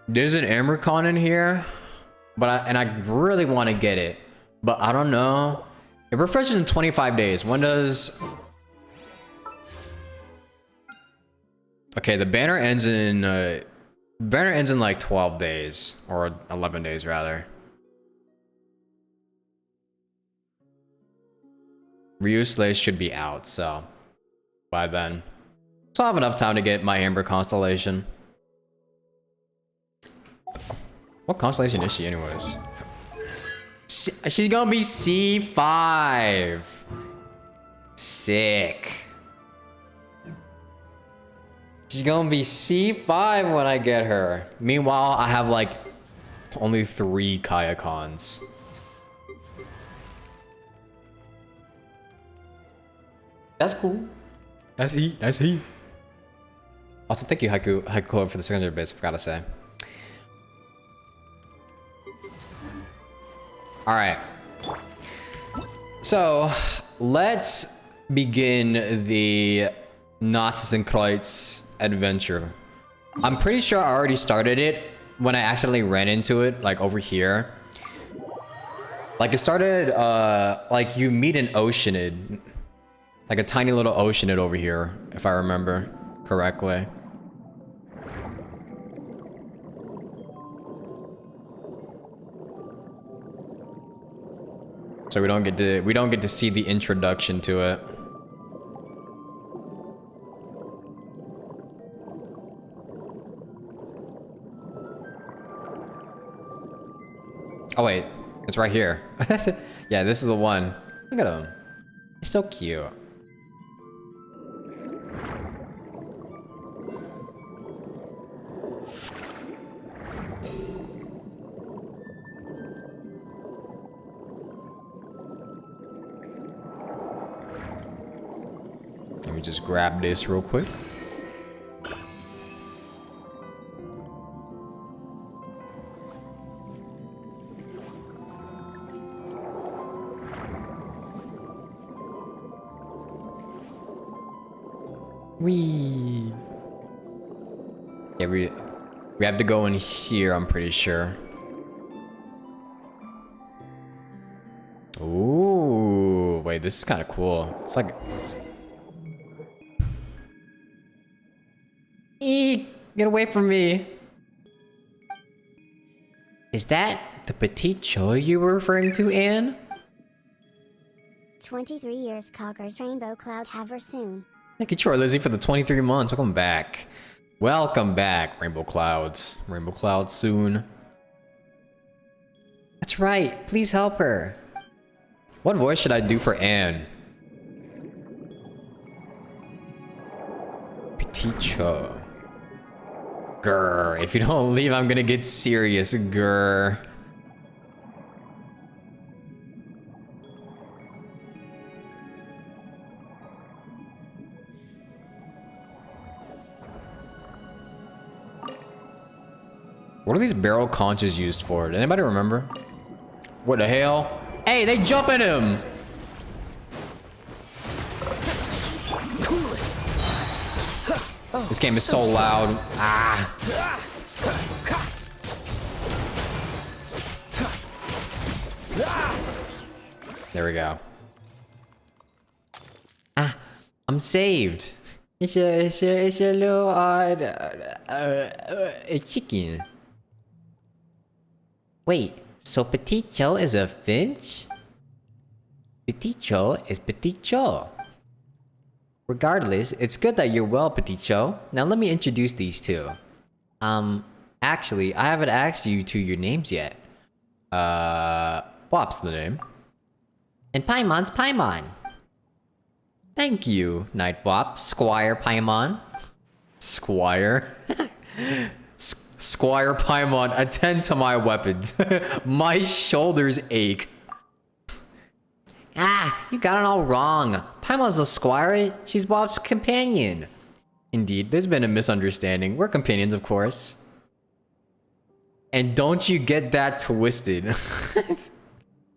There's an Amercon in here, but I really want to get it, but I don't know. It refreshes in 25 days. When does? Okay, the banner ends in like 12 days or 11 days rather. Ryu Slays should be out, so by then. So I'll have enough time to get my Amber Constellation. What constellation is she anyways? She's gonna be C5. Sick. She's gonna be C5 when I get her. Meanwhile, I have like only 3 Kayakons. That's cool. That's heat. That's heat. Also, thank you, Haiku Club, for the 600 bits. Forgot to say. All right. So let's begin the Narzissenkreuz adventure. I'm pretty sure I already started it when I accidentally ran into it, like over here. Like it started, like you meet an Oceanid. Like a tiny little Oceanid over here, if I remember correctly. So we don't get to see the introduction to it. Oh wait, it's right here. Yeah, this is the one. Look at him. He's so cute. Let me just grab this real quick. Wee. Yeah, we have to go in here, I'm pretty sure. Ooh, wait, this is kind of cool. It's like, eek, get away from me. Is that the petite Cho you were referring to, Anne? 23 years Cogger's Rainbow Cloud have her soon. Thank you, Troy Lizzie, for the 23 months. Welcome back. Welcome back, Rainbow Clouds. Rainbow Clouds soon. That's right. Please help her. What voice should I do for Anne? Petite Cho. Grr. If you don't leave, I'm gonna get serious. Grr. What are these barrel conches used for? Did anybody remember? What the hell? Hey, they jump at him! This game is so loud. Ah! There we go. Ah, I'm saved. It's a little a chicken. Wait, so Petite Cho is a finch? Petite Cho is Petite Cho. Regardless, it's good that you're well, Petite Cho. Now let me introduce these two. Actually, I haven't asked you two your names yet. Wop's the name. And Paimon's Paimon. Thank you, Nightwop. Squire Paimon. Squire. Squire Paimon, attend to my weapons. My shoulders ache. Ah, you got it all wrong. Paimon's no squire, she's Bob's companion. Indeed, there's been a misunderstanding. We're companions, of course. And don't you get that twisted.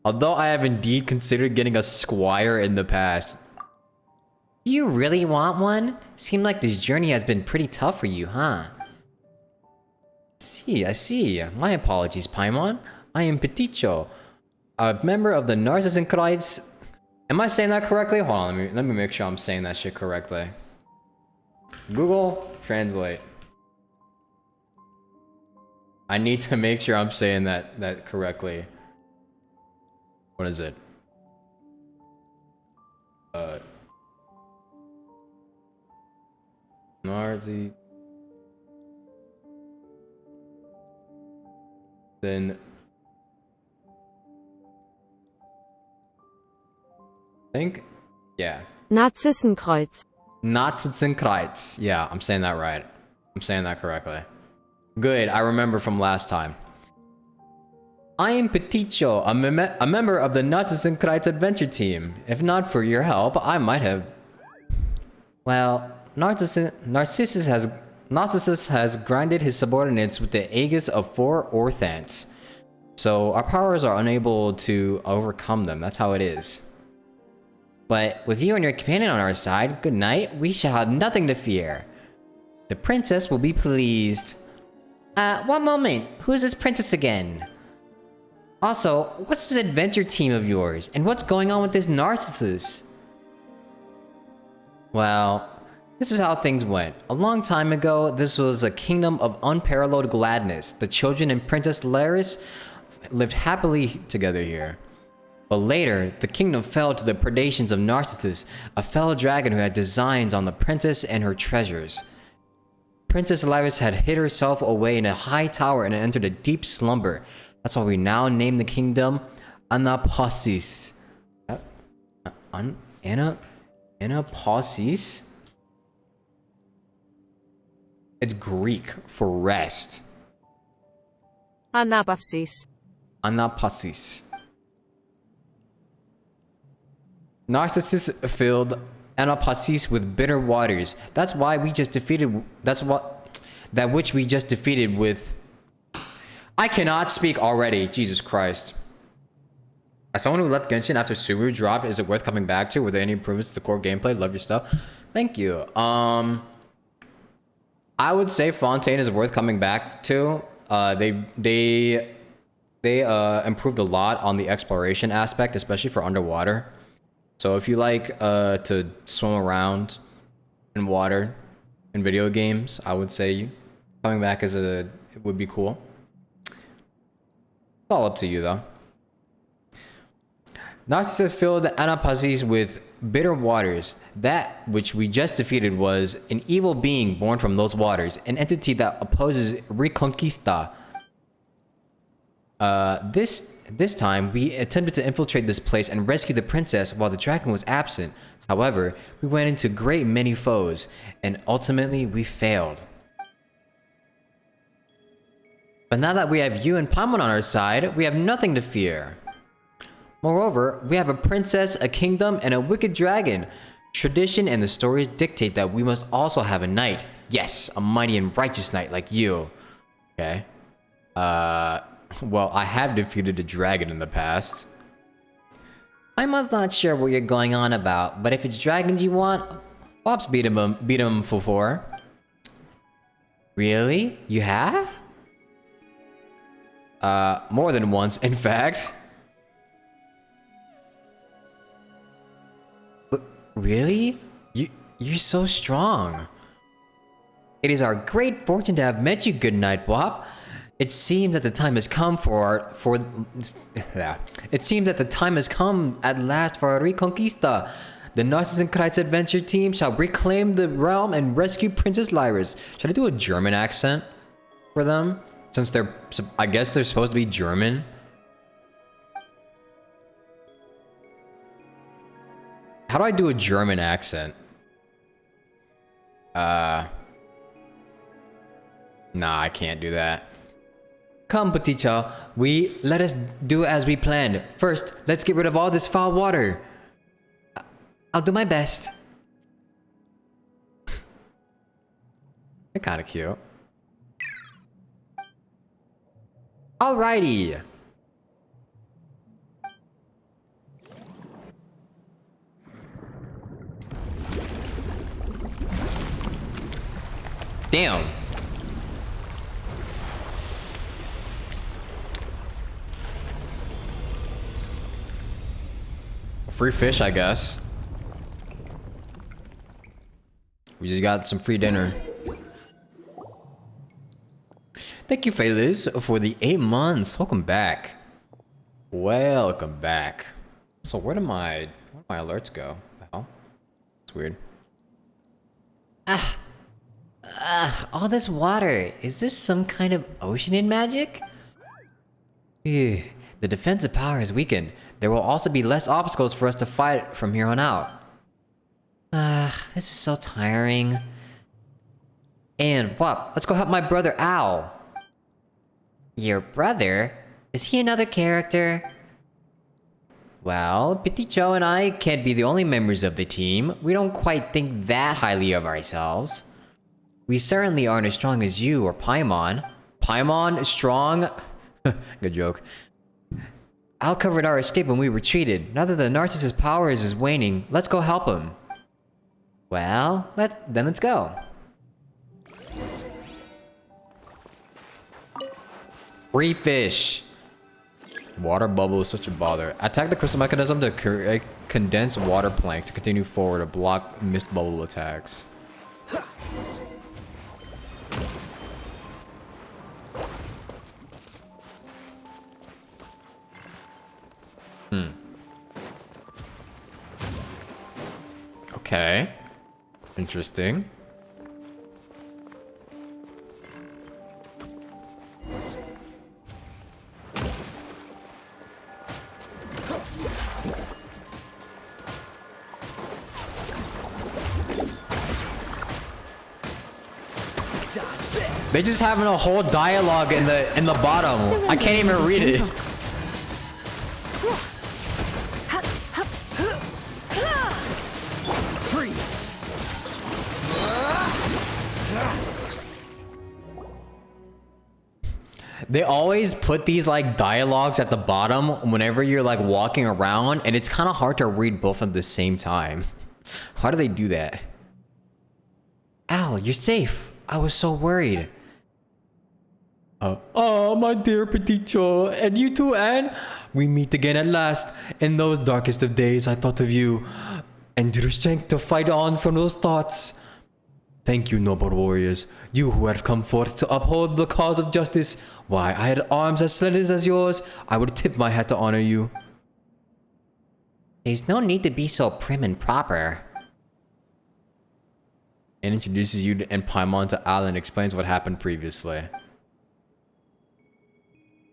Although I have indeed considered getting a squire in the past. Do you really want one? Seemed like this journey has been pretty tough for you, huh? I see. My apologies, Paimon. I am Peticho, a member of the Narzissenkreuz. Am I saying that correctly? Hold on, let me make sure I'm saying that shit correctly. Google Translate. I need to make sure I'm saying that correctly. What is it? Narzi. Then think, yeah. Narzissenkreuz. Narzissenkreuz. Yeah, I'm saying that right. I'm saying that correctly. Good, I remember from last time. I am Peticho, a member of the Narzissenkreuz adventure team. If not for your help, I might have... Well, Narcissus has grinded his subordinates with the aegis of 4 orthants. So our powers are unable to overcome them, that's how it is. But with you and your companion on our side, good night, we shall have nothing to fear. The princess will be pleased. One moment, who's this princess again? Also, what's this adventure team of yours? And what's going on with this Narcissus? Well, this is how things went. A long time ago, this was a kingdom of unparalleled gladness. The children and Princess Laris lived happily together here. But later, the kingdom fell to the predations of Narcissus, a fellow dragon who had designs on the princess and her treasures. Princess Laris had hid herself away in a high tower and entered a deep slumber. That's why we now name the kingdom Anaposis. Anaposis? It's Greek for rest. Anapavsis. Anaposis. Narcissus filled Anaposis with bitter waters. That's why we just defeated. That which we just defeated with. I cannot speak already. Jesus Christ. As someone who left Genshin after Subaru dropped, is it worth coming back to? Were there any improvements to the core gameplay? Love your stuff. Thank you. I would say Fontaine is worth coming back to. They improved a lot on the exploration aspect, especially for underwater. So if you like to swim around in water in video games, I would say coming back it would be cool. It's all up to you though. Narcissus filled the Anaposis with bitter waters. That which we just defeated was an evil being born from those waters, an entity that opposes Reconquista. This time, we attempted to infiltrate this place and rescue the princess while the dragon was absent. However, we went into great many foes, and ultimately we failed. But now that we have you and Paimon on our side, we have nothing to fear. Moreover, we have a princess, a kingdom, and a wicked dragon. Tradition and the stories dictate that we must also have a knight. Yes, a mighty and righteous knight like you. Okay. Well, I have defeated a dragon in the past. I'm not sure what you're going on about, but if it's dragons you want, Bob's beat him for 4. Really? You have? More than once, in fact. But really? You're so strong. It is our great fortune to have met you, good night, Bob. It seems that the time has come It seems that the time has come at last for our Reconquista. The Narzissenkreuz adventure team shall reclaim the realm and rescue Princess Laris. Should I do a German accent for them? Since I guess they're supposed to be German. How do I do a German accent? Nah, I can't do that. Come, Peticha, let us do as we planned. First, let's get rid of all this foul water. I'll do my best. They're kind of cute. Alrighty. Damn. Free fish, I guess. We just got some free dinner. Thank you, Feliz, for the 8 months. Welcome back. Welcome back. So where did my alerts go? The hell? It's weird. All this water. Is this some kind of ocean magic? The defensive power is weakened. There will also be less obstacles for us to fight from here on out. This is so tiring. And Wop, let's go help my brother Al. Your brother? Is he another character? Well, Petit Joe and I can't be the only members of the team. We don't quite think that highly of ourselves. We certainly aren't as strong as you or Paimon. Paimon is strong? Good joke. Al covered our escape when we retreated. Now that the Narcissus powers is waning, let's go help him. Well, let's go. Free fish. Water bubble is such a bother. Attack the crystal mechanism to create condensed water plank to continue forward to block mist bubble attacks. Okay. Interesting. They just having a whole dialogue in the bottom. I can't even read it. Freeze. They always put these like dialogues at the bottom whenever you're like walking around, and it's kind of hard to read both at the same time. How do they do that? Al, you're safe. I was so worried. Oh, my dear Petit Joe, and you too, Anne. We meet again at last. In those darkest of days, I thought of you, and drew strength to fight on from those thoughts. Thank you, noble warriors, you who have come forth to uphold the cause of justice. Why, I had arms as slender as yours. I would tip my hat to honor you. There's no need to be so prim and proper. And introduces you and Paimon to Al and explains what happened previously.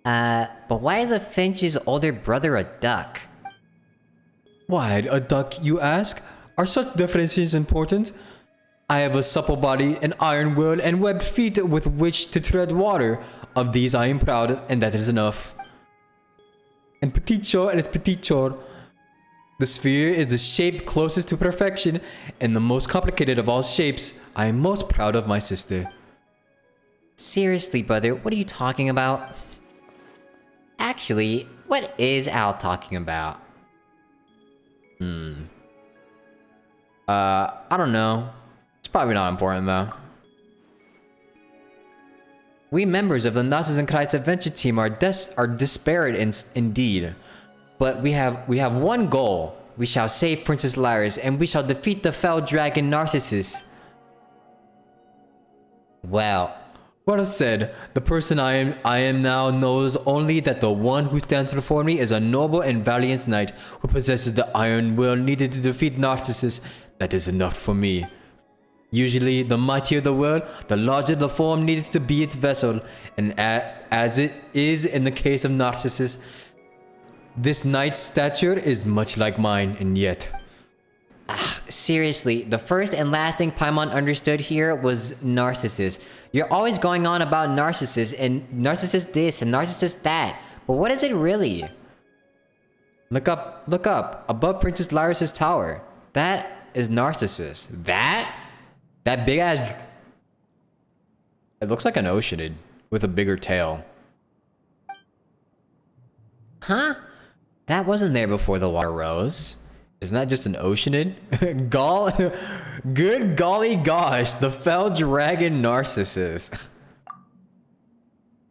But why is a Finch's older brother a duck? Why, a duck, you ask? Are such differences important? I have a supple body, an iron will, and webbed feet with which to tread water. Of these I am proud, and that is enough. And Petit Joe and its Petit Joe. The sphere is the shape closest to perfection, and the most complicated of all shapes. I am most proud of my sister. Seriously, brother, what are you talking about? Actually, what is Al talking about? I don't know. It's probably not important though. We members of the Narzissenkreuz adventure team are disparate indeed. But we have one goal. We shall save Princess Lyris, and we shall defeat the fell dragon Narcissus. Well said. The person I am now knows only that the one who stands before me is a noble and valiant knight who possesses the iron will needed to defeat Narcissus. That is enough for me. Usually, the mightier the will, the larger the form needed to be its vessel, and as it is in the case of Narcissus, this knight's stature is much like mine, and yet... Seriously, the first and last thing Paimon understood here was Narcissus. You're always going on about Narcissus, and Narcissus this, and Narcissus that. But what is it really? Look up, above Princess Lyris' tower. That is Narcissus. That big ass... It looks like an oceanid with a bigger tail. Huh? That wasn't there before the water rose. Isn't that just an oceanid? Good golly gosh, the fell dragon Narcissus.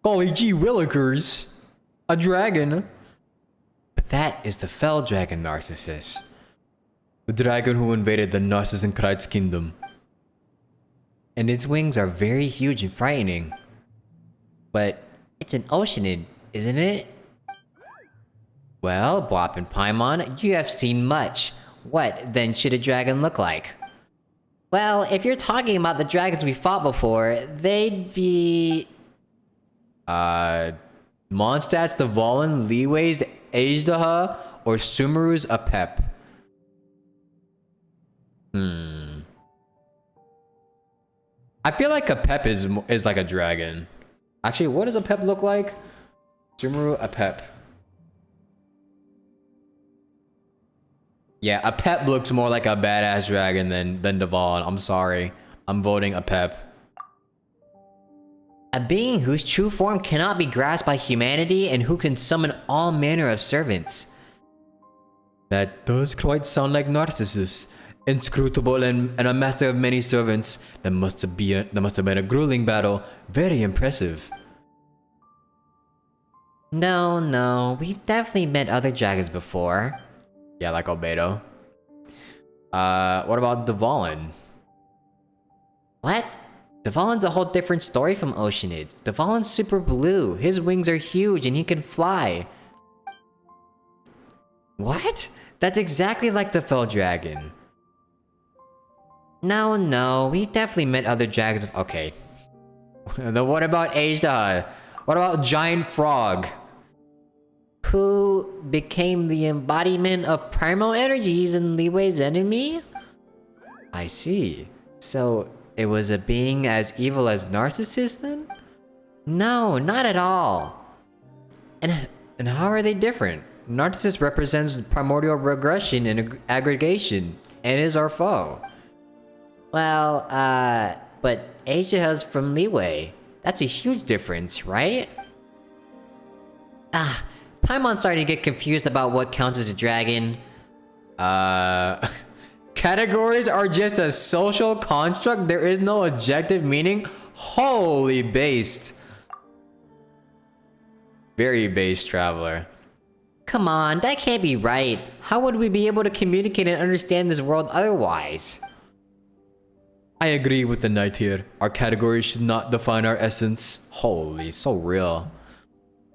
Golly gee willikers. A dragon. But that is the fell dragon Narcissus. The dragon who invaded the Narzissenkreuz kingdom. And its wings are very huge and frightening. But it's an oceanid, isn't it? Well, Bwop and Paimon, you have seen much. What, then, should a dragon look like? Well, if you're talking about the dragons we fought before, they'd be... Mondstadt's Dvalin, Leeway's Ajdaha, or Sumeru's Apep? I feel like Apep is like a dragon. Actually, what does Apep look like? Sumeru Apep. Yeah, Apep looks more like a badass dragon than Dvalin. I'm sorry. I'm voting Apep. A being whose true form cannot be grasped by humanity and who can summon all manner of servants. That does quite sound like Narcissus. Inscrutable and a master of many servants. That must have been a grueling battle. Very impressive. No, we've definitely met other dragons before. Yeah, like Albedo. What about Dvalin? What? Dvalin's a whole different story from Oceanid. Dvalin's super blue, his wings are huge and he can fly. What? That's exactly like the fell dragon. No, we've definitely met other dragons. Okay. Then what about Ajdaha? What about Giant Frog? Who became the embodiment of primal energies and Leeway's enemy? I see. So, it was a being as evil as Narcissus then? No, not at all. And how are they different? Narcissus represents primordial regression and aggregation, and is our foe. Well, but Ajdaha's from Leeway. That's a huge difference, right? Paimon's starting to get confused about what counts as a dragon. Categories are just a social construct. There is no objective meaning. Holy based. Very based, traveler. Come on, that can't be right. How would we be able to communicate and understand this world otherwise? I agree with the knight here. Our categories should not define our essence. Holy, so real.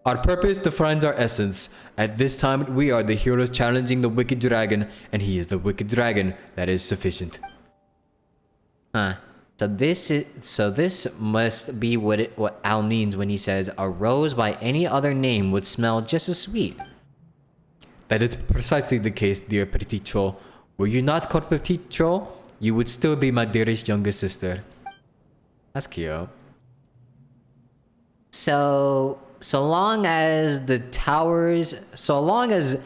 Our purpose defines our essence. At this time, we are the heroes challenging the wicked dragon, and he is the wicked dragon. That is sufficient. So this must be what Al means when he says a rose by any other name would smell just as sweet. That is precisely the case, dear Petit Troll. Were you not called Petit Troll, you would still be my dearest younger sister. That's cute. So long as the towers, so long as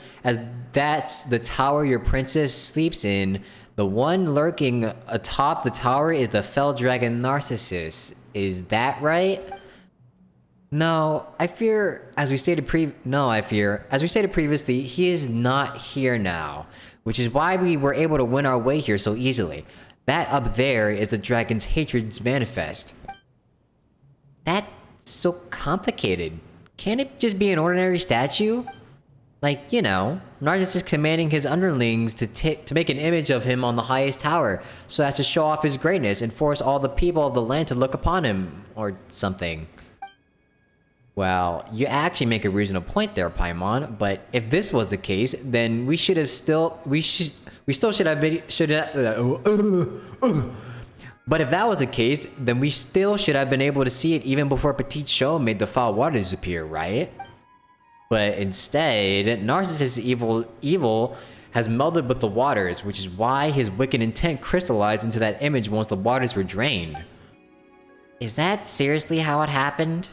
that's the tower your princess sleeps in, the one lurking atop the tower is the fell dragon Narcissus. Is that right? No, I fear, as we stated previously, he is not here now, which is why we were able to win our way here so easily. That up there is the dragon's hatred's manifest. That's so complicated. Can't it just be an ordinary statue? Like, you know, Narcissus commanding his underlings to make an image of him on the highest tower, so as to show off his greatness and force all the people of the land to look upon him, or something. Well, you actually make a reasonable point there, Paimon, but if this was the case, then we still should have been, but if that was the case, then we still should have been able to see it even before Petit Show made the foul water disappear, right? But instead, Narcissus' evil has melded with the waters, which is why his wicked intent crystallized into that image once the waters were drained. Is that seriously how it happened?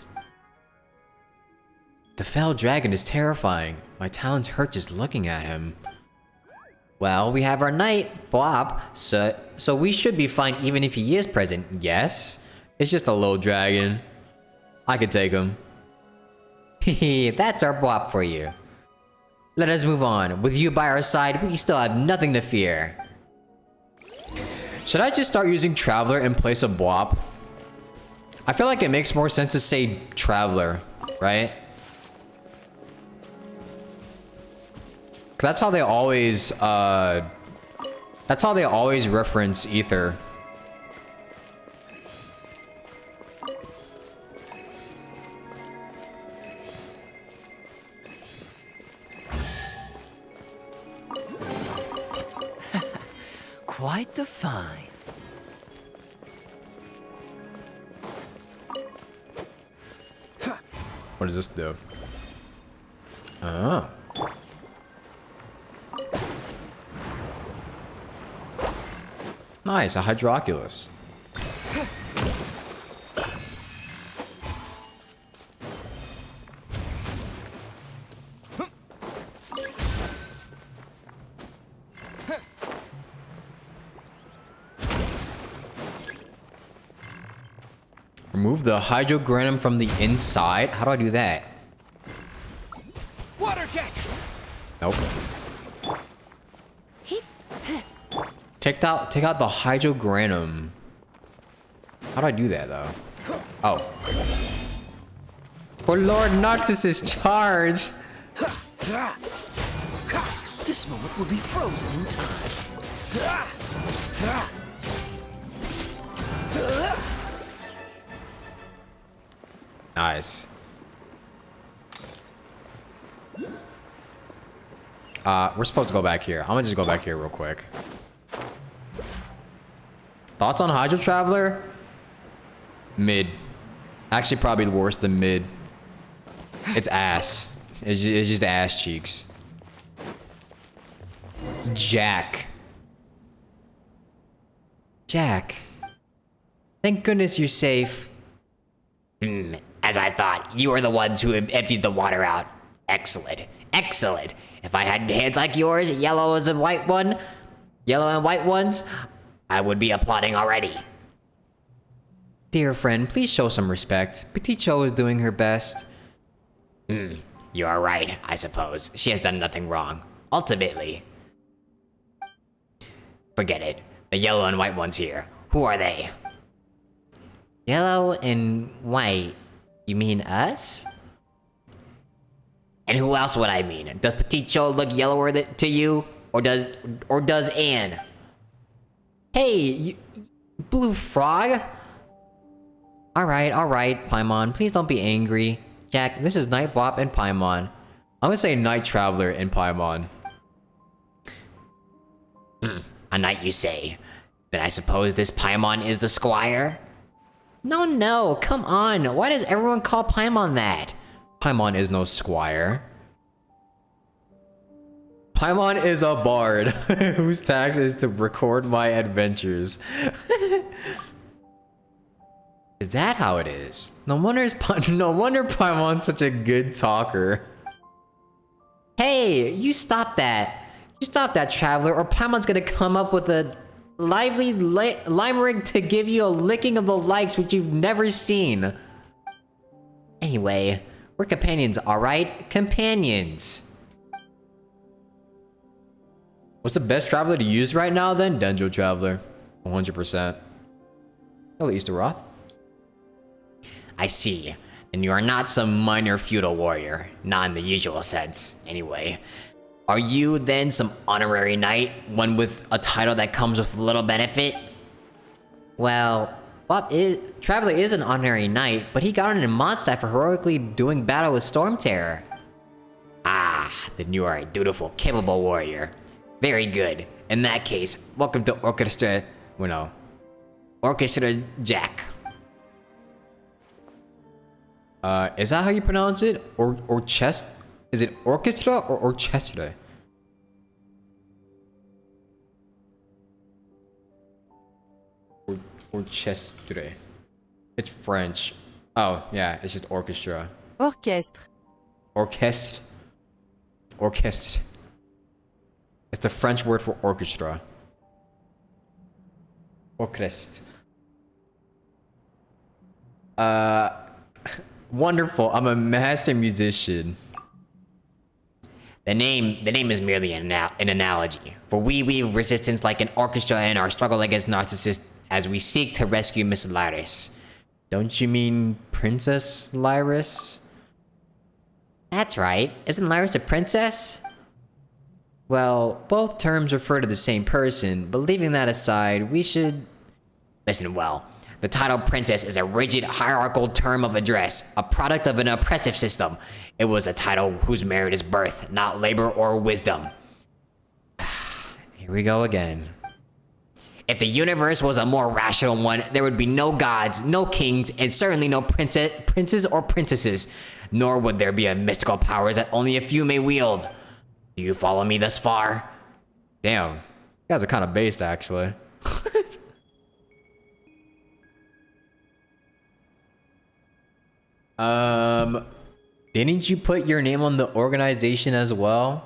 The fell dragon is terrifying. My talons hurt just looking at him. Well, we have our knight, Bwop, so we should be fine even if he is present, yes? It's just a low dragon. I could take him. Hehe, that's our Bwop for you. Let us move on. With you by our side, we still have nothing to fear. Should I just start using Traveler in place of Bwop? I feel like it makes more sense to say Traveler, right? That's how they always, reference Ether. Quite the find. What does this do? Oh. Nice, a Hydroculus. Remove the hydrogranum from the inside? How do I do that? Water jet. Nope. Take out the hydrogranum. How do I do that though? Oh. For Lord Narcissus, charge! This moment will be frozen in time. Nice. We're supposed to go back here. I'm gonna just go back here real quick. Thoughts on Hydro Traveler? Mid. Actually, probably worse than mid. It's ass. It's just ass cheeks. Jack. Jack. Thank goodness you're safe. As I thought, you are the ones who emptied the water out. Excellent. Excellent. If I had hands like yours, yellow and white ones, I would be applauding already. Dear friend, please show some respect. Petit Cho is doing her best. You are right, I suppose. She has done nothing wrong. Ultimately. Forget it. The yellow and white ones here. Who are they? Yellow and white. You mean us? And who else would I mean? Does Petit Cho look yellower to you? Or does Anne? Hey, you, blue frog. Alright, Paimon. Please don't be angry. Jack, this is Nightwop and Paimon. I'm gonna say Night Traveler and Paimon. A knight, you say? Then I suppose this Paimon is the squire? No, come on. Why does everyone call Paimon that? Paimon is no squire. Paimon is a bard whose task is to record my adventures. Is that how it is? No wonder Paimon's such a good talker. Hey, you stop that. You stop that, traveler, or Paimon's gonna come up with a lively limerick to give you a licking of the likes which you've never seen. Anyway, we're companions, alright? Companions. What's the best traveler to use right now then? Denjo Traveler. 100%. Hello, Easteroth. I see. Then you are not some minor feudal warrior. Not in the usual sense, anyway. Are you then some honorary knight? One with a title that comes with little benefit? Well, Traveler is an honorary knight, but he got it in Mondstadt for heroically doing battle with Storm Terror. Ah, then you are a dutiful, capable warrior. Very good. In that case, welcome to Orchestra... Well, no. Orchestra Jack. Is that how you pronounce it? Or chest? Is it orchestra or orchestra? Orchestre. It's French. Oh, yeah, it's just orchestra. Orchestre. Orchestre. Orchestre. It's the French word for orchestra. Orchestre. Wonderful. I'm a master musician. The name is merely an analogy, for we weave resistance like an orchestra in our struggle against narcissists as we seek to rescue Miss Lyris. Don't you mean Princess Lyris? That's right. Isn't Lyris a princess? Well, both terms refer to the same person, but leaving that aside, we should... Listen well. The title princess is a rigid hierarchical term of address, a product of an oppressive system. It was a title whose merit is birth, not labor or wisdom. Here we go again. If the universe was a more rational one, there would be no gods, no kings, and certainly no princes or princesses. Nor would there be a mystical powers that only a few may wield. Do you follow me thus far? Damn. You guys are kind of based, actually. Didn't you put your name on the organization as well?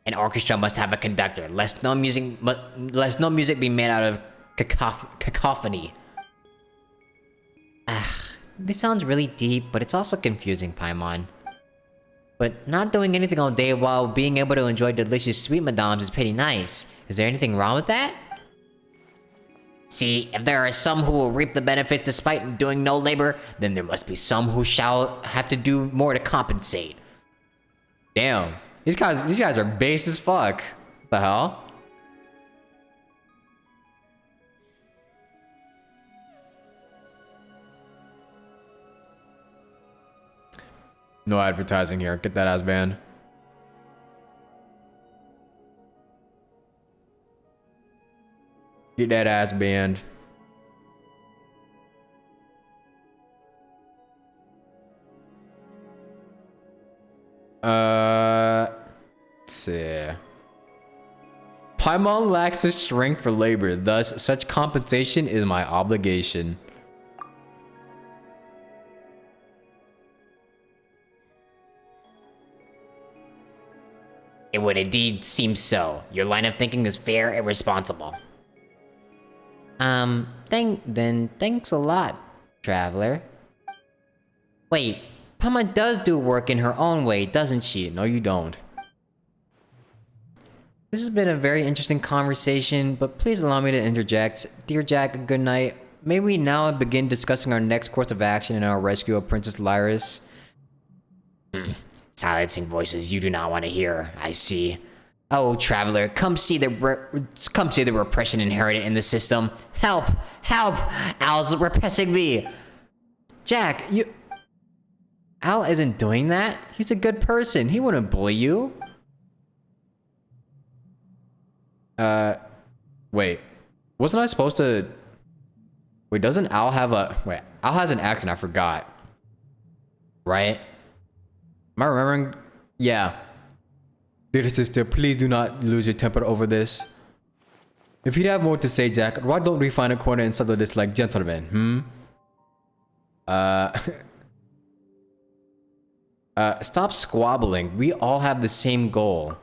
An orchestra must have a conductor, lest no music be made out of cacophony. This sounds really deep, but it's also confusing, Paimon. But not doing anything all day while being able to enjoy delicious sweet madams is pretty nice. Is there anything wrong with that? See, if there are some who will reap the benefits despite doing no labor, then there must be some who shall have to do more to compensate. Damn. These guys are base as fuck. What the hell? No advertising here. Get that ass banned. Get that ass banned. Let's see. Paimon lacks the strength for labor, thus such compensation is my obligation. It would indeed seem so. Your line of thinking is fair and responsible. Thanks a lot, Traveler. Wait, Paimon does do work in her own way, doesn't she? No, you don't. This has been a very interesting conversation, but please allow me to interject. Dear Jack, good night. May we now begin discussing our next course of action in our rescue of Princess Lyris? Silencing voices you do not want to hear, I see. Oh, Traveler, come see the repression inherent in the system. Help! Help! Al's repressing me! Jack, Al isn't doing that. He's a good person. He wouldn't bully you. Wait. Wasn't I supposed to... Wait, doesn't Al have a... Wait, Al has an accent, I forgot. Right? Am I remembering? Yeah. Dear sister, please do not lose your temper over this. If you'd have more to say, Jack, why don't we find a corner and settle this like gentlemen, Stop squabbling. We all have the same goal.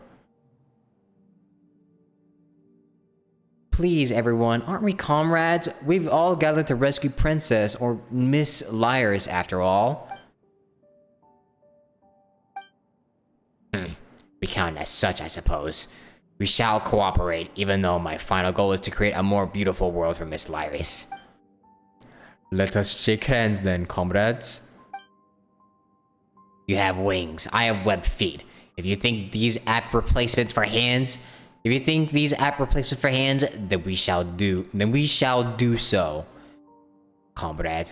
Please, everyone, aren't we comrades? We've all gathered to rescue Princess, or Miss Lyris, after all. We count as such, I suppose. We shall cooperate, even though my final goal is to create a more beautiful world for Miss Lyris. let us shake hands then, comrades. You have wings, I have webbed feet. If you think these apt replacements for hands, then we shall do so, comrade.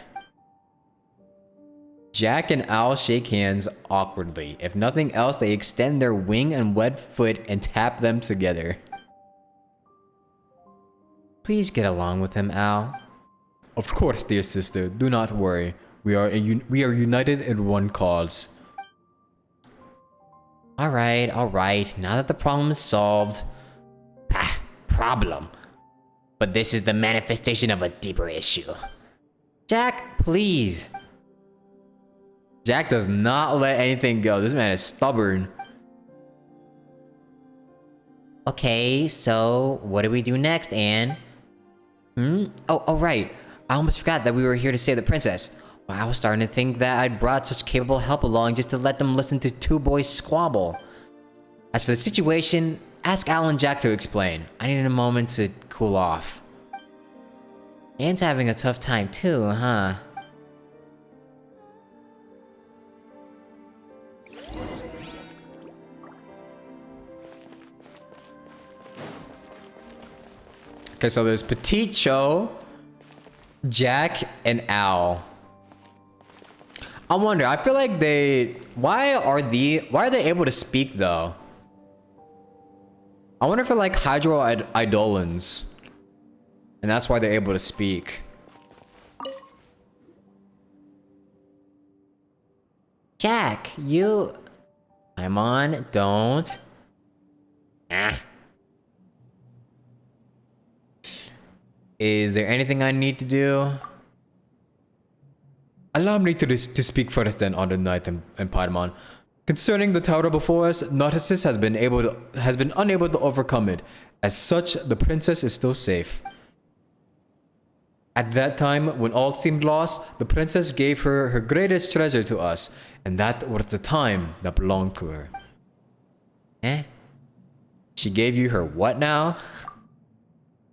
Jack and Al shake hands awkwardly. If nothing else, they extend their wing and webbed foot and tap them together. Please get along with him, Al. Of course, dear sister. Do not worry. We are united in one cause. Alright. Now that the problem is solved... Problem. But this is the manifestation of a deeper issue. Jack, please. Jack does not let anything go. This man is stubborn. Okay, so what do we do next, Anne? Oh, right. I almost forgot that we were here to save the princess. Well, I was starting to think that I'd brought such capable help along just to let them listen to two boys squabble. As for the situation, ask Al and Jack to explain. I needed a moment to cool off. Anne's having a tough time too, huh? Okay, so there's Petite Cho, Jack, and Al. I wonder, I feel like why are they able to speak though? I wonder if they're like Hydro-Eidolons. And that's why they're able to speak. Jack, you... I'm on, don't. Ah. Is there anything I need to do? Allow me to speak first then, on the Knight and Paimon. Concerning the tower before us, Narcissus has been unable to overcome it. As such, the princess is still safe. At that time, when all seemed lost, the princess gave her greatest treasure to us, and that was the time that belonged to her. Eh? She gave you her what now?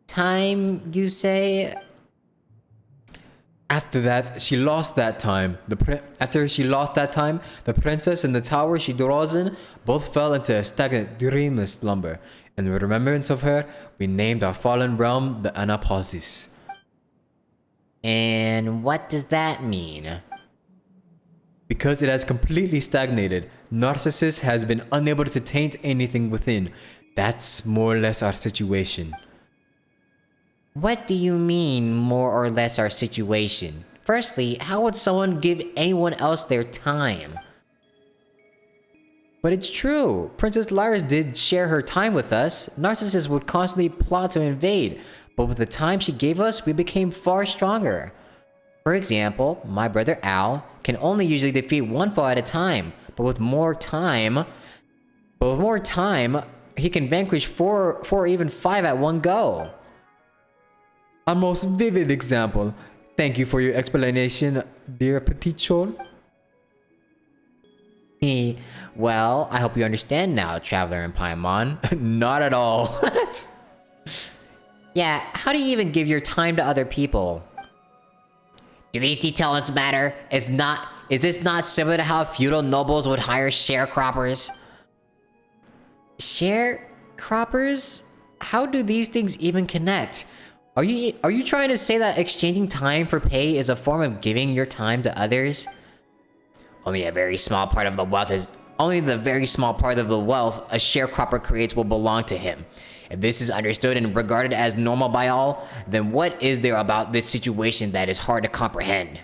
Time, you say? After that, she lost that time. After she lost that time, the princess and the tower she dwells in both fell into a stagnant, dreamless slumber. In remembrance of her, we named our fallen realm the Anaposis. And what does that mean? Because it has completely stagnated, Narcissus has been unable to taint anything within. That's more or less our situation. What do you mean, more or less our situation? Firstly, how would someone give anyone else their time? But it's true. Princess Lyris did share her time with us. Narcissus would constantly plot to invade, but with the time she gave us, we became far stronger. For example, my brother Al can only usually defeat one foe at a time, but with more time, he can vanquish four or even 5 at one go. A most vivid example. Thank you for your explanation, dear Petit Chol. Well, I hope you understand now, Traveler and Paimon. Not at all. Yeah, how do you even give your time to other people? Do these details matter? Is this not similar to how feudal nobles would hire sharecroppers? Sharecroppers? How do these things even connect? Are you trying to say that exchanging time for pay is a form of giving your time to others? Only the very small part of the wealth a sharecropper creates will belong to him. If this is understood and regarded as normal by all, then what is there about this situation that is hard to comprehend?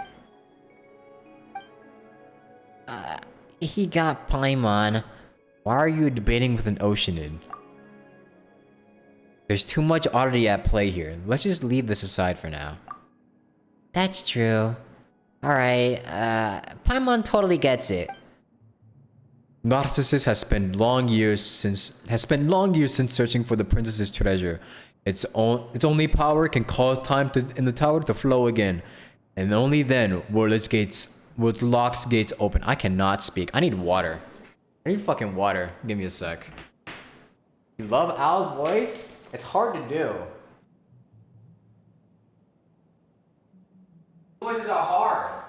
He got Paimon. Why are you debating with an Oceanid? There's too much oddity at play here. Let's just leave this aside for now. That's true. Alright, Paimon totally gets it. Narcissus has spent long years since searching for the princess's treasure. Its only power can cause time in the tower to flow again, and only then will its locked gates open. I cannot speak. I need water. I need fucking water. Give me a sec. You love Al's voice? It's hard to do. Voices are hard.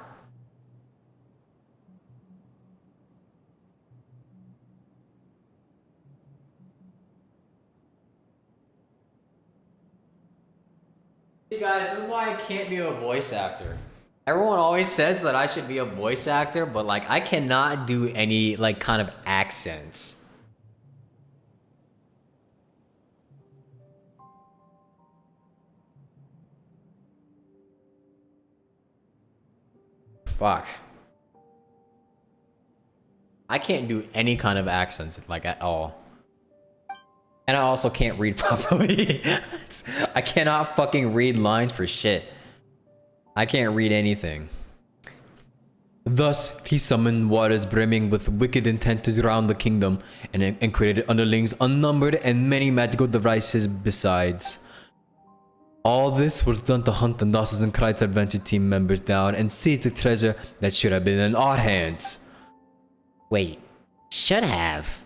See guys, this is why I can't be a voice actor. Everyone always says that I should be a voice actor, but like I cannot do any like kind of accents. Fuck. I can't do any kind of accents like at all. And I also can't read properly. I cannot fucking read lines for shit. I can't read anything. Thus, he summoned waters brimming with wicked intent to drown the kingdom, and created underlings unnumbered and many magical devices besides. All this was done to hunt the Narzissenkreuz adventure team members down and seize the treasure that should have been in our hands. Wait, should have?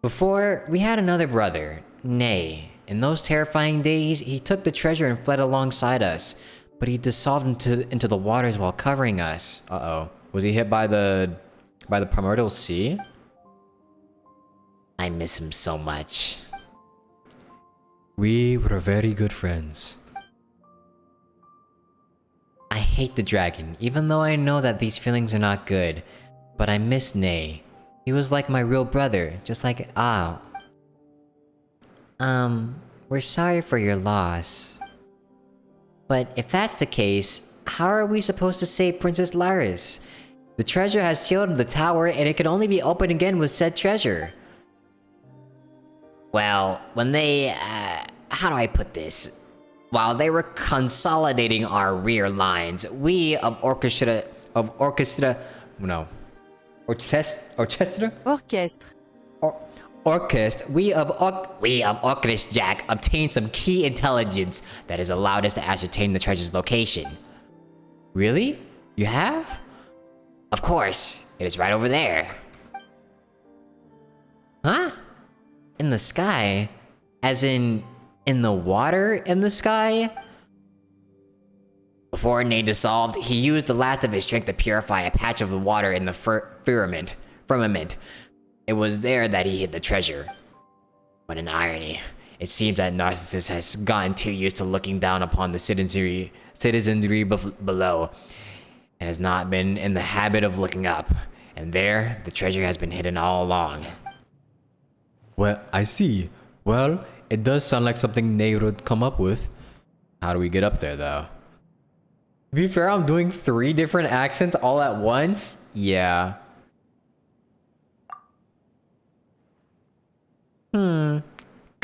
Before, we had another brother, Nay. In those terrifying days, he took the treasure and fled alongside us, but he dissolved into the waters while covering us. Uh-oh. Was he hit by the primordial sea? I miss him so much. We were very good friends. I hate the dragon, even though I know that these feelings are not good. But I miss Nay. He was like my real brother, just like Ah. We're sorry for your loss. But if that's the case, how are we supposed to save Princess Laris? The treasure has sealed the tower and it can only be opened again with said treasure. Well, when they, how do I put this? While they were consolidating our rear lines, we of Orchestra, No. Orchestra? Orchest, we of Orchis Jack obtained some key intelligence that has allowed us to ascertain the treasure's location. really? You have? Of course, it is right over there. Huh? In the sky? As in the water in the sky? Before Nate dissolved, he used the last of his strength to purify a patch of the water in the firmament. It was there that he hid the treasure. What an irony. It seems that Narcissus has gotten too used to looking down upon the citizenry below, and has not been in the habit of looking up. And there, the treasure has been hidden all along. Well, I see. Well, it does sound like something Nate would come up with. How do we get up there, though? To be fair, I'm doing 3 different accents all at once? Yeah. Could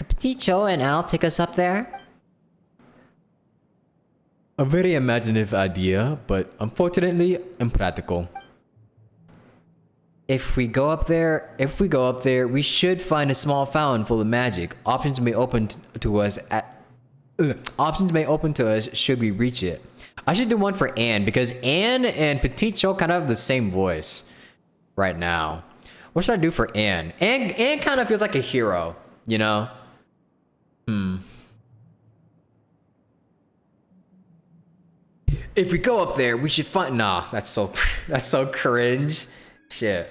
Peticho and Al take us up there? A very imaginative idea, but unfortunately impractical. If we go up there, we should find a small fountain full of magic. Options may open to us should we reach it. I should do one for Anne because Anne and Peticho kind of have the same voice right now. What should I do for Anne? Anne kind of feels like a hero, you know? If we go up there, we should find. Nah, that's so cringe. Shit.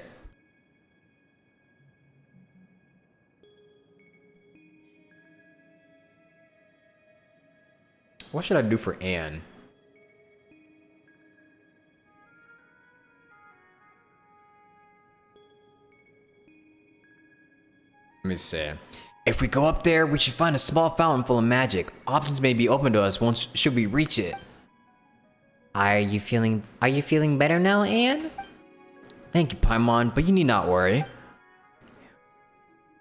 What should I do for Anne? Let me see. If we go up there, we should find a small fountain full of magic. Options may be open to us once should we reach it. Are you feeling better now, Anne? Thank you, Paimon, but you need not worry.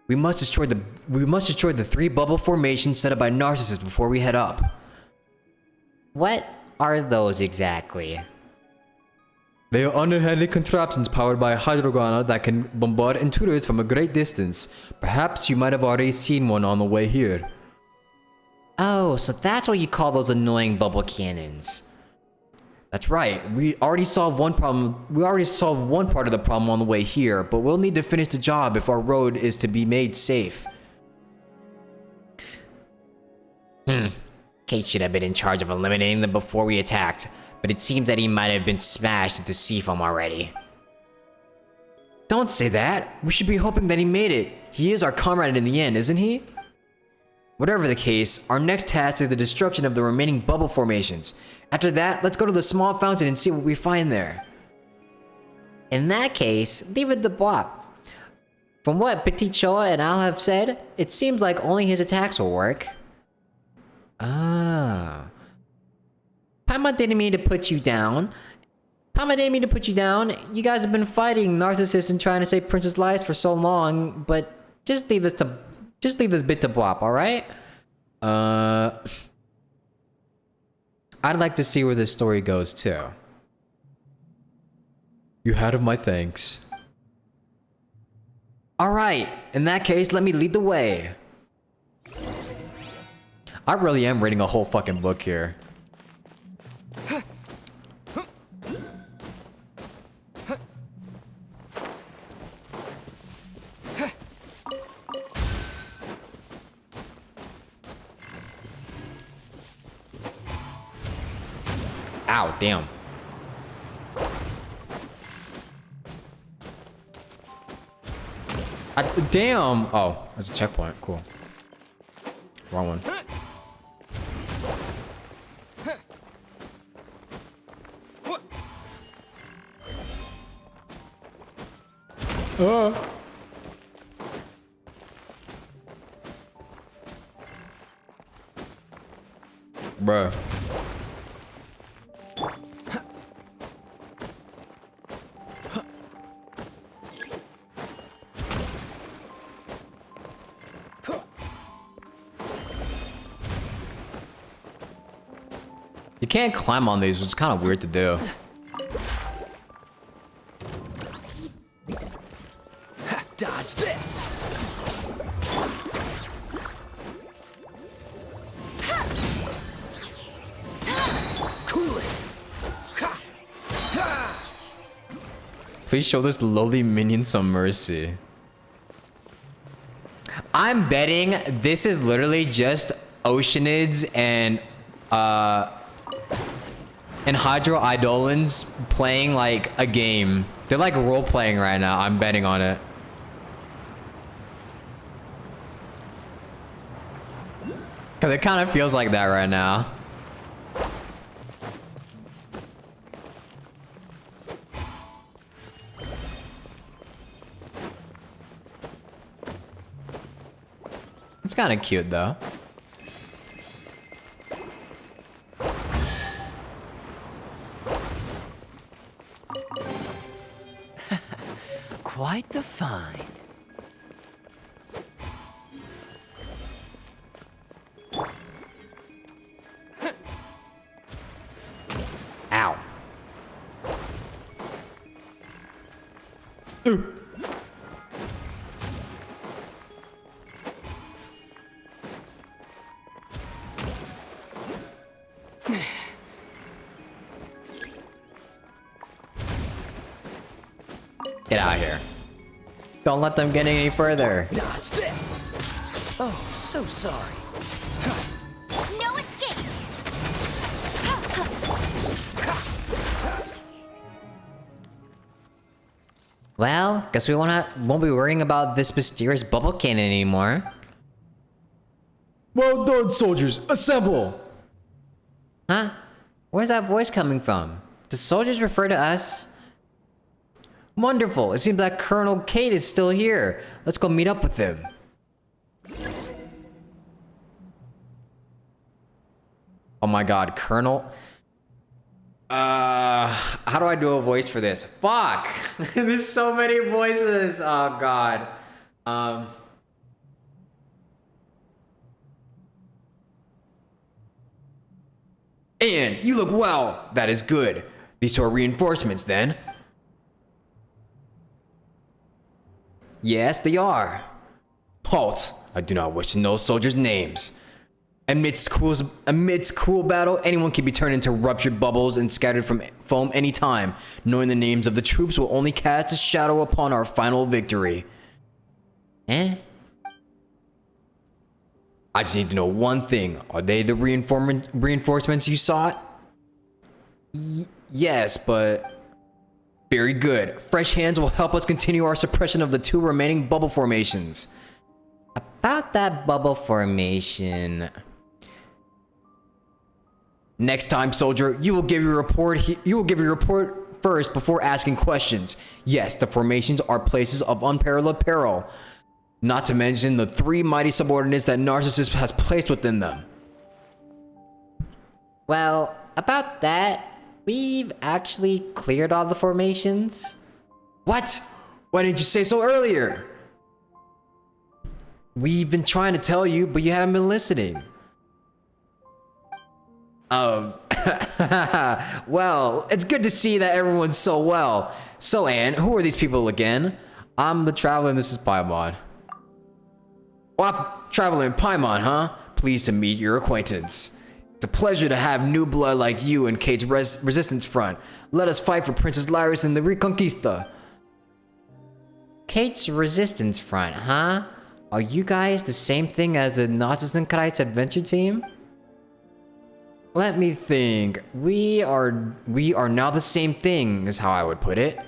We must destroy the 3 bubble formations set up by Narcissus before we head up. What are those exactly? They are underhanded contraptions powered by a hydrogona that can bombard intruders from a great distance. Perhaps you might have already seen one on the way here. Oh, so that's what you call those annoying bubble cannons. That's right. We already solved one part of the problem on the way here, but we'll need to finish the job if our road is to be made safe. Kate should have been in charge of eliminating them before we attacked, but it seems that he might have been smashed into sea foam already. Don't say that. We should be hoping that he made it. He is our comrade in the end, isn't he? Whatever the case, our next task is the destruction of the remaining bubble formations. After that, let's go to the small fountain and see what we find there. In that case, leave it to Bob. From what Petit Choa and Al have said, it seems like only his attacks will work. Ah. Paimon didn't mean to put you down. You guys have been fighting Narcissus and trying to save Princess Lies for so long, but just leave this bit to Bwop, alright? I'd like to see where this story goes too. You had my thanks. Alright, in that case, let me lead the way. I really am reading a whole fucking book here. Ow, damn. Damn! Oh, that's a checkpoint. Cool. Wrong one. Bruh. You can't climb on these, which is kind of weird to do. Dodge this. Cool it. Please show this lowly minion some mercy. I'm betting this is literally just Oceanids and Hydro Eidolons playing like a game. They're like role playing right now. I'm betting on it. Cause it kind of feels like that right now. It's kind of cute though. Quite the find. Ow. Get out of here. Don't let them get any further. Dodge this. Oh, so sorry. No escape! Well, guess we won't be worrying about this mysterious bubble cannon anymore. Well done, soldiers. Assemble. Huh? Where's that voice coming from? Do soldiers refer to us? Wonderful. It seems that Colonel Kate is still here. Let's go meet up with him. Oh my god, Colonel. How do I do a voice for this? Fuck! There's so many voices. Oh god. And you look well. That is good. These two are reinforcements then. Yes, they are. Halt! I do not wish to know soldiers' names. Amidst cool battle, anyone can be turned into ruptured bubbles and scattered from foam anytime. Knowing the names of the troops will only cast a shadow upon our final victory. Eh? I just need to know one thing. Are they the reinforcements you sought? Yes, but... Very good. Fresh hands will help us continue our suppression of the two remaining bubble formations. About that bubble formation... Next time, soldier, you will give your report first before asking questions. Yes, the formations are places of unparalleled peril. Not to mention the three mighty subordinates that Narcissus has placed within them. Well, about that, we've actually cleared all the formations. What? Why didn't you say so earlier? We've been trying to tell you, but you haven't been listening. Well, it's good to see that everyone's so well. So, Anne, who are these people again? I'm the Traveler and this is Paimon. Well, Traveler and Paimon, huh? Pleased to meet your acquaintance. It's a pleasure to have new blood like you in Kate's resistance front. Let us fight for Princess Lyris and the Reconquista. Kate's resistance front, huh? Are you guys the same thing as the Narzissenkreuz adventure team? Let me think. We are now the same thing, is how I would put it.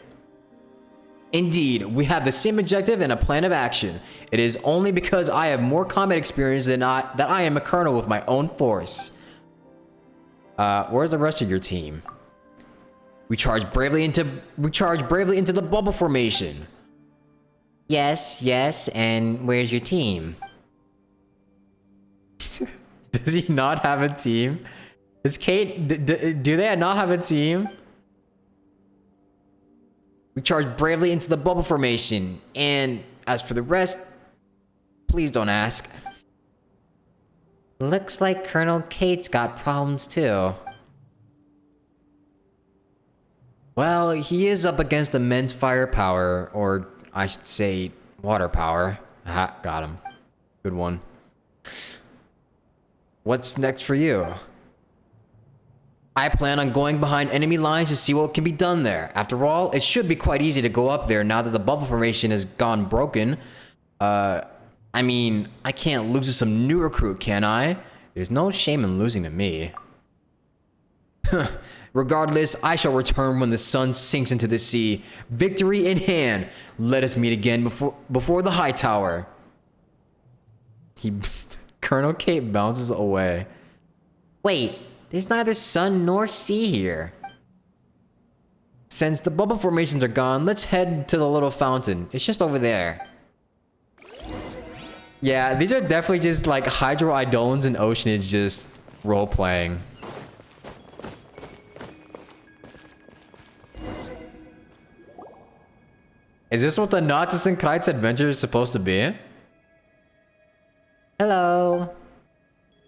Indeed, we have the same objective and a plan of action. It is only because I have more combat experience than that I am a colonel with my own force. Where's the rest of your team? We charge bravely into the bubble formation. Yes, and where's your team? Does he not have a team? Is Kate... do they not have a team? We charge bravely into the bubble formation. And as for the rest, please don't ask. Looks like Colonel Kate's got problems too. Well, he is up against immense firepower, or I should say water power. Aha, got him. Good one. What's next for you? I plan on going behind enemy lines to see what can be done there. After all, it should be quite easy to go up there now that the bubble formation has gone broken. I mean, I can't lose to some new recruit, can I? There's no shame in losing to me. Regardless, I shall return when the sun sinks into the sea. Victory in hand. Let us meet again before the high tower. Colonel Kate bounces away. Wait, there's neither sun nor sea here. Since the bubble formations are gone, let's head to the little fountain. It's just over there. Yeah, these are definitely just like Hydro Eidolons, and Ocean is just role-playing. Is this what the Narzissenkreuz adventure is supposed to be? Hello.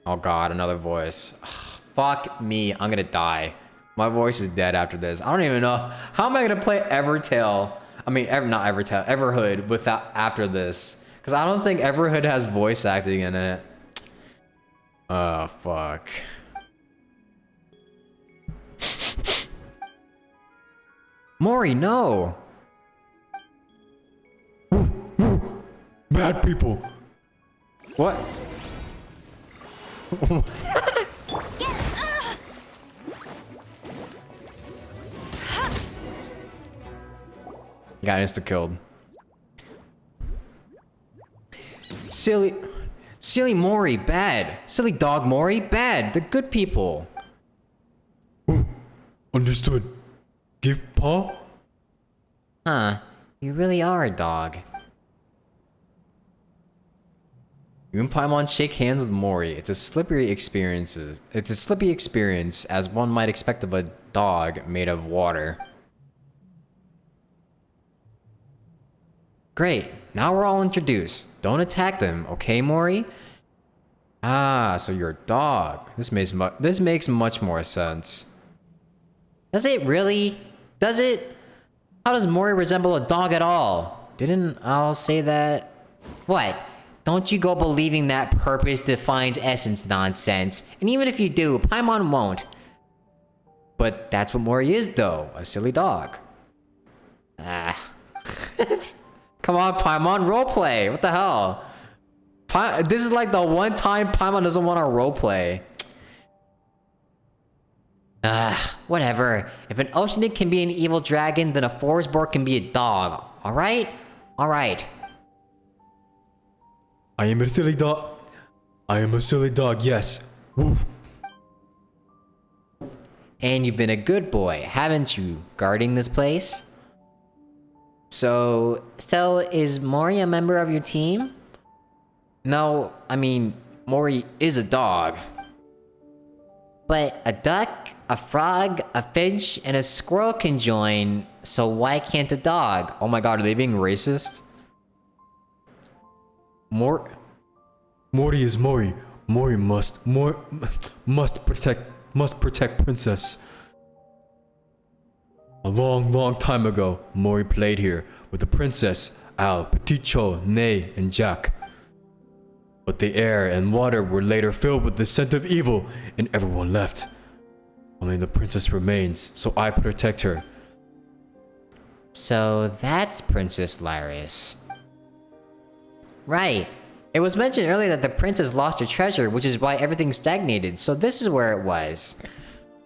Oh god, another voice. Ugh, fuck me, I'm gonna die. My voice is dead after this. I don't even know. How am I gonna play Evertale? I mean, not Evertale, Everhood without after this. Because I don't think Everhood has voice acting in it. Oh, fuck. Mori, no! Bad people! What? Got insta-killed. Silly Mori, bad. Silly dog Mori, bad. They're good people. Understood. Give paw? Huh, you really are a dog. You and Paimon shake hands with Mori. It's a slippery experience. It's a slippy experience, as one might expect of a dog made of water. Great. Now we're all introduced. Don't attack them, okay, Mori? Ah, so you're a dog. This makes much more sense. Does it really? Does it? How does Mori resemble a dog at all? Didn't Al say that? What? Don't you go believing that purpose defines essence nonsense. And even if you do, Paimon won't. But that's what Mori is, though. A silly dog. Ah. Come on, Paimon, roleplay. What the hell? This is like the one time Paimon doesn't want to roleplay. Whatever. If an Oceanic can be an evil dragon, then a Forestborn can be a dog. Alright? Alright. I am a silly dog. I am a silly dog, yes. Woof. And you've been a good boy, haven't you? Guarding this place? So is Mori a member of your team? No, I mean, Mori is a dog. But a duck, a frog, a finch, and a squirrel can join, so why can't a dog? Oh my god, are they being racist? Mori is Mori. Mori must protect Princess. A long time ago, Mori played here with the princess, Al, Peticho, Ney, and Jack. But the air and water were later filled with the scent of evil, and everyone left. Only the princess remains, so I protect her. So that's Princess Laris. Right. It was mentioned earlier that the princess lost her treasure, which is why everything stagnated, so this is where it was.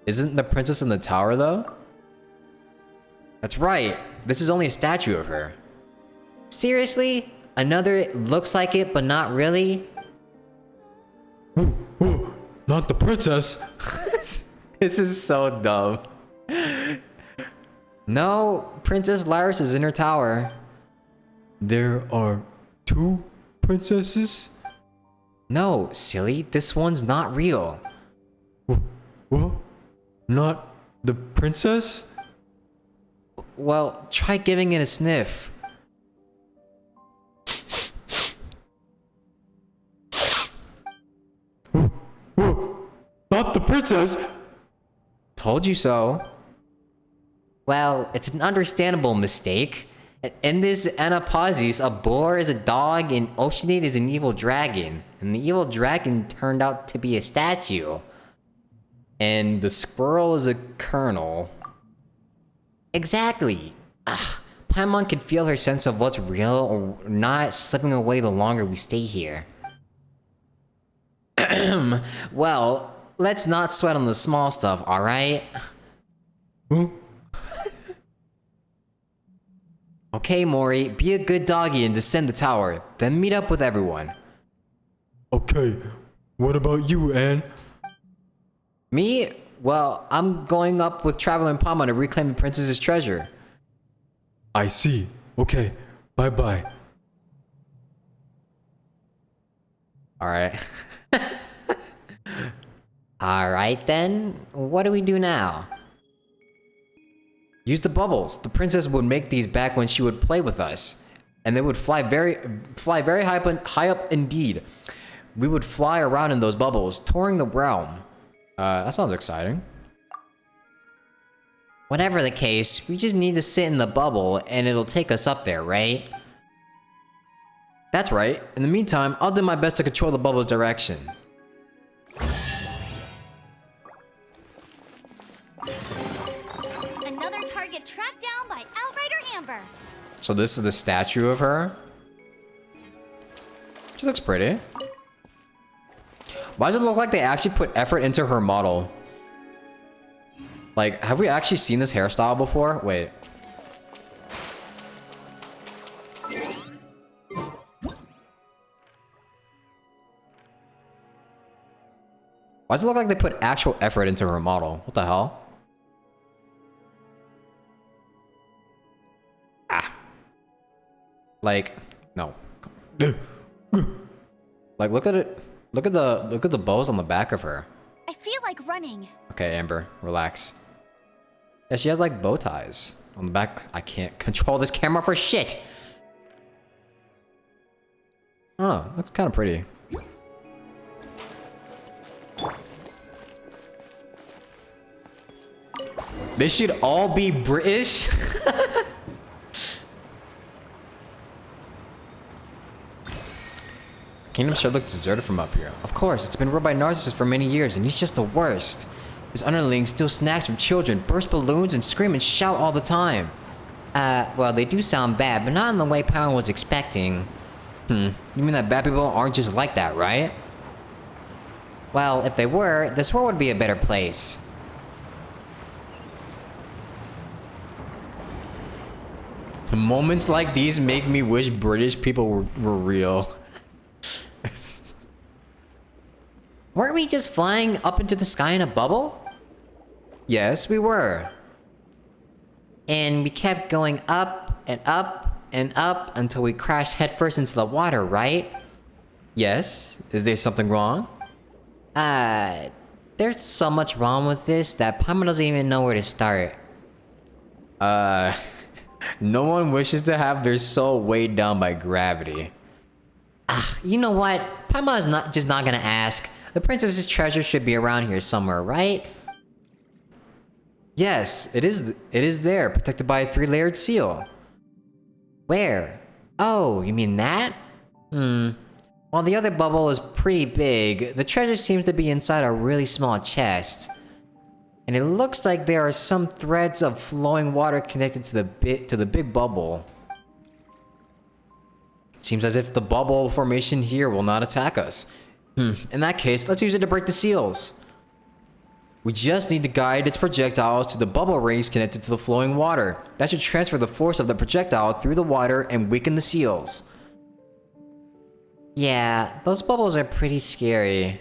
Isn't the princess in the tower, though? That's right. This is only a statue of her. Seriously? Another looks like it, but not really? Not the princess. This is so dumb. No, Princess Lyris is in her tower. There are 2 princesses? No, silly, this one's not real. What? Not the princess? Well, try giving it a sniff. Not the princess? Told you so. Well, it's an understandable mistake. In this Anapausis, a boar is a dog and Oceanate is an evil dragon. And the evil dragon turned out to be a statue. And the squirrel is a colonel. Exactly. Paimon can feel her sense of what's real or not slipping away the longer we stay here. Well, let's not sweat on the small stuff, alright? Okay, Mori, be a good doggy and descend the tower, then meet up with everyone. Okay, what about you, Anne? Me? Well, I'm going up with Traveler and Paimon to reclaim the princess's treasure. I see. Okay, bye-bye. Alright. Alright then, what do we do now? Use the bubbles. The princess would make these back when she would play with us. And they would fly very high up indeed. We would fly around in those bubbles, touring the realm. That sounds exciting. Whatever the case, we just need to sit in the bubble and it'll take us up there, right? That's right. In the meantime, I'll do my best to control the bubble's direction. Another target tracked down by Outrider Amber. So this is the statue of her? She looks pretty. Why does it look like they actually put effort into her model? Like, have we actually seen this hairstyle before? Wait. Why does it look like they put actual effort into her model? What the hell? Like, no. Like, look at it. Look at the bows on the back of her. I feel like running. Okay, Amber, relax. Yeah, she has like bow ties on the back. I can't control this camera for shit. Oh, looks kind of pretty. They should all be British. Kingdom sure looks deserted from up here. Of course, it's been ruled by Narcissus for many years, and he's just the worst. His underlings steal snacks from children, burst balloons, and scream and shout all the time. Well, they do sound bad, but not in the way Paimon was expecting. You mean that bad people aren't just like that, right? Well, if they were, this world would be a better place. Moments like these make me wish British people were real. Weren't we just flying up into the sky in a bubble? Yes, we were. And we kept going up and up and up until we crashed headfirst into the water, right? Yes. Is there something wrong? There's so much wrong with this that Paimon doesn't even know where to start. No one wishes to have their soul weighed down by gravity. You know what? Paimon's not gonna ask. The princess's treasure should be around here somewhere, right? Yes, it is there, protected by a 3-layered seal. Where? Oh, you mean that? While the other bubble is pretty big, the treasure seems to be inside a really small chest. And it looks like there are some threads of flowing water connected to the big bubble. It seems as if the bubble formation here will not attack us. In that case, let's use it to break the seals. We just need to guide its projectiles to the bubble rings connected to the flowing water. That should transfer the force of the projectile through the water and weaken the seals. Yeah, those bubbles are pretty scary.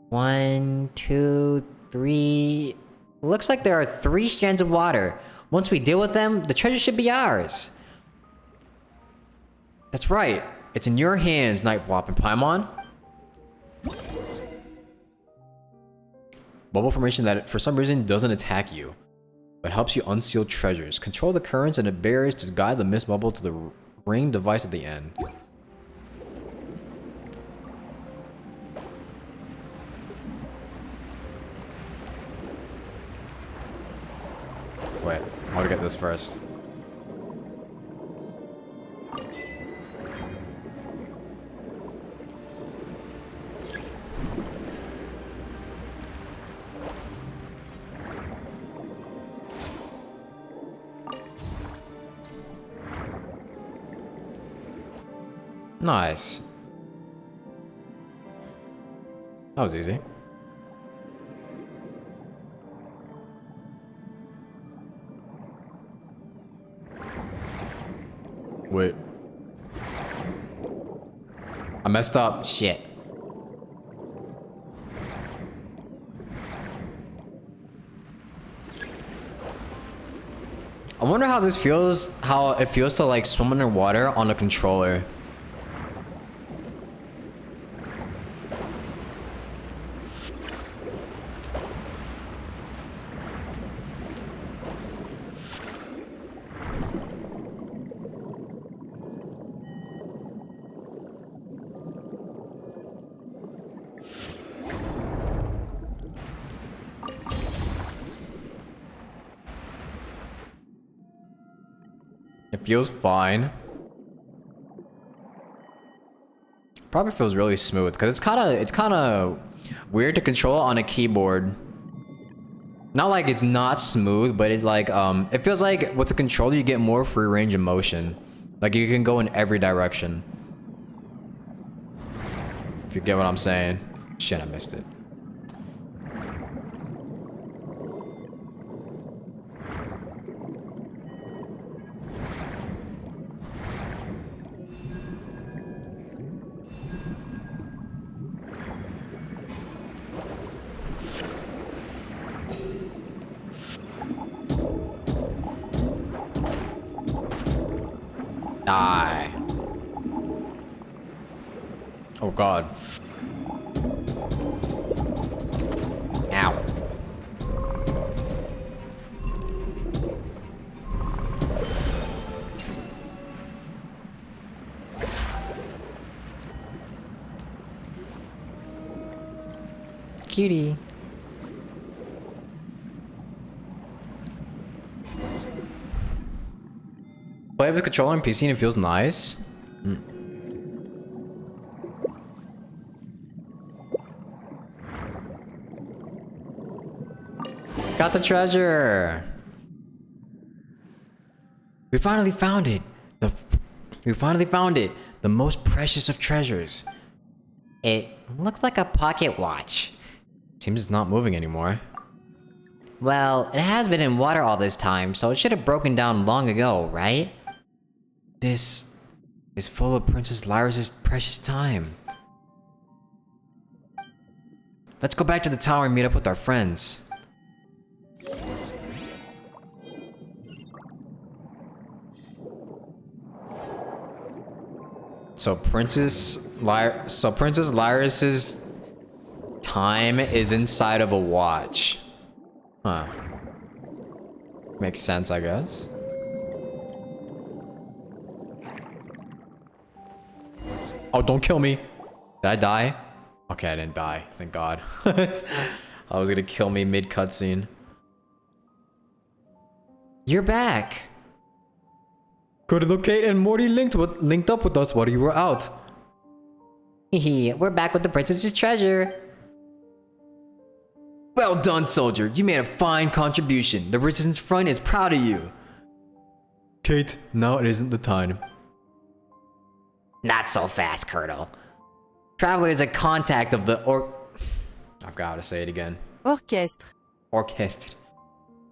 1, 2, 3... Looks like there are 3 strands of water. Once we deal with them, the treasure should be ours. That's right. It's in your hands, Nightwalk and Paimon. Bubble formation that for some reason doesn't attack you, but helps you unseal treasures. Control the currents and the barriers to guide the mist bubble to the ring device at the end. Wait, I want to get this first. Nice. That was easy. Wait. I messed up. Shit. I wonder how this feels, how it feels to like swim underwater on a controller. It feels fine. Probably feels really smooth because it's kind of weird to control on a keyboard. Not like it's not smooth, but it like it feels like with the controller you get more free range of motion. Like you can go in every direction. If you get what I'm saying. Shit, I missed it. Die. Oh god. Ow. Cutie. Play with the controller on PC and it feels nice. Got the treasure. We finally found it. We finally found it. The most precious of treasures. It looks like a pocket watch. Seems it's not moving anymore. Well, it has been in water all this time, so it should have broken down long ago, right? This is full of Princess Lyra's precious time. Let's go back to the tower and meet up with our friends. So Princess Lyra's time is inside of a watch. Huh. Makes sense, I guess. Oh, don't kill me. Did I die? Okay, I didn't die. Thank God. I was gonna kill me mid cutscene. You're back. Could locate and Morty linked up with us while you were out. Hehe, we're back with the princess's treasure. Well done, soldier. You made a fine contribution. The Resistance Front is proud of you. Kate, now it isn't the time. Not so fast, Colonel. Traveler is a contact of the I've got to say it again. Orchestre. Orchestre.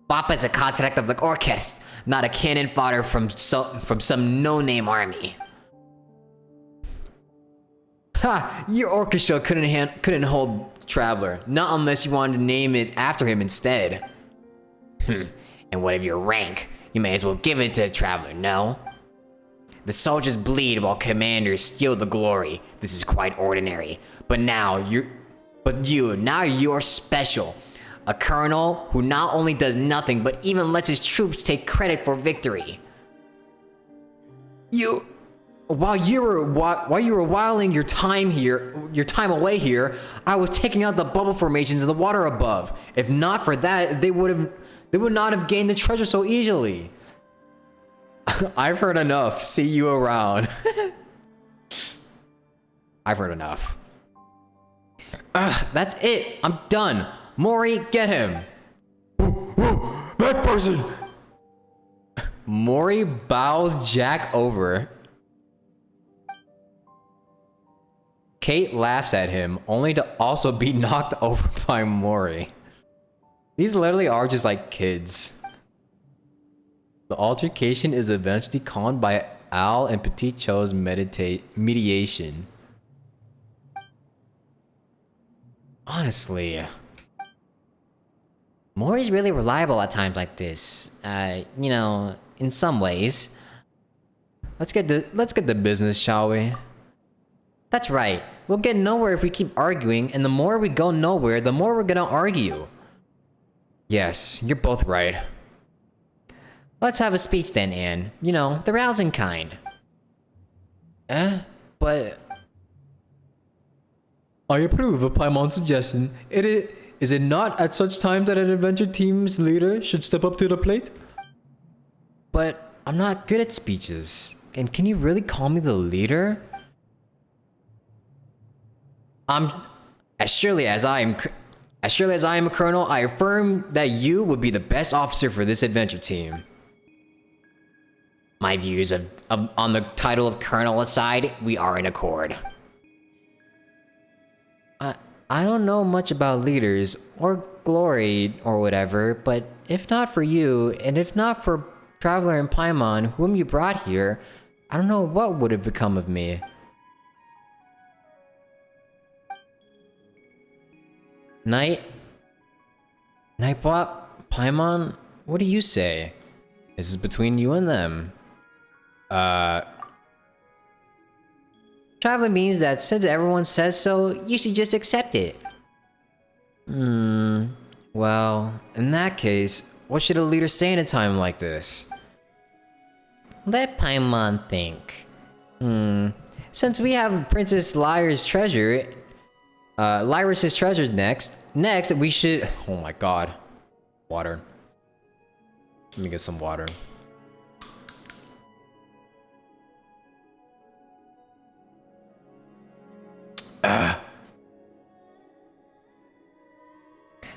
Papa is a contract of the orchestra, not a cannon fodder from some no-name army. Ha! Your orchestra couldn't hold Traveler, not unless you wanted to name it after him instead. And what of your rank? You may as well give it to the Traveler, no? The soldiers bleed while commanders steal the glory. This is quite ordinary. But now you're special. A colonel who not only does nothing, but even lets his troops take credit for victory. While you were whiling your time away here, I was taking out the bubble formations in the water above. If not for that, they would not have gained the treasure so easily. I've heard enough. See you around. I've heard enough. That's it. I'm done. Mori, get him. That person. Mori bows Jack over. Kate laughs at him, only to also be knocked over by Mori. These literally are just like kids. The altercation is eventually calmed by Al and Petit Cho's mediation. Honestly, Mori's really reliable at times like this. You know, in some ways. let's get to business, shall we? That's right. We'll get nowhere if we keep arguing, and the more we go nowhere, the more we're gonna argue. Yes, you're both right. Let's have a speech then, Anne. You know, the rousing kind. But I approve of Paimon's suggestion. Is it not at such time that an adventure team's leader should step up to the plate? But I'm not good at speeches. And can you really call me the leader? As surely as I am a colonel, I affirm that you would be the best officer for this adventure team. My views on the title of colonel aside, we are in accord. I don't know much about leaders or glory or whatever, but if not for you, and if not for Traveler and Paimon, whom you brought here, I don't know what would have become of me. Nightbot, Paimon, what do you say? This is between you and them. Traveler means that since everyone says so, you should just accept it. Well, in that case, what should a leader say in a time like this? Let Paimon think. Since we have Princess Lyra's treasure, Lyra's treasures next we should... Oh my god. Water. Let me get some water.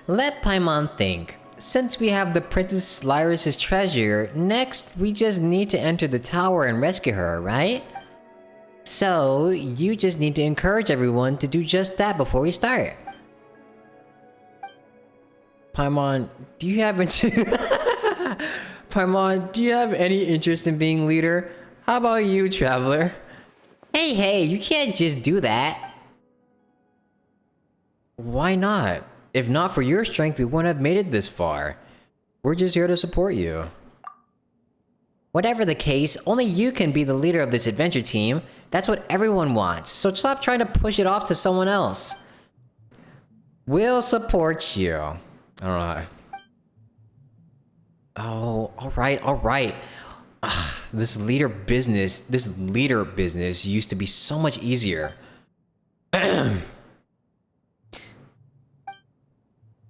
Let Paimon think. Since we have the Princess Lyra's treasure, next we just need to enter the tower and rescue her, right? So, you just need to encourage everyone to do just that before we start. Paimon, do you have Paimon, do you have any interest in being leader? How about you, Traveler? Hey, you can't just do that. Why not? If not for your strength, we wouldn't have made it this far. We're just here to support you. Whatever the case, only you can be the leader of this adventure team. That's what everyone wants, so stop trying to push it off to someone else. We'll support you. I don't know. Oh, alright. This leader business used to be so much easier.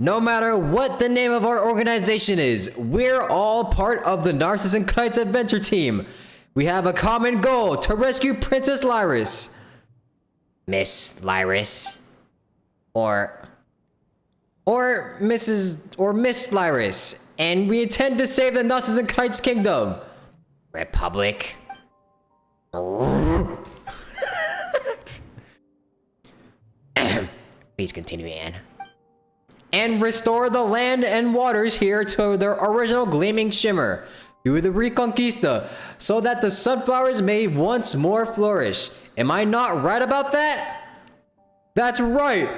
No matter what the name of our organization is, we're all part of the Narzissenkreuz adventure team. We have a common goal to rescue Princess Lyris. Miss Lyris? Or Miss Lyris. And we intend to save the Narzissenkreuz kingdom. Republic? Please continue, Anne. and restore the land and waters here to their original gleaming shimmer through the Reconquista, so that the sunflowers may once more flourish. Am I not right about that? That's right!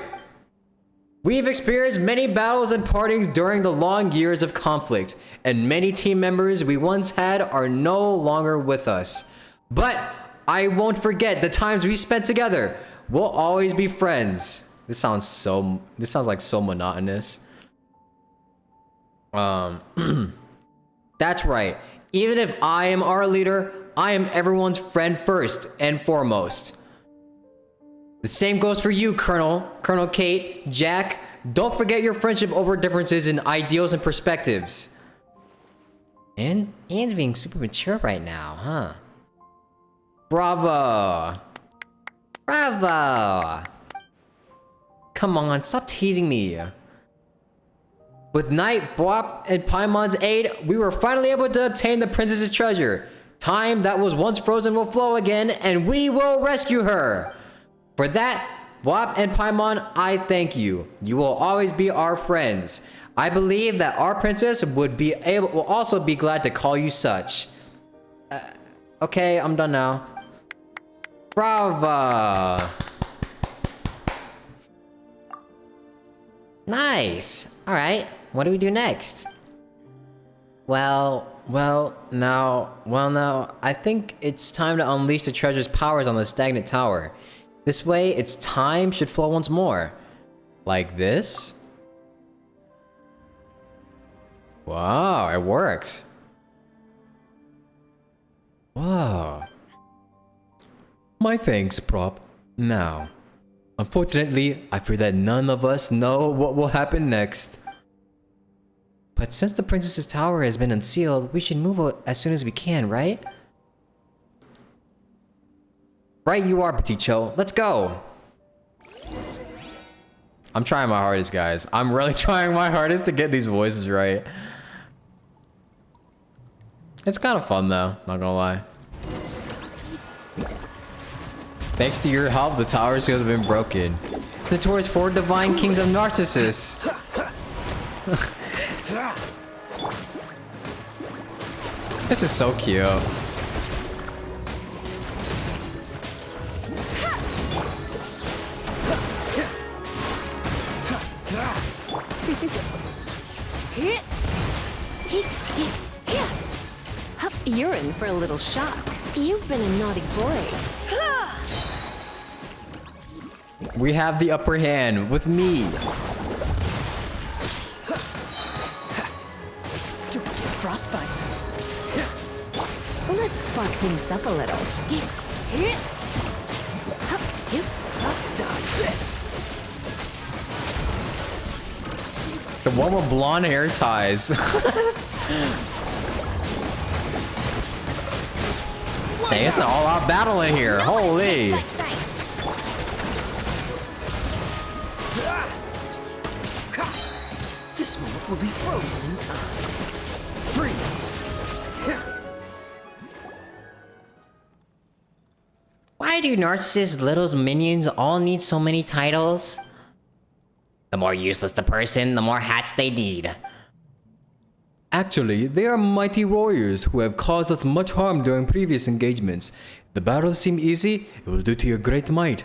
We've experienced many battles and partings during the long years of conflict, and many team members we once had are no longer with us. But I won't forget the times we spent together. We'll always be friends. This sounds like so monotonous. That's right. Even if I am our leader, I am everyone's friend first and foremost. The same goes for you, Colonel Kate, Jack. Don't forget your friendship over differences in ideals and perspectives. And Ian's being super mature right now, huh? Bravo! Bravo! Come on, stop teasing me. With Knight, Bwop, and Paimon's aid, we were finally able to obtain the princess's treasure. Time that was once frozen will flow again, and we will rescue her. For that, Bwop and Paimon, I thank you. You will always be our friends. I believe that our princess will also be glad to call you such. Okay, I'm done now. Bravo! Nice. All right. What do we do next? Well, now, I think it's time to unleash the treasure's powers on the stagnant tower. This way, its time should flow once more. Like this? Wow, it works. Wow. My thanks, Prop. Now, unfortunately, I fear that none of us know what will happen next. But since the princess's tower has been unsealed, we should move as soon as we can, right? Right you are, Peticho. Let's go! I'm trying my hardest, guys. I'm really trying my hardest to get these voices right. It's kind of fun, though. Not gonna lie. Thanks to your help, the tower seals have been broken. The towards 4 divine kings of Narcissus. This is so cute. You're in for a little shock. You've been a naughty boy. We have the upper hand with me. Don't get frostbite. Let's spark things up a little. Dodge this. The one with blonde hair ties. Dang, it's an all-out battle in here. Holy. This moment will be frozen in time. Freeze. Why do Narcissus Little's minions all need so many titles? The more useless the person, the more hats they need. Actually, they are mighty warriors who have caused us much harm during previous engagements. If the battles seem easy, it will due to your great might.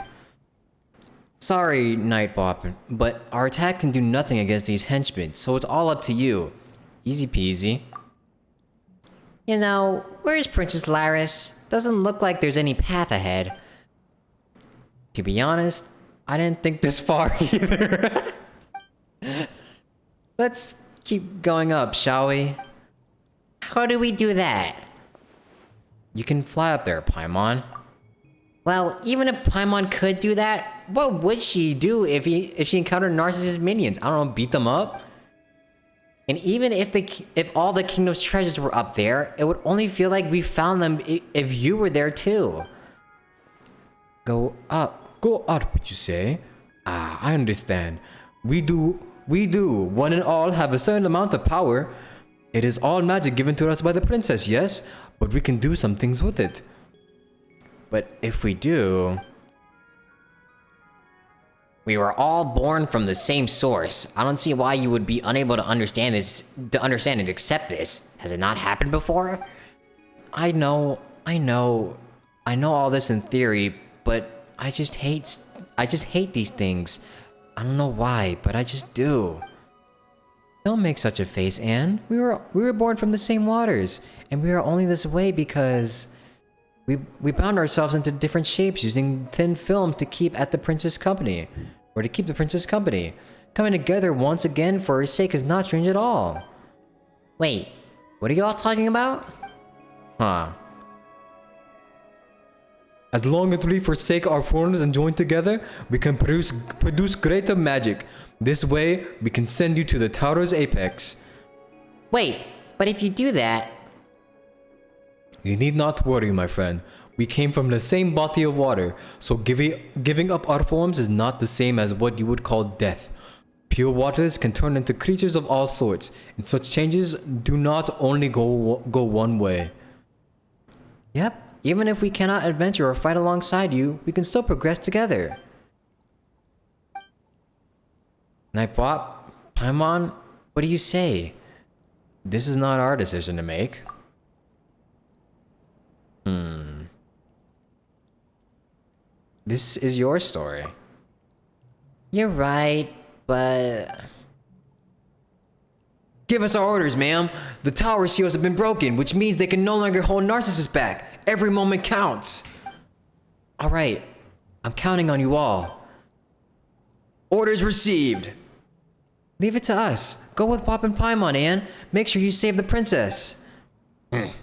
Sorry, Nightbop, but our attack can do nothing against these henchmen, so it's all up to you. Easy peasy. You know, where's Princess Laris? Doesn't look like there's any path ahead. To be honest, I didn't think this far either. Let's keep going up, shall we? How do we do that? You can fly up there, Paimon. Well, even if Paimon could do that, what would she do if she encountered Narcissus minions? I don't know, beat them up? And even if all the kingdom's treasures were up there, it would only feel like we found them if you were there too. Go up, you say? Ah, I understand. We do, one and all have a certain amount of power. It is all magic given to us by the princess, yes? But we can do some things with it. But if we do... We were all born from the same source. I don't see why you would be unable to understand and accept this. Has it not happened before? I know all this in theory, but I just hate these things. I don't know why, but I just do. Don't make such a face, Anne. We were born from the same waters, and we are only this way because we bound ourselves into different shapes using thin film to keep the princess company. Coming together once again for her sake is not strange at all. Wait, what are you all talking about? Huh. As long as we forsake our forms and join together, we can produce greater magic. This way, we can send you to the tower's apex. Wait, but if you do that... You need not worry, my friend. We came from the same body of water, so giving up our forms is not the same as what you would call death. Pure waters can turn into creatures of all sorts, and such changes do not only go one way. Yep, even if we cannot adventure or fight alongside you, we can still progress together. Nightbot, Paimon, what do you say? This is not our decision to make. This is your story. You're right, but... Give us our orders, ma'am. The tower seals have been broken, which means they can no longer hold Narcissus back. Every moment counts. Alright, I'm counting on you all. Orders received. Leave it to us. Go with Pop and Paimon, Anne. Make sure you save the princess. I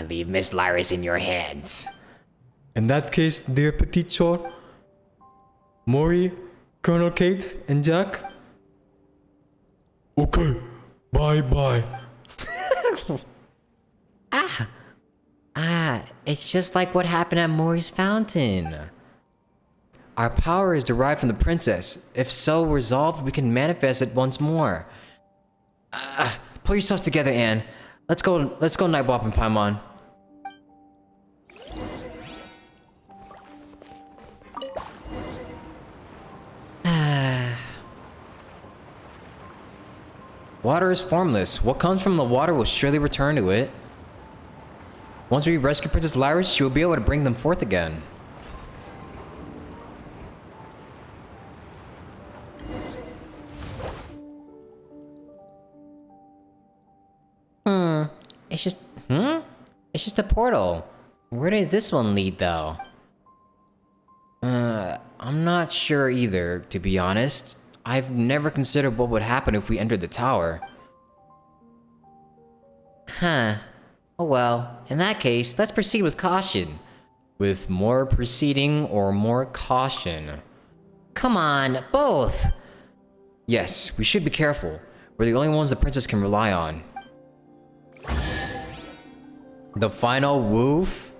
leave Miss Lyris in your hands. In that case, dear Petit Chor, Mori, Colonel Kate, and Jack. Okay, bye-bye. It's just like what happened at Mori's fountain. Our power is derived from the princess. If so resolved, we can manifest it once more. Pull yourself together, Anne. Let's go Nightbop and Paimon. Water is formless. What comes from the water will surely return to it. Once we rescue Princess Lyris, she will be able to bring them forth again. It's just a portal. Where does this one lead, though? I'm not sure either, to be honest. I've never considered what would happen if we entered the tower. Huh. Oh well, in that case, let's proceed with caution. With more proceeding or more caution? Come on, both! Yes, we should be careful. We're the only ones the princess can rely on. The final woof?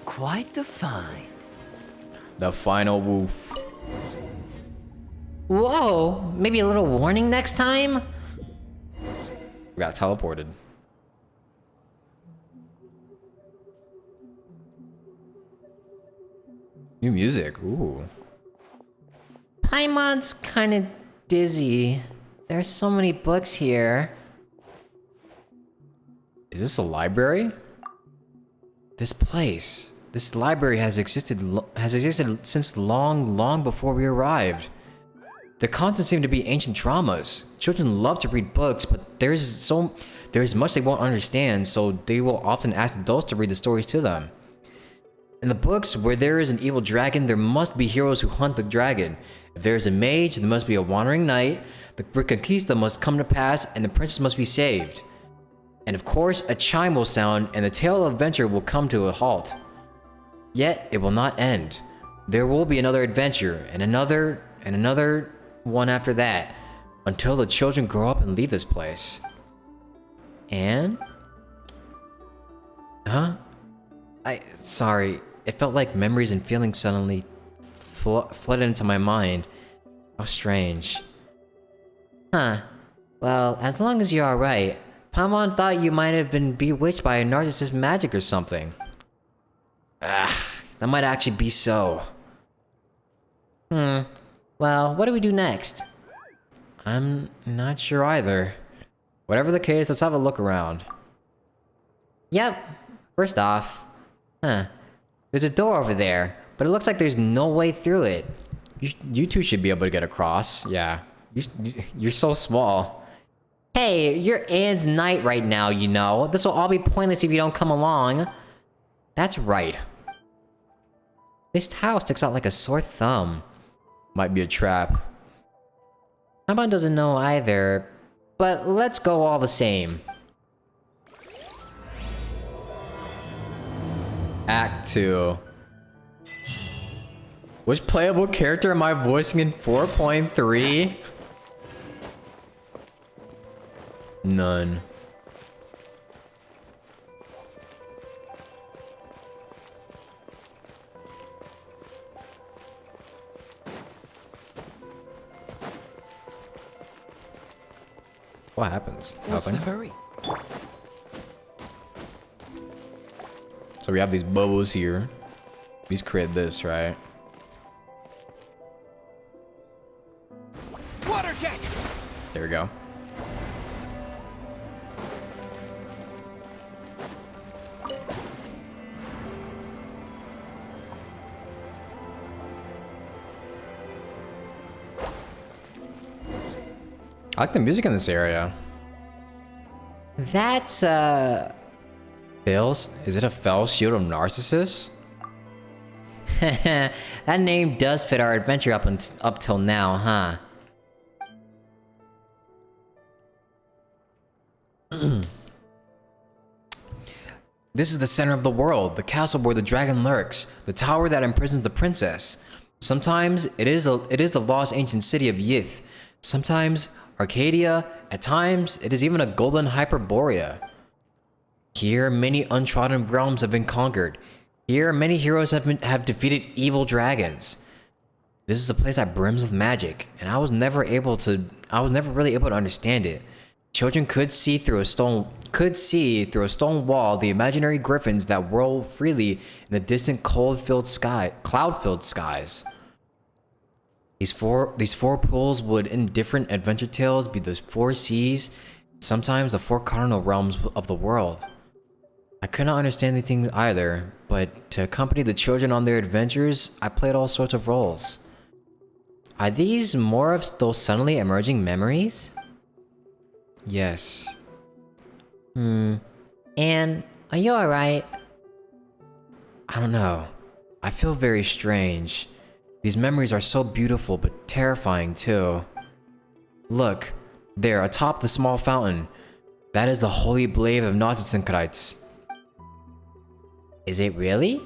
Quite the find. The final woof. Whoa! Maybe a little warning next time? We got teleported. New music, ooh. Paimon's kinda dizzy. There's so many books here. Is this a library? This library has existed since long before we arrived. The contents seem to be ancient dramas. Children love to read books, but there's much they won't understand, so they will often ask adults to read the stories to them. In the books, where there is an evil dragon, there must be heroes who hunt the dragon. If there is a mage, there must be a wandering knight. The Reconquista must come to pass, and the princess must be saved. And of course, a chime will sound, and the tale of adventure will come to a halt. Yet, it will not end. There will be another adventure, and another one after that, until the children grow up and leave this place. And? Huh? Sorry, it felt like memories and feelings suddenly flooded into my mind. How strange. Huh. Well, as long as you're alright, Paimon thought you might have been bewitched by a Narzisse's magic or something. That might actually be so. Well, what do we do next? I'm not sure either. Whatever the case, let's have a look around. Yep. First off, there's a door over there, but it looks like there's no way through it. You two should be able to get across. Yeah. You're so small. Hey, you're Anne's knight right now, you know. This will all be pointless if you don't come along. That's right. This tile sticks out like a sore thumb. Might be a trap. Paimon doesn't know either, but let's go all the same. Act 2. Which playable character am I voicing in 4.3? None. What happens? What's the Nothing. hurry? So we have these bubbles here. These create this, right? Water jet! There we go. I like the music in this area. That's, Fails? Is it a fell shield of Narcissus? that name does fit our adventure up till now, huh? This is the center of the world, the castle where the dragon lurks, the tower that imprisons the princess. Sometimes it is the lost ancient city of Yith. Sometimes Arcadia. At times it is even a golden Hyperborea. Here many untrodden realms have been conquered. Here many heroes have defeated evil dragons. This is a place that brims with magic, and I was never really able to understand it. Children could see through a stone wall the imaginary griffins that whirl freely in the distant cloud-filled skies. These four pools would, in different adventure tales, be the four seas, sometimes the four cardinal realms of the world. I could not understand these things either, but to accompany the children on their adventures, I played all sorts of roles. Are these more of those suddenly emerging memories? Yes. Anne, are you alright? I don't know. I feel very strange. These memories are so beautiful, but terrifying too. Look, there, atop the small fountain. That is the holy blade of Narzissenkreuz. Is it really?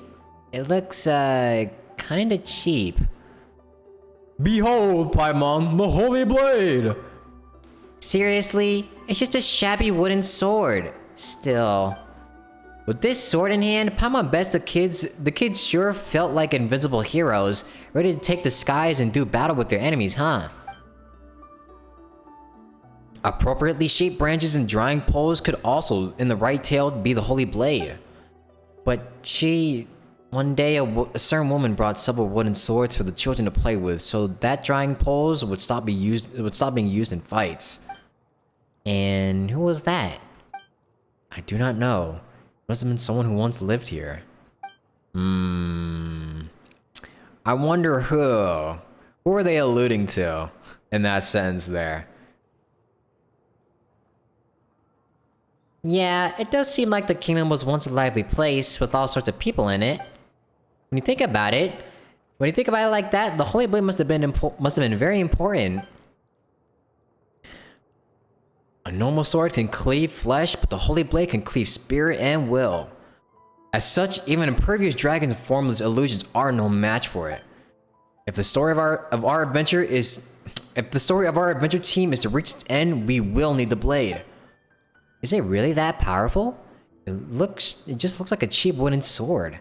It looks, kinda cheap. Behold, Paimon, the holy blade! Seriously? It's just a shabby wooden sword. Still. With this sword in hand, Paimon bets the kids sure felt like invincible heroes, ready to take the skies and do battle with their enemies, huh? Appropriately shaped branches and drying poles could also, in the right tale, be the holy blade. But one day a certain woman brought several wooden swords for the children to play with, so that drying poles would stop being used in fights. And who was that? I do not know. It must have been someone who once lived here. I wonder who. Who are they alluding to in that sentence there? Yeah, it does seem like the kingdom was once a lively place with all sorts of people in it. When you think about it like that, the holy blade must have been very important. A normal sword can cleave flesh, but the holy blade can cleave spirit and will. As such, even impervious dragons and formless illusions are no match for it. If the story of our adventure team is to reach its end, we will need the blade. Is it really that powerful? It just looks like a cheap wooden sword.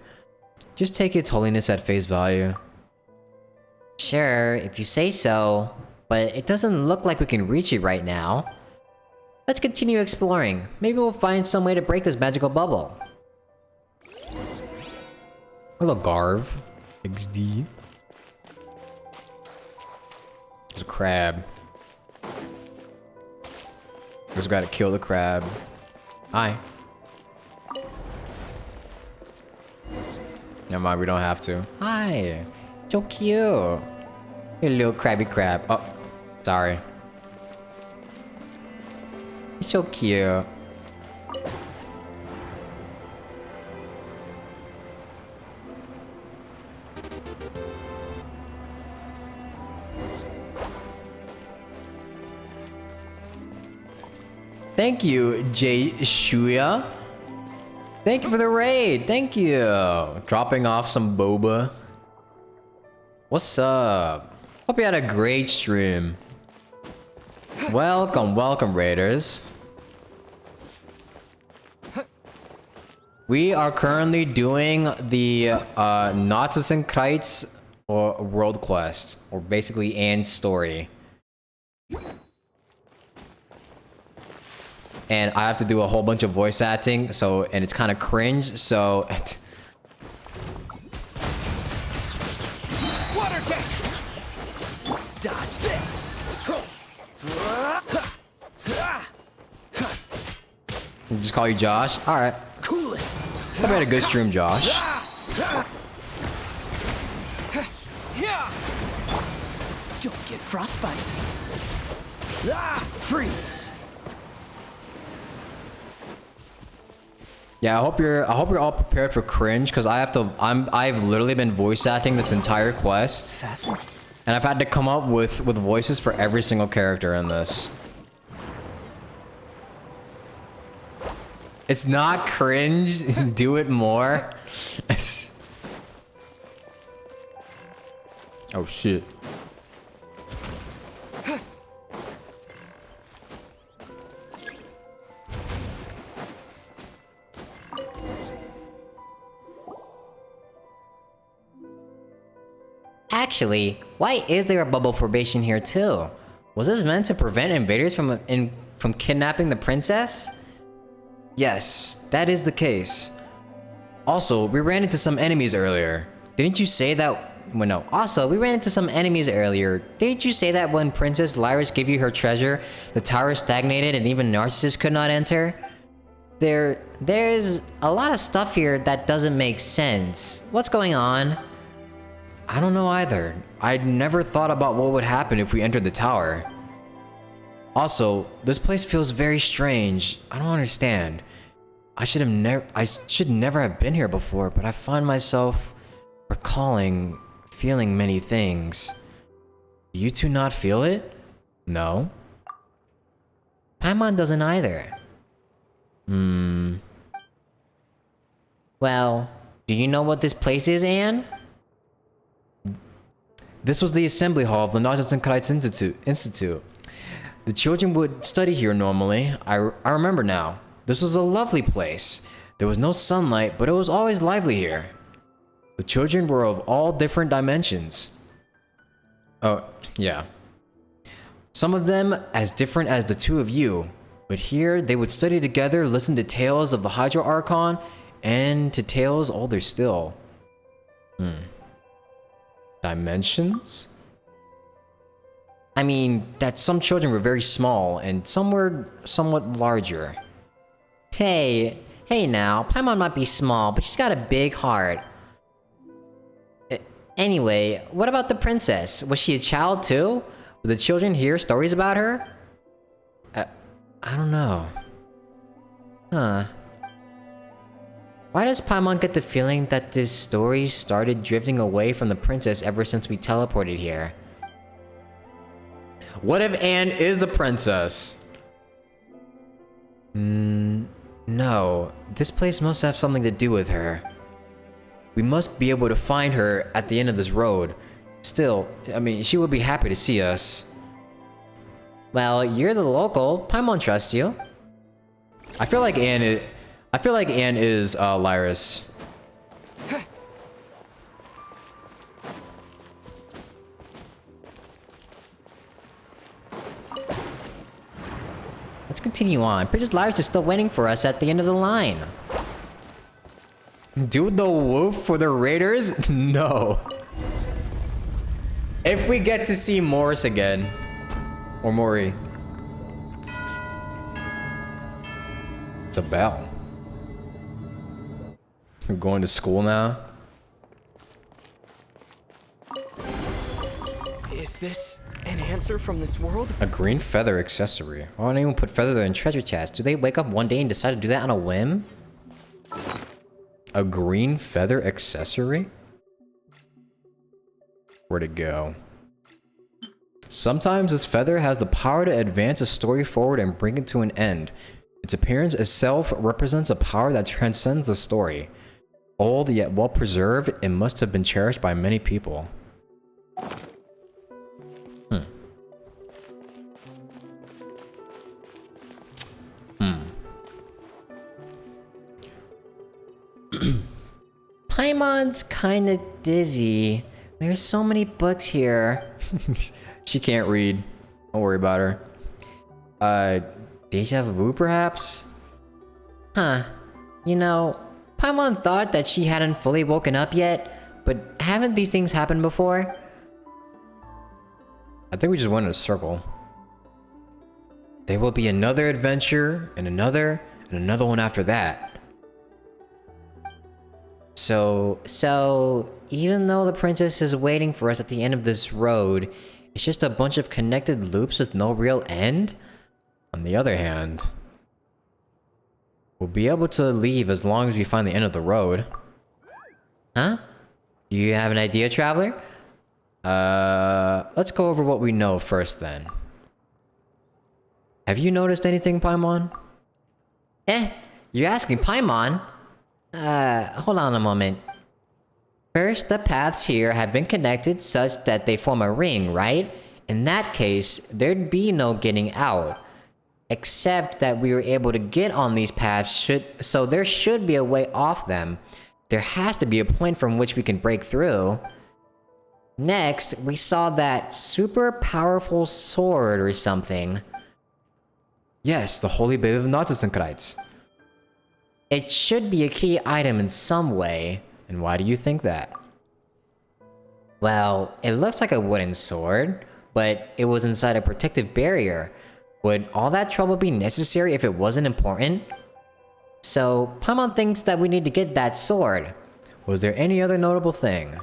Just take its holiness at face value. Sure, if you say so, but it doesn't look like we can reach it right now. Let's continue exploring. Maybe we'll find some way to break this magical bubble. Hello, Garv. XD. There's a crab. Just gotta kill the crab. Hi. Never mind, we don't have to. Hi. So cute. You little crabby crab. Oh, sorry. He's so cute. Thank you, Jay Shuya. Thank you for the raid. Thank you. Dropping off some boba. What's up? Hope you had a great stream. Welcome, welcome, raiders. We are currently doing the Narzissenkreuz or world quest, or basically Anne's story. And I have to do a whole bunch of voice acting, so, and it's kind of cringe, so... Water jet! Dodge this! Just call you Josh? Alright. Cool it! Hope you had a good stream, Josh. Don't get frostbite. Freeze! Yeah, I hope you're all prepared for cringe, because I've literally been voice acting this entire quest. Fascinating. And I've had to come up with voices for every single character in this. It's not cringe. Do it more. Oh shit. Actually, why is there a bubble formation here too? Was this meant to prevent invaders from kidnapping the princess? Yes, that is the case. Also, we ran into some enemies earlier. Didn't you say that? Well, no. Also, we ran into some enemies earlier. Didn't you say that when Princess Lyris gave you her treasure, the tower stagnated and even Narcissus could not enter? There's a lot of stuff here that doesn't make sense. What's going on? I don't know either. I'd never thought about what would happen if we entered the tower. Also, this place feels very strange. I don't understand. I should never have been here before, but I find myself feeling many things. Do you two not feel it? No? Paimon doesn't either. Well, do you know what this place is, Anne? This was the assembly hall of the Narzissenkreuz Institute. The children would study here normally. I remember now. This was a lovely place. There was no sunlight, but it was always lively here. The children were of all different dimensions. Oh, yeah. Some of them as different as the two of you. But here, they would study together, listen to tales of the Hydro Archon, and to tales older still. Dimensions? I mean, that some children were very small, and some were somewhat larger. Hey now, Paimon might be small, but she's got a big heart. Anyway, what about the princess? Was she a child too? Will the children hear stories about her? I don't know. Huh. Why does Paimon get the feeling that this story started drifting away from the princess ever since we teleported here? What if Anne is the princess? No. This place must have something to do with her. We must be able to find her at the end of this road. Still, I mean, she would be happy to see us. Well, you're the local. Paimon trusts you. I feel like Anne is Lyris. Let's continue on. Princess Lyris is still waiting for us at the end of the line. Do the wolf for the raiders? No. If we get to see Morris again, or Mori. It's a bell. I'm going to school now. Is this an answer from this world? A green feather accessory. Why don't anyone put feather in treasure chest? Do they wake up one day and decide to do that on a whim? A green feather accessory? Where'd it go? Sometimes this feather has the power to advance a story forward and bring it to an end. Its appearance itself represents a power that transcends the story. Old yet well preserved, it must have been cherished by many people. Paimon's kinda dizzy. There's so many books here. She can't read. Don't worry about her. Deja vu perhaps? Huh. You know, Paimon thought that she hadn't fully woken up yet, but haven't these things happened before? I think we just went in a circle. There will be another adventure, and another one after that. So, even though the princess is waiting for us at the end of this road, it's just a bunch of connected loops with no real end? On the other hand, we'll be able to leave as long as we find the end of the road. Huh? Do you have an idea, traveler? Let's go over what we know first then. Have you noticed anything, Paimon? You're asking Paimon? Hold on a moment. First, the paths here have been connected such that they form a ring, right? In that case, there'd be no getting out. Except that we were able to get on these paths, so there should be a way off them. There has to be a point from which we can break through. Next, we saw that super powerful sword or something. Yes, the Holy Blade of the Narzissenkreuz. It should be a key item in some way. And why do you think that? Well, it looks like a wooden sword, but it was inside a protective barrier. Would all that trouble be necessary if it wasn't important? So, Paimon thinks that we need to get that sword. Was there any other notable thing?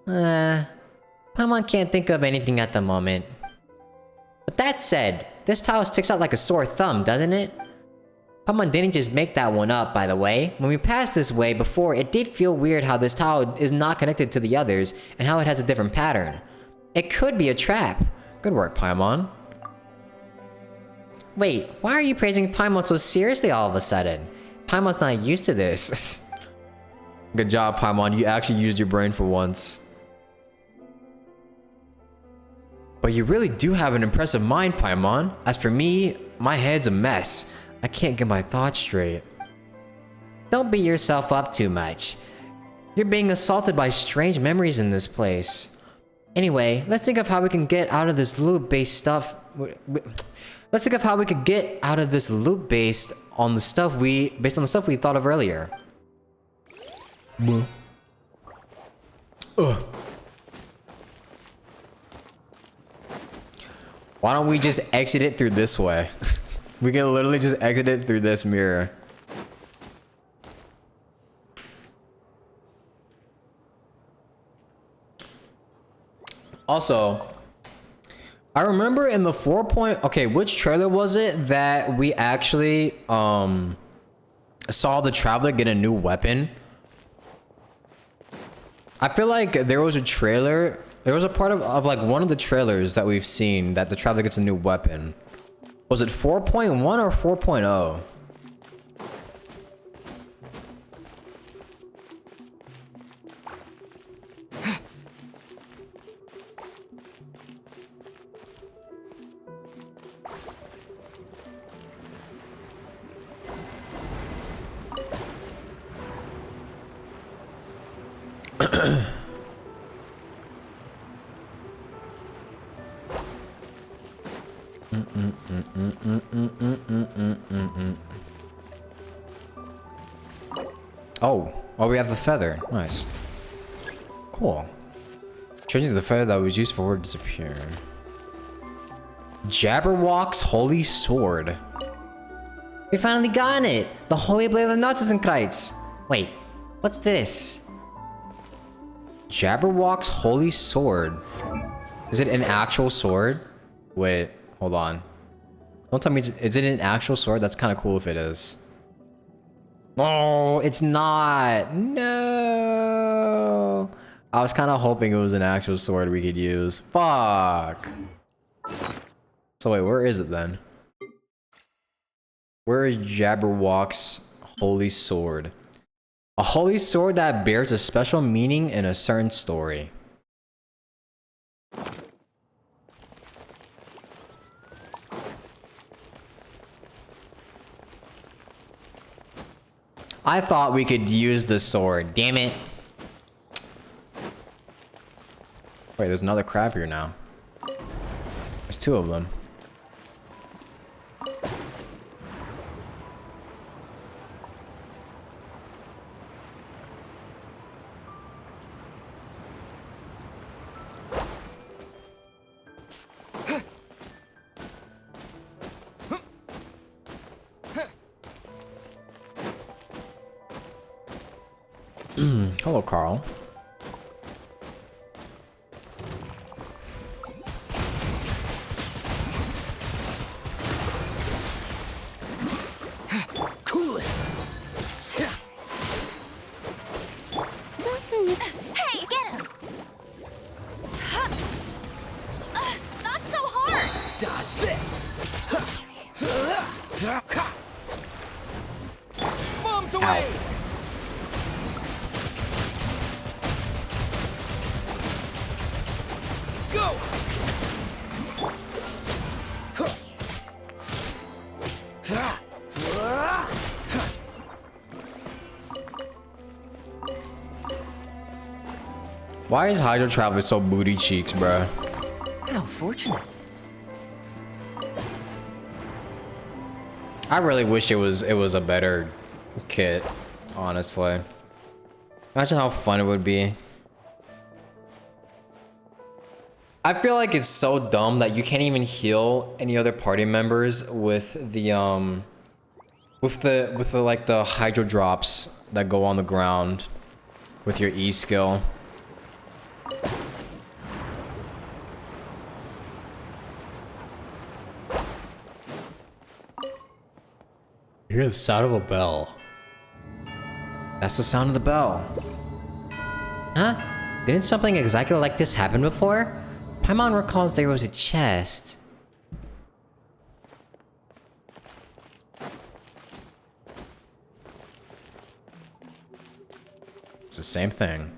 Paimon can't think of anything at the moment. But that said, this tile sticks out like a sore thumb, doesn't it? Paimon didn't just make that one up, by the way. When we passed this way before, it did feel weird how this tile is not connected to the others, and how it has a different pattern. It could be a trap. Good work, Paimon. Wait, why are you praising Paimon so seriously all of a sudden? Paimon's not used to this. Good job, Paimon. You actually used your brain for once. But you really do have an impressive mind, Paimon. As for me, my head's a mess. I can't get my thoughts straight. Don't beat yourself up too much. You're being assaulted by strange memories in this place. Anyway, let's think of how we can get out of this loop based on the stuff we thought of earlier. Why don't we just exit it through this way? We can literally just exit it through this mirror. Also, I remember in the 4 point... Okay, which trailer was it that we actually saw the Traveler get a new weapon? I feel like there was a trailer... There was a part of like one of the trailers that we've seen that the Traveler gets a new weapon. Was it 4.1 or 4.0? Oh, we have the feather. Nice. Cool. Changing the fire that was used for word disappear. Jabberwock's Holy Sword. We finally got it! The Holy Blade of Narzissenkreuz! Wait, what's this? Jabberwock's Holy Sword. Is it an actual sword? Wait, hold on. Don't tell me is it an actual sword? That's kind of cool if it is. Oh, it's not. No. I was kind of hoping it was an actual sword we could use. Fuck. So wait, where is it then? Where is Jabberwock's Holy Sword? A holy sword that bears a special meaning in a certain story. I thought we could use the sword. Damn it. Wait, there's another crab here now. There's two of them. Hello, Carl. Cool it. Hey, get him! Not so hard! Dodge this. Bombs away. Go. Why is Hydro Traveler so booty cheeks, bruh? How fortunate. I really wish it was a better kit, honestly. Imagine how fun it would be. I feel like it's so dumb that you can't even heal any other party members with the like the hydro drops that go on the ground with your E skill. You hear the sound of a bell. That's the sound of the bell. Huh? Didn't something exactly like this happen before? Paimon recalls there was a chest. It's the same thing.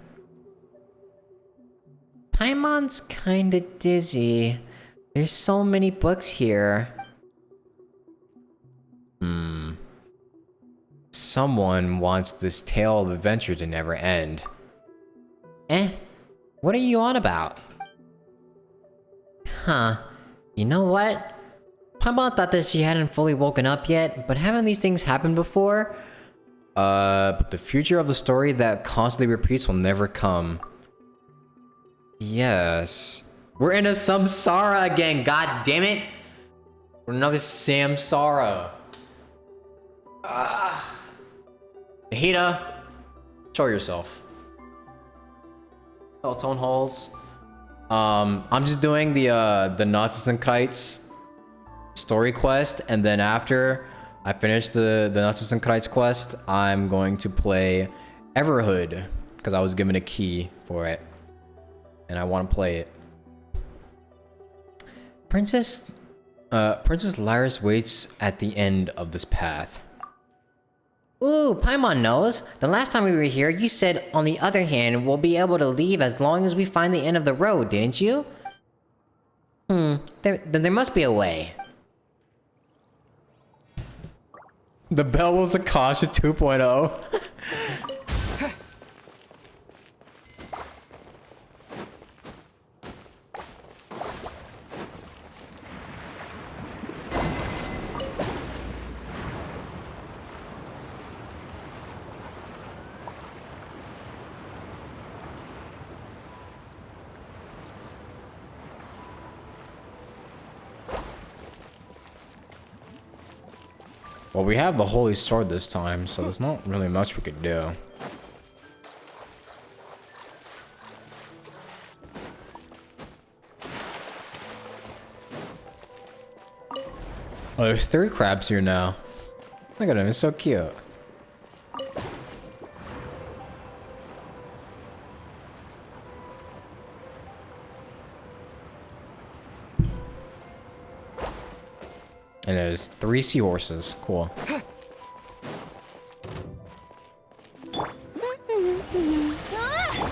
Paimon's kinda dizzy. There's so many books here. Someone wants this tale of adventure to never end. What are you on about? Huh. You know what? Paimon thought that she hadn't fully woken up yet, but haven't these things happened before? But the future of the story that constantly repeats will never come. Yes. We're in a samsara again, god damn it! We're another samsara. Hida, show yourself. Oh, tone holes. I'm just doing the Narzissenkreuz story quest, and then after I finish the Narzissenkreuz quest, I'm going to play Everhood because I was given a key for it, and I want to play it. Princess Lyris waits at the end of this path. Ooh, Paimon knows. The last time we were here, you said, on the other hand, we'll be able to leave as long as we find the end of the road, didn't you? Then there must be a way. The bell was Akasha 2.0. Well, we have the holy sword this time, so there's not really much we could do. Oh, there's 3 crabs here now. Look at him, it's so cute. And there's 3 seahorses. Cool.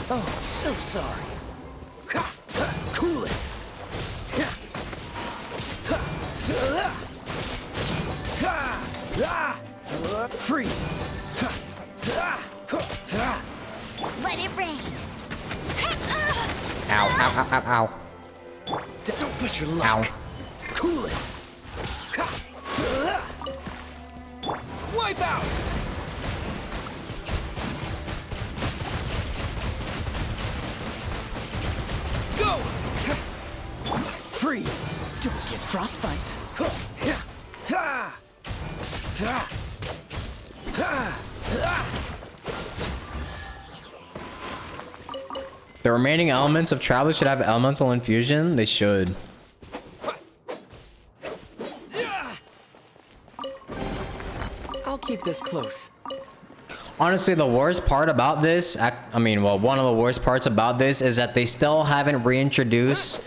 Oh, so sorry. Cool it. Freeze. Let it rain. Ow, ow, ow, ow, ow. Don't push your luck. Ow. Cool it. Wipe out. Go. Freeze. Don't get frostbite. The remaining elements of Traveler should have elemental infusion. They should. I'll keep this close. Honestly, the worst part about this, I mean, well, one of the worst parts about this is that they still haven't reintroduced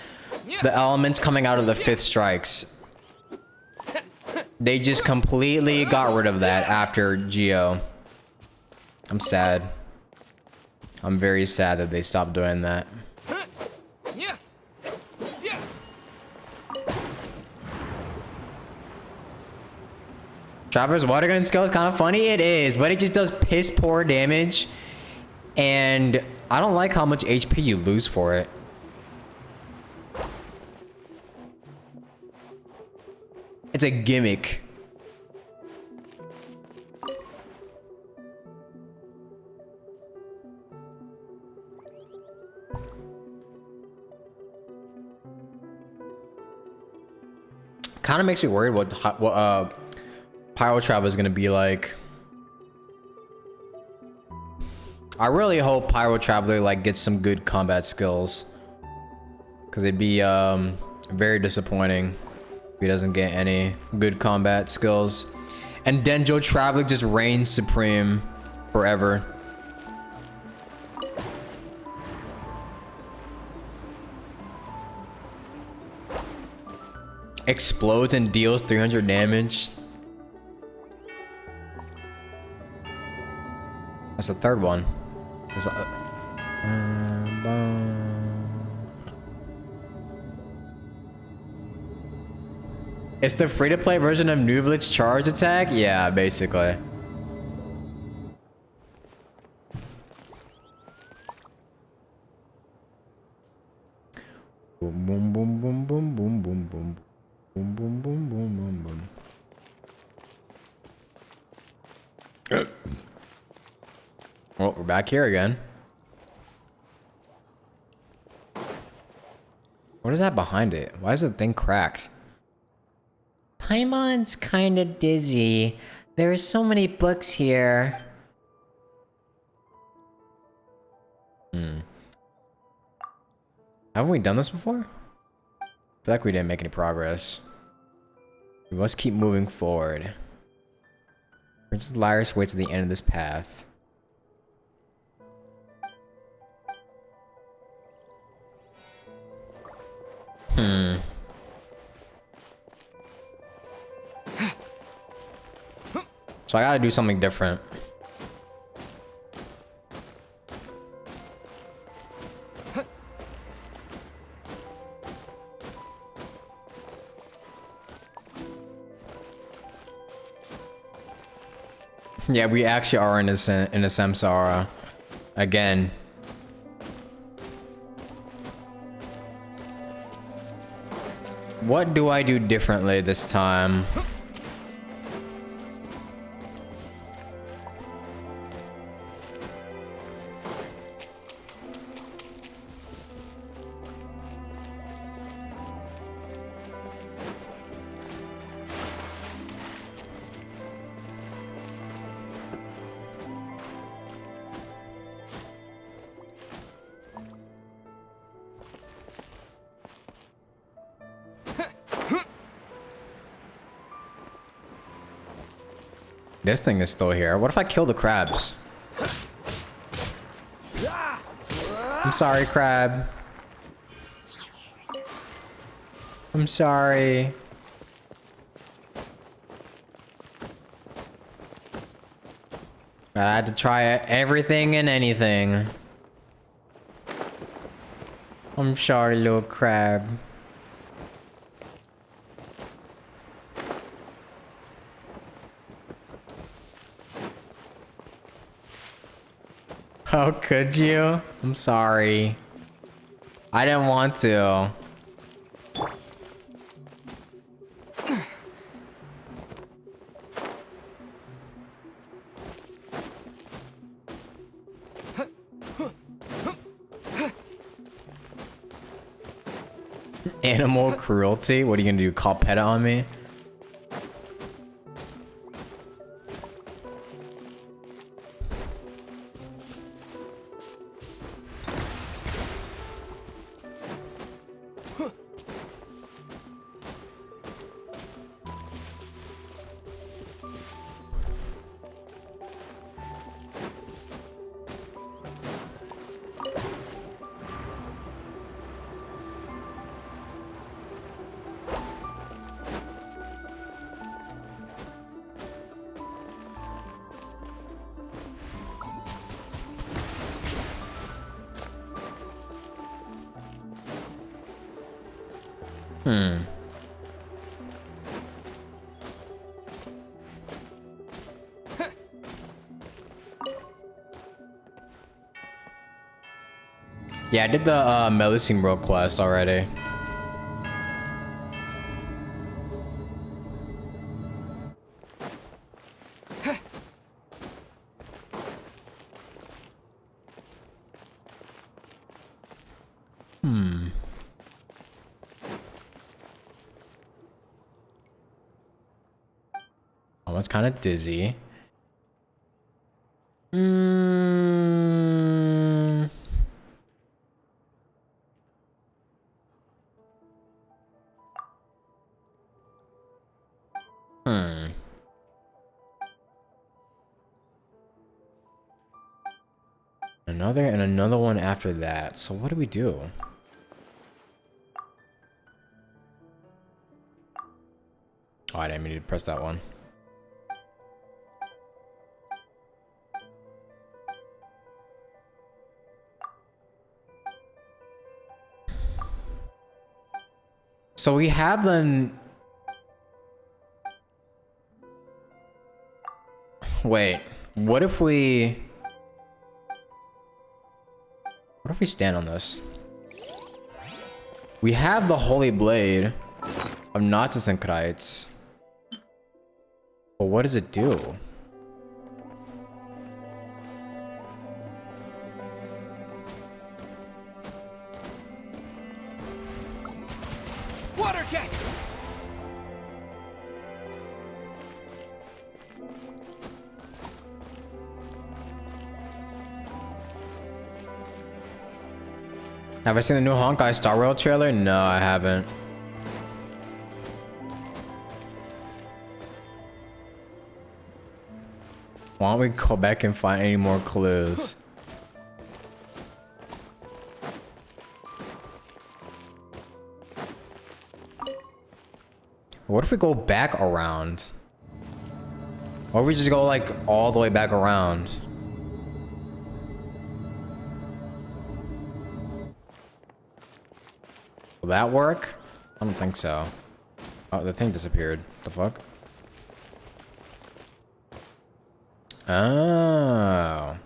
the elements coming out of the 5th strikes. They just completely got rid of that after Geo. I'm sad. I'm very sad that they stopped doing that. Traveler's water gun skill is kind of funny. It is, but it just does piss poor damage. And I don't like how much HP you lose for it. It's a gimmick. Kind of makes me worried what Pyro Travel is gonna be like. I really hope Pyro Traveler like gets some good combat skills, because it'd be very disappointing if he doesn't get any good combat skills. And Denjo Traveler just reigns supreme forever. Explodes and deals 300 damage. That's the 3rd one. It's the free-to-play version of Nuvlit's charge attack? Yeah, basically. Boom, boom, boom, boom, boom, boom, boom, boom. Boom, boom, boom, boom, boom, boom. Well, we're back here again. What is that behind it? Why is the thing cracked? Paimon's kinda dizzy. There are so many books here. Haven't we done this before? I feel like we didn't make any progress. We must keep moving forward. Princess Lyris waits at the end of this path. So I gotta do something different. Yeah, we actually are in a samsara again. What do I do differently this time? This thing is still here. What if I kill the crabs? I'm sorry, crab. I'm sorry. I had to try everything and anything. I'm sorry, little crab. How could you? I'm sorry. I didn't want to. Animal cruelty? What are you gonna do? Call PETA on me? Yeah, I did the Melusine Road quest already. Almost kind of dizzy. Another one after that. So what do we do? Oh, I didn't mean to press that one. So we have the... Wait, what if we stand on this? We have the Holy Blade of Narzissenkreuz. But what does it do? Water jet! Have I seen the new Honkai Star Rail trailer? No, I haven't. Why don't we go back and find any more clues? What if we go back around? Or if we just go like all the way back around? Will that work? I don't think so. Oh, the thing disappeared. The fuck? Oh.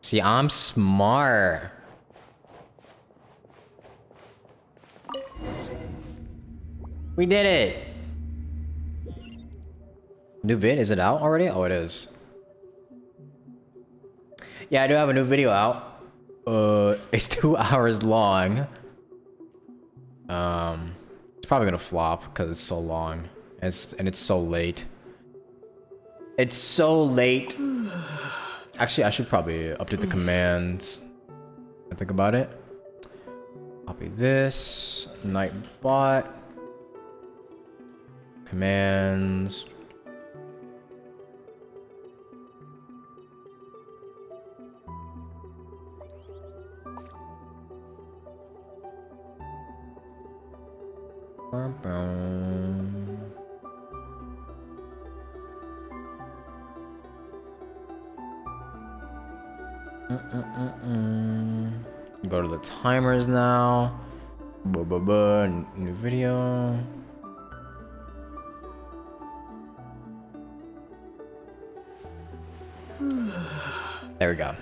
See, I'm smart. We did it! New vid? Is it out already? Oh, it is. Yeah, I do have a new video out. It's 2 hours long. It's probably gonna flop because it's so long. And it's so late. It's so late. Actually, I should probably update the commands. I think about it. Copy this. Nightbot. Commands. Go to the timers now. New video. There we go.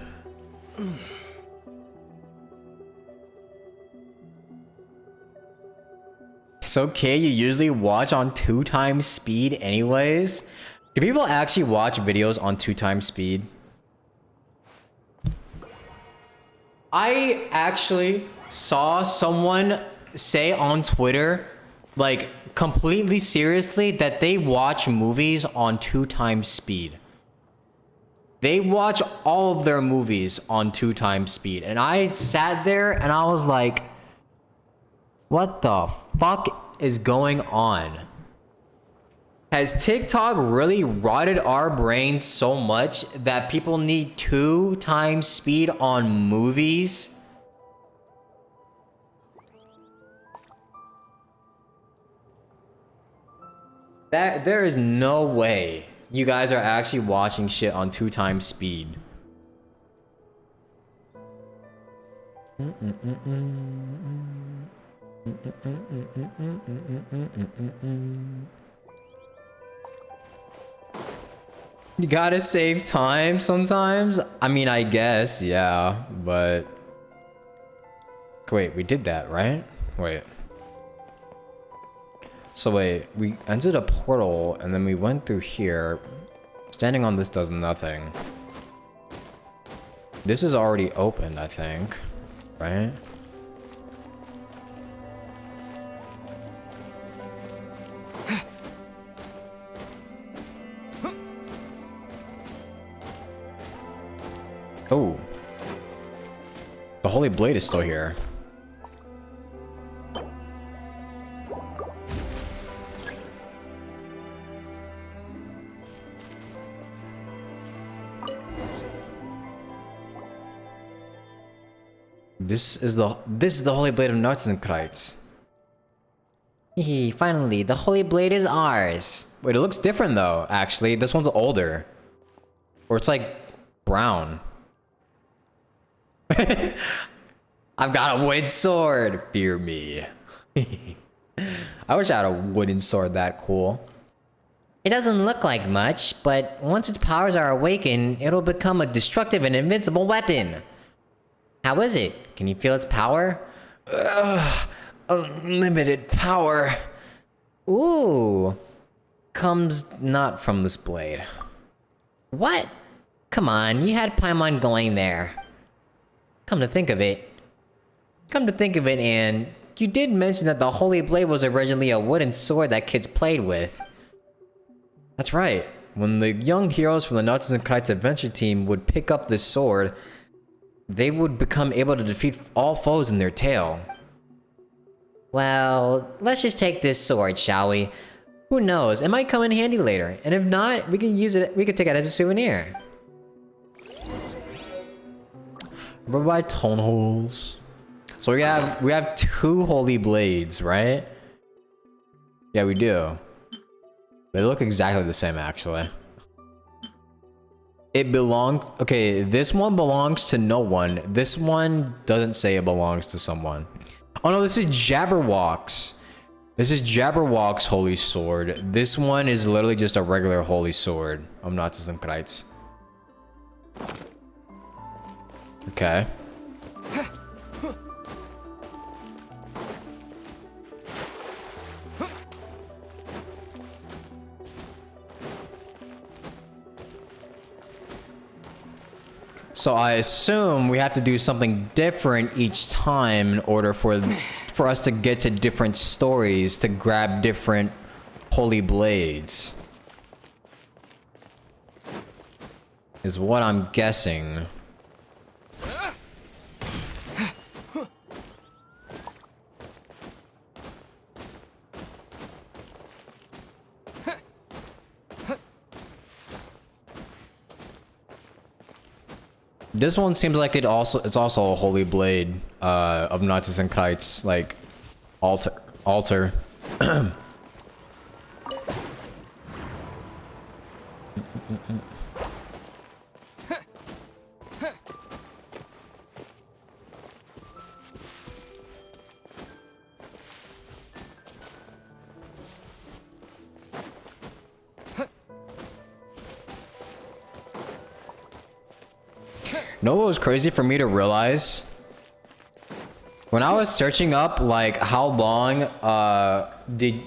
It's okay, you usually watch on 2x speed anyways. Do people actually watch videos on 2x speed? I actually saw someone say on Twitter, like completely seriously, that they watch movies on 2x speed. They watch all of their movies on 2x speed. And I sat there and I was like, what the fuck is going on? Has TikTok really rotted our brains so much that people need 2x speed on movies? There is no way you guys are actually watching shit on 2x speed. You gotta save time sometimes. I mean, I guess, yeah, but wait, we did that, right? Wait. So wait, we entered a portal and then we went through here. Standing on this does nothing. This is already opened, I think, right? Oh. The Holy Blade is still here. This is the Holy Blade of Narzissenkreuz. Finally, the Holy Blade is ours. Wait, it looks different though, actually. This one's older. Or it's like brown. I've got a wooden sword. Fear me. I wish I had a wooden sword that cool. It doesn't look like much, but once its powers are awakened, it'll become a destructive and invincible weapon. How is it? Can you feel its power? Unlimited power. Ooh. Comes not from this blade. What? Come on, you had Paimon going there. Come to think of it, and you did mention that the Holy Blade was originally a wooden sword that kids played with. That's right. When the young heroes from the Narzissenkreuz adventure team would pick up this sword, they would become able to defeat all foes in their tale. Well, let's just take this sword, shall we? Who knows, it might come in handy later, and if not, we can use it, we can take it as a souvenir. By tone holes. So we have 2 holy blades, right? Yeah, we do. They look exactly the same, actually. It belongs... Okay, this one belongs to no one. This one doesn't say it belongs to someone. Oh no, this is Jabberwock's. This is Jabberwock's holy sword. This one is literally just a regular holy sword. I'm not Narzissenkreuz. Okay. So I assume we have to do something different each time in order for us to get to different stories to grab different holy blades. Is what I'm guessing. This one seems like it's also a holy blade of Narzissenkreuz, like altar. Know what was crazy for me to realize? When I was searching up like how long the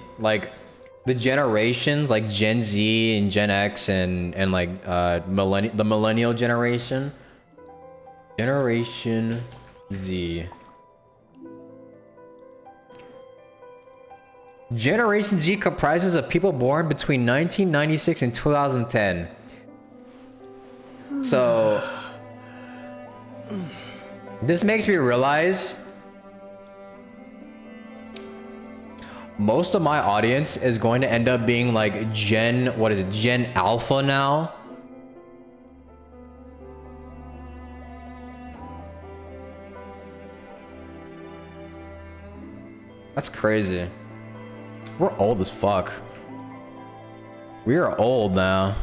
generations like Gen Z and Gen X and like the millennial generation. Generation Z. Generation Z comprises of people born between 1996 and 2010. So this makes me realize most of my audience is going to end up being like Gen Alpha now. That's crazy. We're old as fuck. We are old now.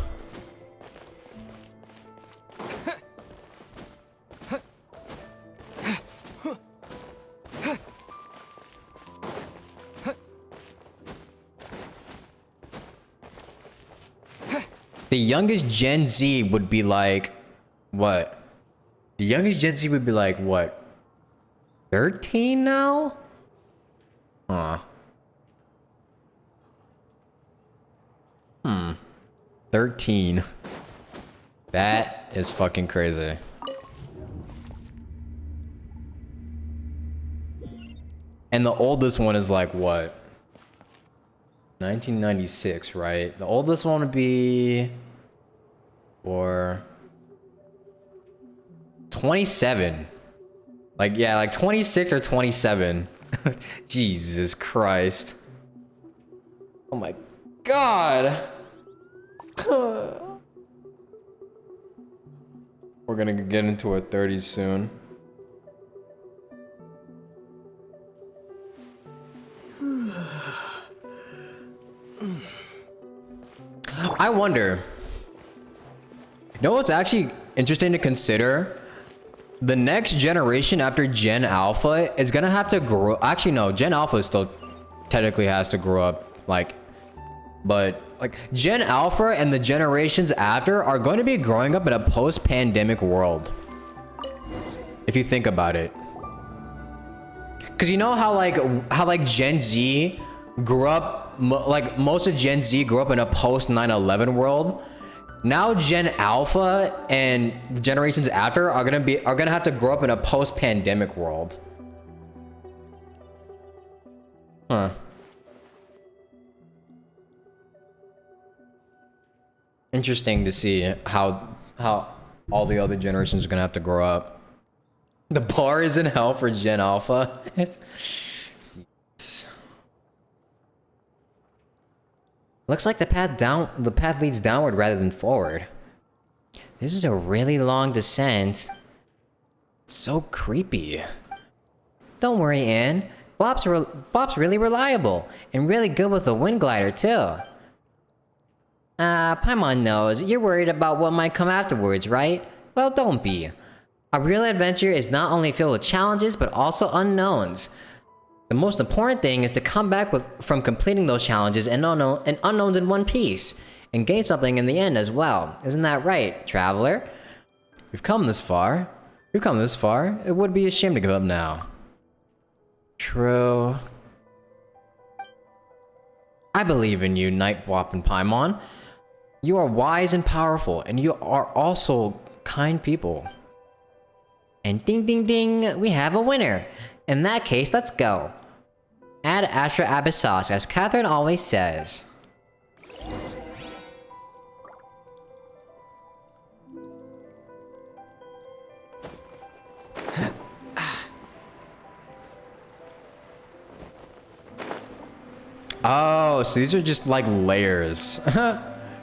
The youngest Gen Z would be like, what? The youngest Gen Z would be like, what? 13 now? Huh. 13. That is fucking crazy. And the oldest one is like, what? 1996, right? The oldest one would be... or 27. Like, yeah, like 26 or 27. Jesus Christ. Oh my God. We're gonna get into our 30s soon. I wonder. You know what's actually interesting to consider? The next generation after Gen Alpha is gonna have to grow. Actually, no, Gen Alpha still technically has to grow up. But like Gen Alpha and the generations after are going to be growing up in a post-pandemic world. If you think about it. Because you know how like Gen Z grew up, like most of Gen Z grew up in a post 9/11 world. Now Gen Alpha and the generations after are gonna have to grow up in a post-pandemic world. Huh. Interesting to see how all the other generations are gonna have to grow up. The bar is in hell for Gen Alpha. Looks like the path leads downward rather than forward. This is a really long descent. It's so creepy. Don't worry, Anne. Bop's really reliable and really good with a wind glider too. Paimon knows you're worried about what might come afterwards, right? Well, don't be. A real adventure is not only filled with challenges, but also unknowns. The most important thing is to come back from completing those challenges and unknowns in one piece, and gain something in the end as well. Isn't that right, traveler? We've come this far. It would be a shame to give up now. True. I believe in you, Nightwap and Paimon. You are wise and powerful, and you are also kind people. And ding ding ding, we have a winner. In that case, let's go. Ad Astra Abyssos, as Catherine always says. Oh, so these are just like layers.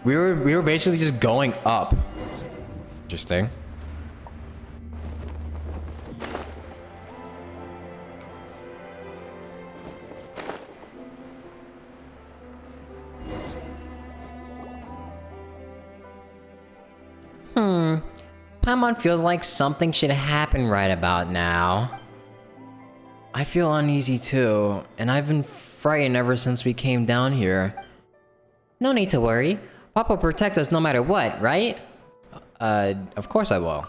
we were basically just going up. Interesting. Paimon feels like something should happen right about now. I feel uneasy too, and I've been frightened ever since we came down here. No need to worry. Papa will protect us no matter what, right? Of course I will.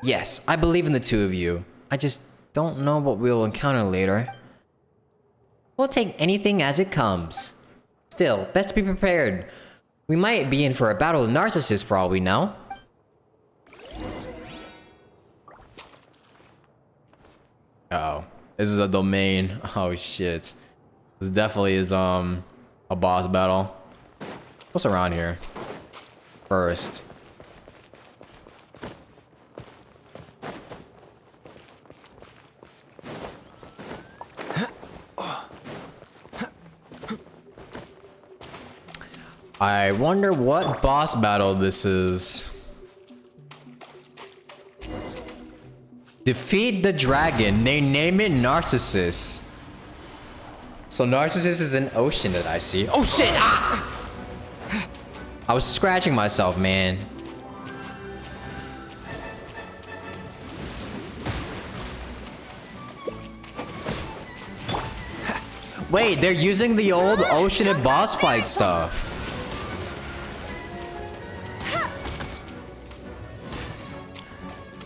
Yes, I believe in the two of you. I just don't know what we'll encounter later. We'll take anything as it comes. Still, best to be prepared. We might be in for a battle with Narcissus for all we know. Uh-oh. This is a domain. Oh shit. This definitely is a boss battle. What's around here? First. I wonder what boss battle this is. Defeat the dragon. They name it Narcissus. So Narcissus is an ocean that I see. Oh shit! Ah! I was scratching myself, man. Wait, they're using the old ocean and boss fight stuff.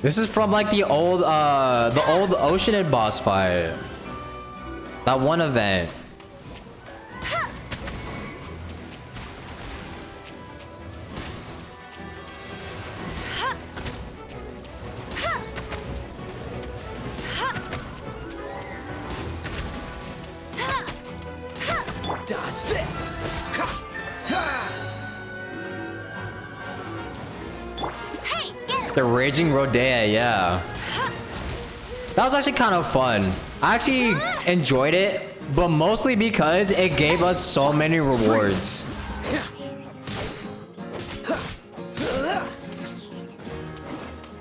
This is from like the old ocean and boss fight. That one event. Dodge this. Hey, get it! The Raging Rodea, yeah. That was actually kind of fun. I actually enjoyed it, but mostly because it gave us so many rewards.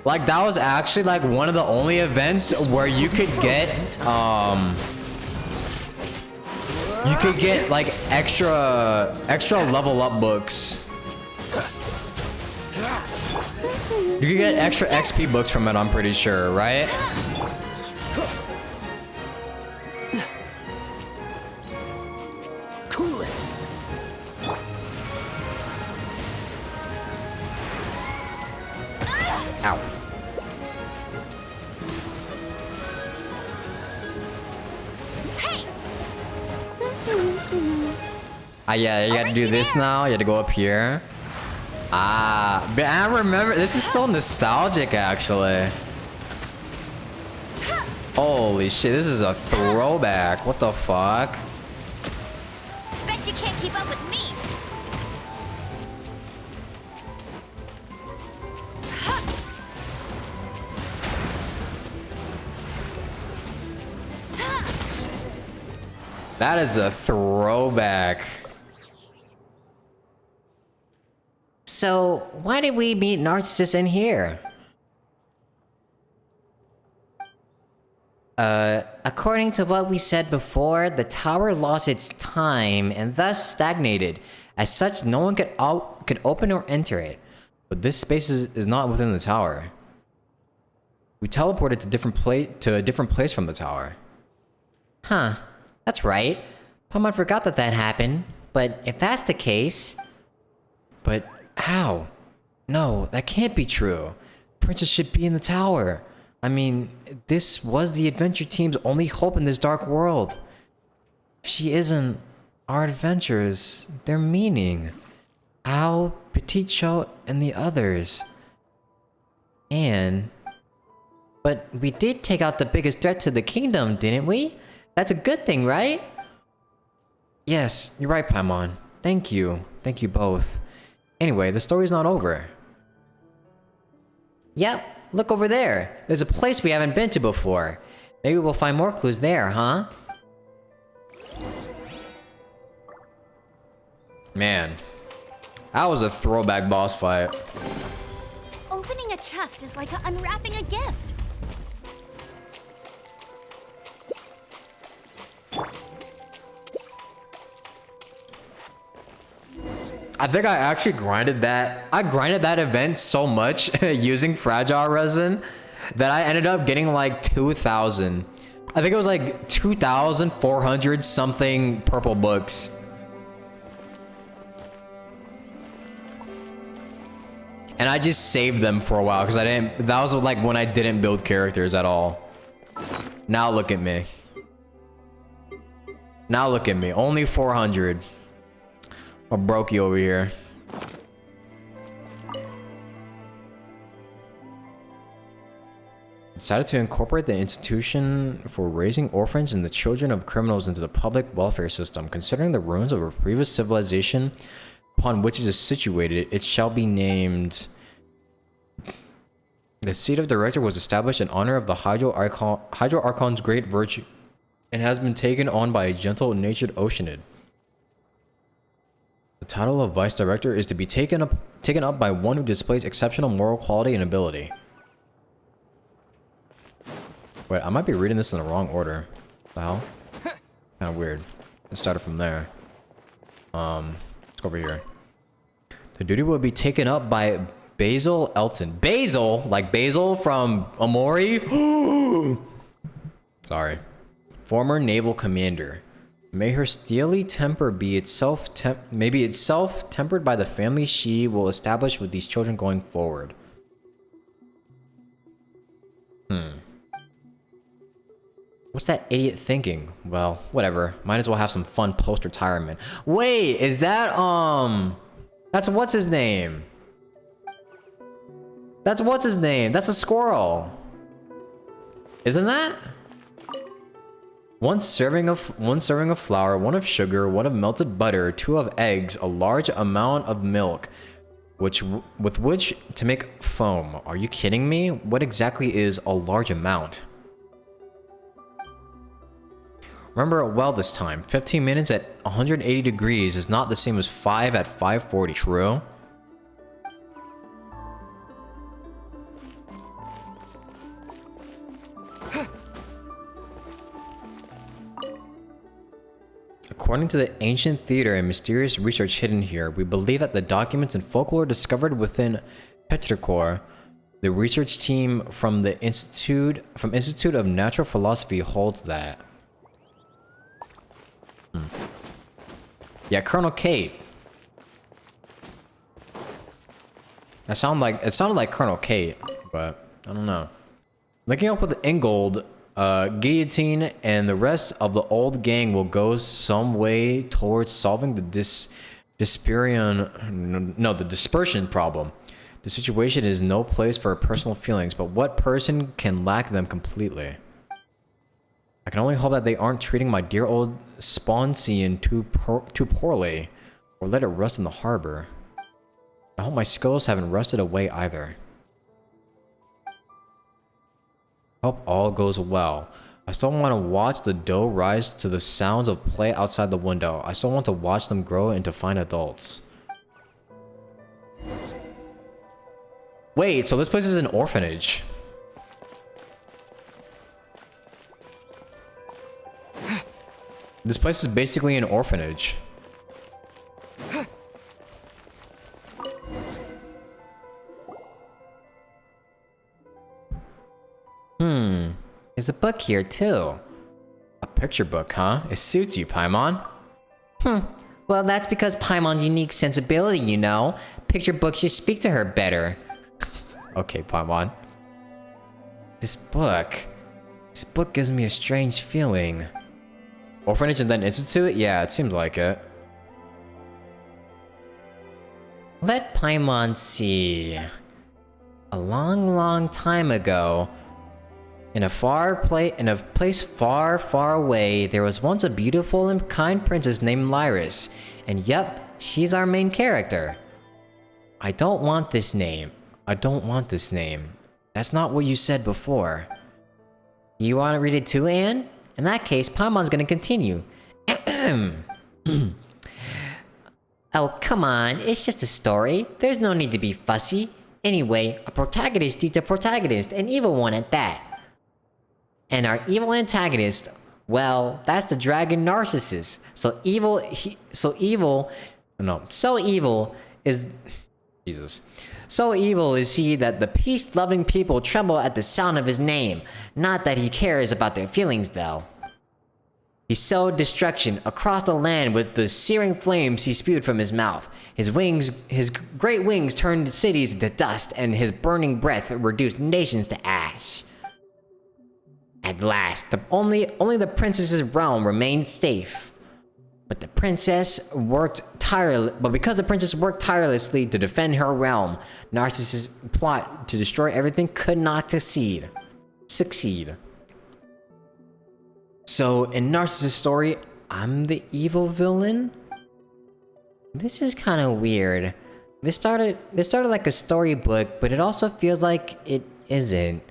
Like, that was actually like one of the only events where you could get, like extra level up books. You could get extra XP books from it, I'm pretty sure, right? Cool it. Ow. Hey! Ah, yeah, you gotta do this now. You had to go up here. Ah, but I remember. This is so nostalgic, actually. Holy shit, this is a throwback. What the fuck? Bet you can't keep up with me! That is a throwback. So, why did we meet Narcissus in here? According to what we said before, the tower lost its time and thus stagnated. As such, no one could open or enter it. But this space is not within the tower. We teleported to a different place from the tower. Huh, that's right. Paimon forgot that happened. But if that's the case... But how? No, that can't be true. Princess should be in the tower. I mean, this was the adventure team's only hope in this dark world. If she isn't, our adventures, their meaning. Al, Petit Cho, and the others. And... But we did take out the biggest threat to the kingdom, didn't we? That's a good thing, right? Yes, you're right, Paimon. Thank you. Thank you both. Anyway, the story's not over. Yep, look over there. There's a place we haven't been to before. Maybe we'll find more clues there, huh? Man, that was a throwback boss fight. Opening a chest is like unwrapping a gift. I think I actually grinded that. I grinded that event so much using fragile resin that I ended up getting like 2,000. I think it was like 2,400 something purple books. And I just saved them for a while because I didn't. That was like when I didn't build characters at all. Now look at me. Now look at me. Only 400. A brokey over here. Decided to incorporate the institution for raising orphans and the children of criminals into the public welfare system. Considering the ruins of a previous civilization upon which it is situated, it shall be named... The seat of director was established in honor of the Hydro Archon's great virtue and has been taken on by a gentle-natured Oceanid. The title of vice director is to be taken up by one who displays exceptional moral quality and ability. Wait, I might be reading this in the wrong order. What the hell? Kind of weird. Let's start it from there. Let's go over here. The duty will be taken up by Basil Elton. Basil? Like Basil from Amori? Sorry. Former naval commander. May her steely temper be itself tempered by the family she will establish with these children going forward. What's that idiot thinking? Well, whatever. Might as well have some fun post-retirement. Wait, is that, that's what's his name? That's what's his name? That's a squirrel. Isn't that? One serving of flour, one of sugar, one of melted butter, 2 of eggs, a large amount of milk, with which to make foam. Are you kidding me? What exactly is a large amount? Remember it well this time. 15 minutes at 180 degrees is not the same as 5 at 540. True? According to the ancient theater and mysterious research hidden here, we believe that the documents and folklore discovered within Petrichor, the research team from the Institute of Natural Philosophy holds that. Yeah, Colonel Kate. It sounded like Colonel Kate, but I don't know. Linking up with Ingold, Guillotine, and the rest of the old gang will go some way towards solving the dispersion problem. The situation is no place for personal feelings, but what person can lack them completely? I can only hope that they aren't treating my dear old Sponsian too poorly, or let it rust in the harbor. I hope my skills haven't rusted away either. I hope all goes well. I still want to watch the doe rise to the sounds of play outside the window. I still want to watch them grow into fine adults. Wait, so this place is an orphanage. This place is basically an orphanage. There's a book here too. A picture book, huh? It suits you, Paimon. Well, that's because Paimon's unique sensibility, you know. Picture books just speak to her better. Okay, Paimon. This book gives me a strange feeling. Orphanage and then institute? Yeah, it seems like it. Let Paimon see. A long, long time ago, in a place far, far away, there was once a beautiful and kind princess named Lyris. And yep, she's our main character. I don't want this name. That's not what you said before. You want to read it too, Anne? In that case, Paimon's gonna continue. Oh, come on, it's just a story. There's no need to be fussy. Anyway, a protagonist needs a protagonist, an evil one at that. And our evil antagonist, well, that's the dragon Narcissus. So evil No, so evil is... Jesus. So evil is he that the peace-loving people tremble at the sound of his name. Not that he cares about their feelings, though. He sowed destruction across the land with the searing flames he spewed from his mouth. His great wings turned cities into dust, and his burning breath reduced nations to ash. At last, only the princess's realm remained safe. But because the princess worked tirelessly to defend her realm, Narcissus' plot to destroy everything could not succeed. So, in Narcissus' story, I'm the evil villain? This is kind of weird. This started like a storybook, but it also feels like it isn't.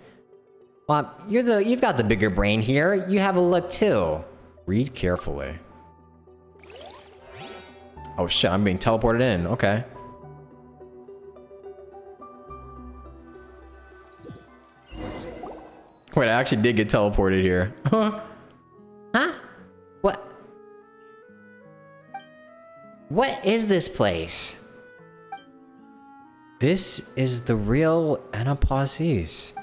Well, you've got the bigger brain here. You have a look too. Read carefully. Oh shit, I'm being teleported in. Okay. Wait, I actually did get teleported here. Huh? What? What is this place? This is the real Anapausis.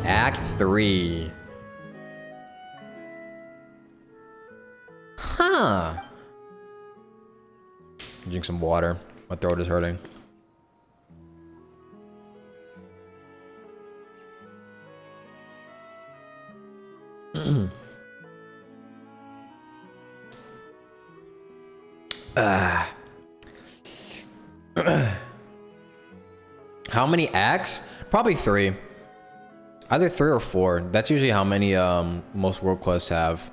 Act 3. Huh. Drink some water. My throat is hurting. How many acts? Probably 3. Either 3 or 4. That's usually how many most world quests have.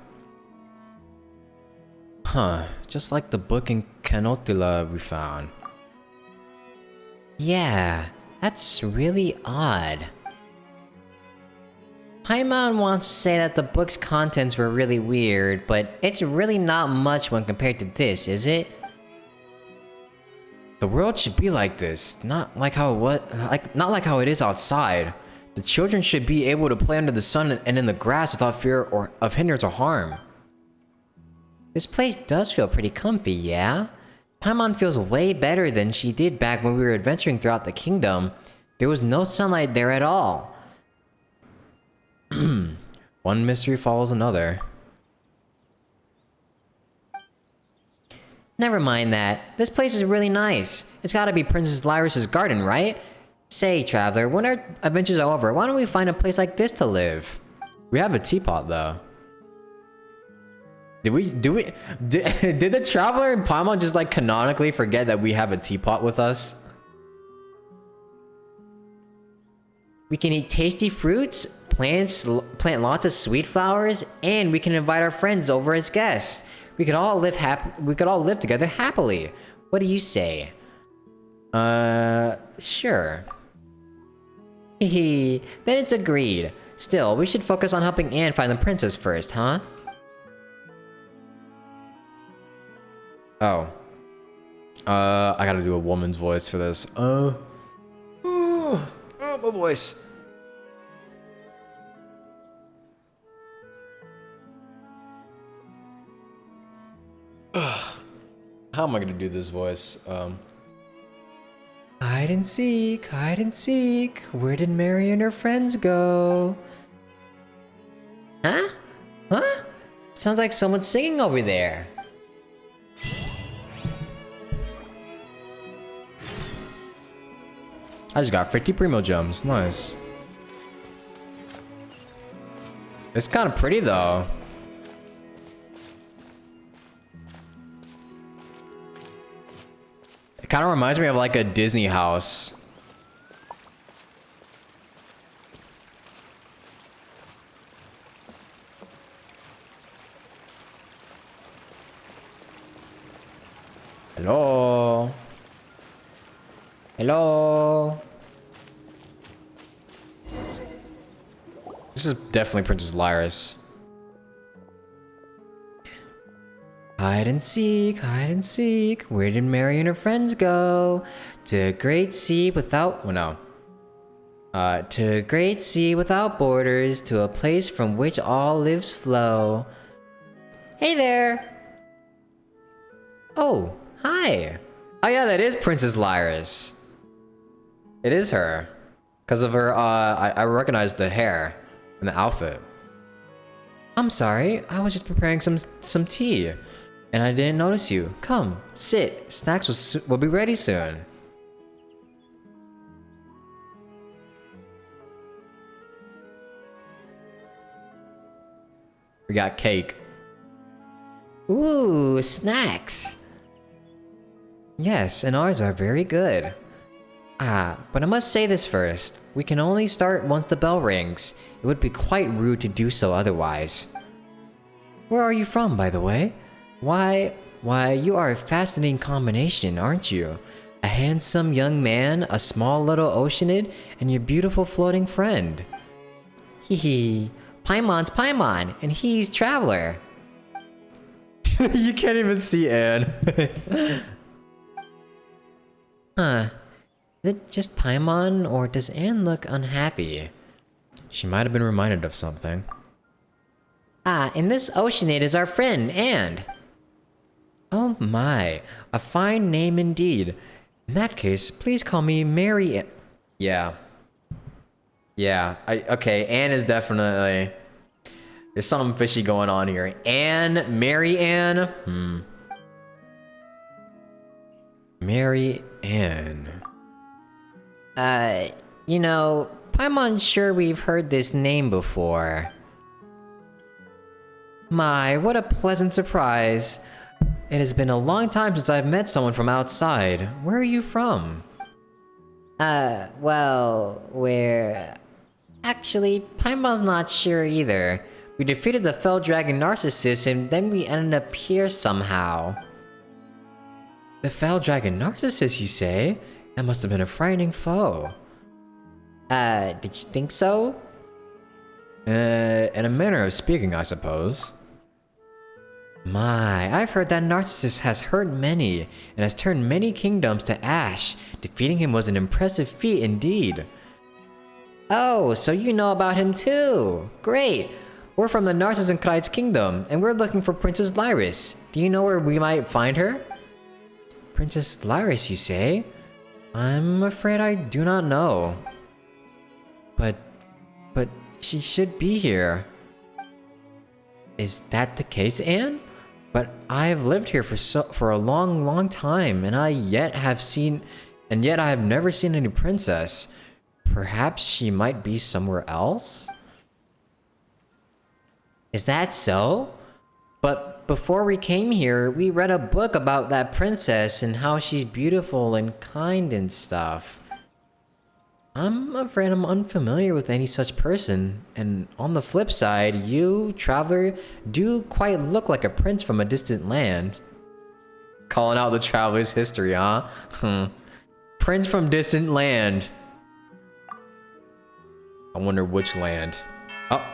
Huh, just like the book in Canotilla we found. Yeah, that's really odd. Paimon wants to say that the book's contents were really weird, but it's really not much when compared to this, is it? The world should be like this, not like how it is outside. The children should be able to play under the sun and in the grass without fear of hindrance or harm. This place does feel pretty comfy, yeah? Paimon feels way better than she did back when we were adventuring throughout the kingdom. There was no sunlight there at all. One mystery follows another. Never mind that. This place is really nice. It's gotta be Princess Lyris's garden, right? Say, traveler, when our adventures are over, why don't we find a place like this to live? We have a teapot, though. Did the traveler and Paimon just like canonically forget that we have a teapot with us? We can eat tasty fruits, plant lots of sweet flowers, and we can invite our friends over as guests. We could all live together happily. What do you say? Sure. Hehe, then it's agreed. Still, we should focus on helping Anne find the princess first, huh? Oh. I gotta do a woman's voice for this. Oh, my voice. How am I gonna do this voice? Hide and seek, where did Mary and her friends go? Huh? Huh? Sounds like someone's singing over there. I just got 50 Primo Gems. Nice. It's kind of pretty though. It kind of reminds me of like a Disney house. Hello? Hello? This is definitely Princess Lyris. Hide and seek, where did Mary and her friends go? To a great sea without... oh no. To a great sea without borders, to a place from which all lives flow. Hey there! Oh, hi. Oh yeah, that is Princess Lyris. It is her. Because of her, I recognize the hair and the outfit. I'm sorry, I was just preparing some tea. And I didn't notice you. Come, sit. Snacks will be ready soon. We got cake. Ooh, snacks. Yes, and ours are very good. Ah, but I must say this first. We can only start once the bell rings. It would be quite rude to do so otherwise. Where are you from, by the way? Why, you are a fascinating combination, aren't you? A handsome young man, a small little oceanid, and your beautiful floating friend. Hee hee. Paimon's Paimon, and he's Traveler. You can't even see Anne. Huh. Is it just Paimon, or does Anne look unhappy? She might have been reminded of something. Ah, and this Oceanid is our friend, Anne. Oh my, a fine name indeed. In that case, please call me Mary. Yeah. Yeah, okay, Anne is definitely... There's something fishy going on here. Anne, Mary Ann? Mary Ann. You know, Paimon's sure we've heard this name before. My, what a pleasant surprise. It has been a long time since I've met someone from outside. Where are you from? Well, we're... Actually, Paimon's not sure either. We defeated the fell dragon Narcissus and then we ended up here somehow. The fell dragon Narcissus, you say? That must have been a frightening foe. Did you think so? In a manner of speaking, I suppose. My, I've heard that Narcissus has hurt many, and has turned many kingdoms to ash. Defeating him was an impressive feat indeed. Oh, so you know about him too. Great. We're from the Narzissenkreuz kingdom, and we're looking for Princess Lyris. Do you know where we might find her? Princess Lyris, you say? I'm afraid I do not know. But she should be here. Is that the case, Anne? But I've lived here for a long time, and yet I have never seen any princess. Perhaps she might be somewhere else? Is that so? But before we came here, we read a book about that princess and how she's beautiful and kind and stuff. I'm afraid I'm unfamiliar with any such person, and on the flip side, you, traveler, do quite look like a prince from a distant land. Calling out the traveler's history, huh? Prince from distant land. I wonder which land. Oh,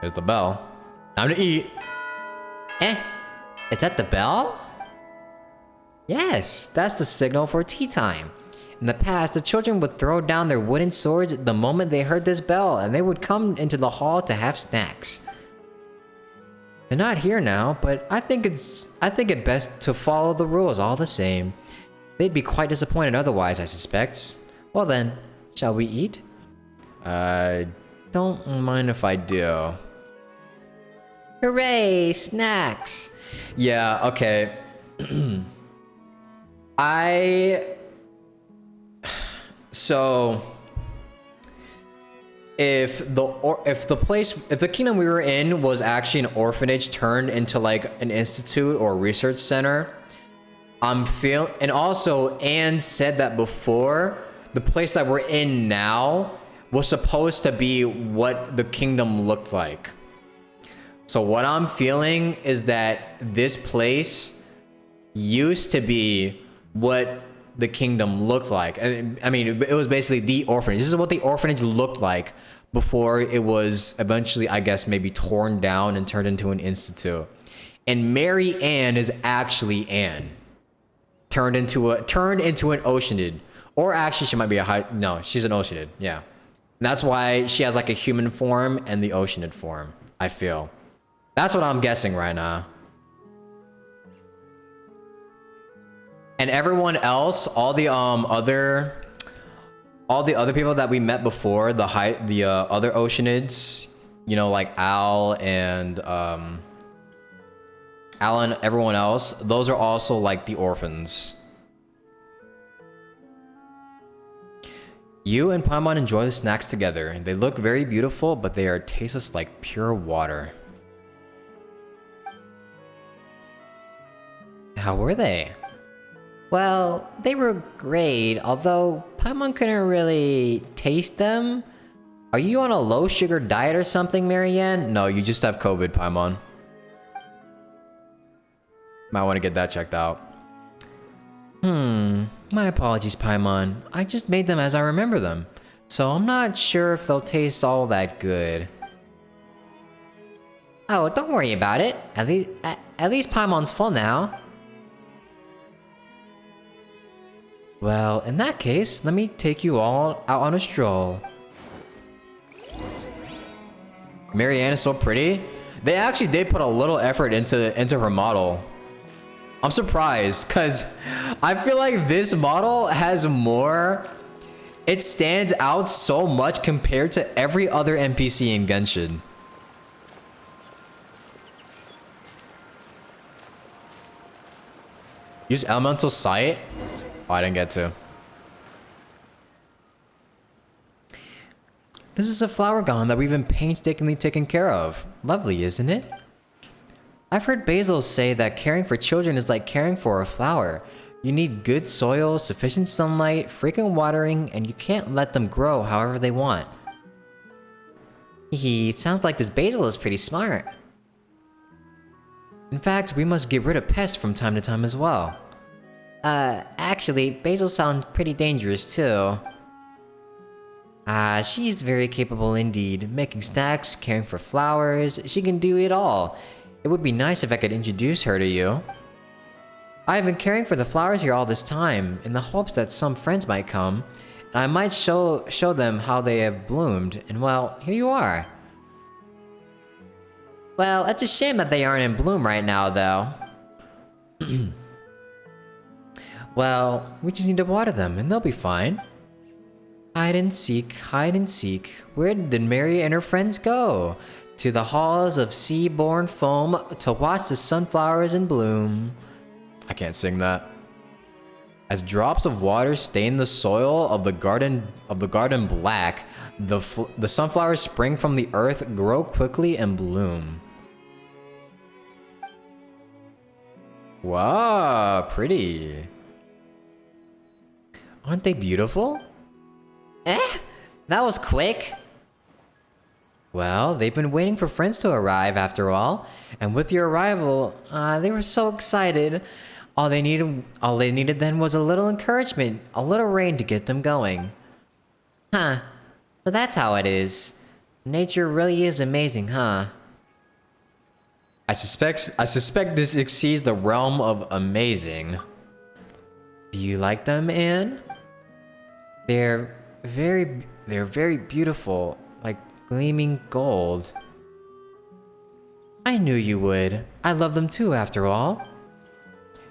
there's the bell. Time to eat. Is that the bell? Yes, that's the signal for tea time. In the past, the children would throw down their wooden swords the moment they heard this bell, and they would come into the hall to have snacks. They're not here now, but I think it best to follow the rules all the same. They'd be quite disappointed otherwise, I suspect. Well then, shall we eat? Don't mind if I do. Hooray, snacks! Yeah, okay. So if the kingdom we were in was actually an orphanage turned into like an institute or research center, and also Anne said that before, the place that we're in now was supposed to be what the kingdom looked like. So what I'm feeling is that this place used to be what the kingdom looked like. And I mean, it was basically the orphanage. This is what the orphanage looked like before it was eventually, I guess, maybe torn down and turned into an institute. And Mary Ann is actually Anne, turned into an Oceanid, or actually she might be she's an Oceanid. Yeah, and that's why she has like a human form and the Oceanid form. I feel that's what I'm guessing right now. And everyone else, all the other people that we met before, the other Oceanids, you know, like Al and everyone else, those are also like the orphans. You and Paimon enjoy the snacks together. They look very beautiful, but they are tasteless like pure water. How were they? Well, they were great, although Paimon couldn't really taste them. Are you on a low sugar diet or something, Marianne? No, you just have COVID, Paimon. Might want to get that checked out. My apologies, Paimon. I just made them as I remember them, so I'm not sure if they'll taste all that good. Oh, don't worry about it. At least Paimon's full now. Well, in that case, let me take you all out on a stroll. Marianne is so pretty. They actually did put a little effort into her model. I'm surprised, because I feel like this model has more... It stands out so much compared to every other NPC in Genshin. Use Elemental Sight? Oh, I didn't get to. This is a flower garden that we've been painstakingly taken care of. Lovely, isn't it? I've heard Basil say that caring for children is like caring for a flower. You need good soil, sufficient sunlight, frequent watering, and you can't let them grow however they want. He sounds like this Basil is pretty smart. In fact, we must get rid of pests from time to time as well. Actually, Basil sounds pretty dangerous too. She's very capable indeed. Making snacks, caring for flowers, she can do it all. It would be nice if I could introduce her to you. I've been caring for the flowers here all this time, in the hopes that some friends might come, and I might show them how they have bloomed, and well, here you are. Well, it's a shame that they aren't in bloom right now, though. Well, we just need to water them, and they'll be fine. Hide and seek, hide and seek. Where did Mary and her friends go? To the halls of sea-born foam to watch the sunflowers in bloom. I can't sing that. As drops of water stain the soil of the garden black, the sunflowers spring from the earth, grow quickly, and bloom. Wow, pretty. Aren't they beautiful? That was quick. Well, they've been waiting for friends to arrive after all, and with your arrival, they were so excited. All they needed then was a little encouragement, a little rain to get them going. Huh. So that's how it is. Nature really is amazing, huh? I suspect this exceeds the realm of amazing. Do you like them, Anne? They're very beautiful, like gleaming gold. I knew you would. I love them too, after all.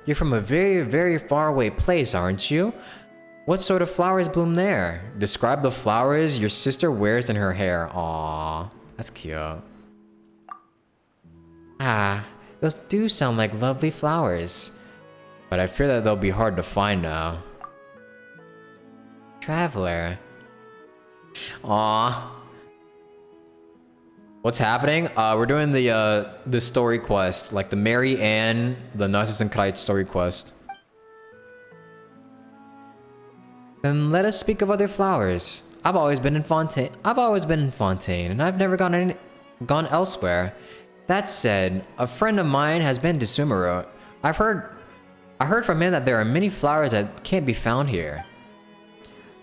You're from a very far away place, aren't you? What sort of flowers bloom there? Describe the flowers your sister wears in her hair. Aww, that's cute. Those do sound like lovely flowers. But I fear that they'll be hard to find now. Traveler. Aww. What's happening? We're doing the story quest, like the Mary Ann, the Narzissenkreuz story quest. Then let us speak of other flowers. I've always been in Fontaine, and I've never gone elsewhere. That said, a friend of mine has been to Sumeru. I heard from him that there are many flowers that can't be found here.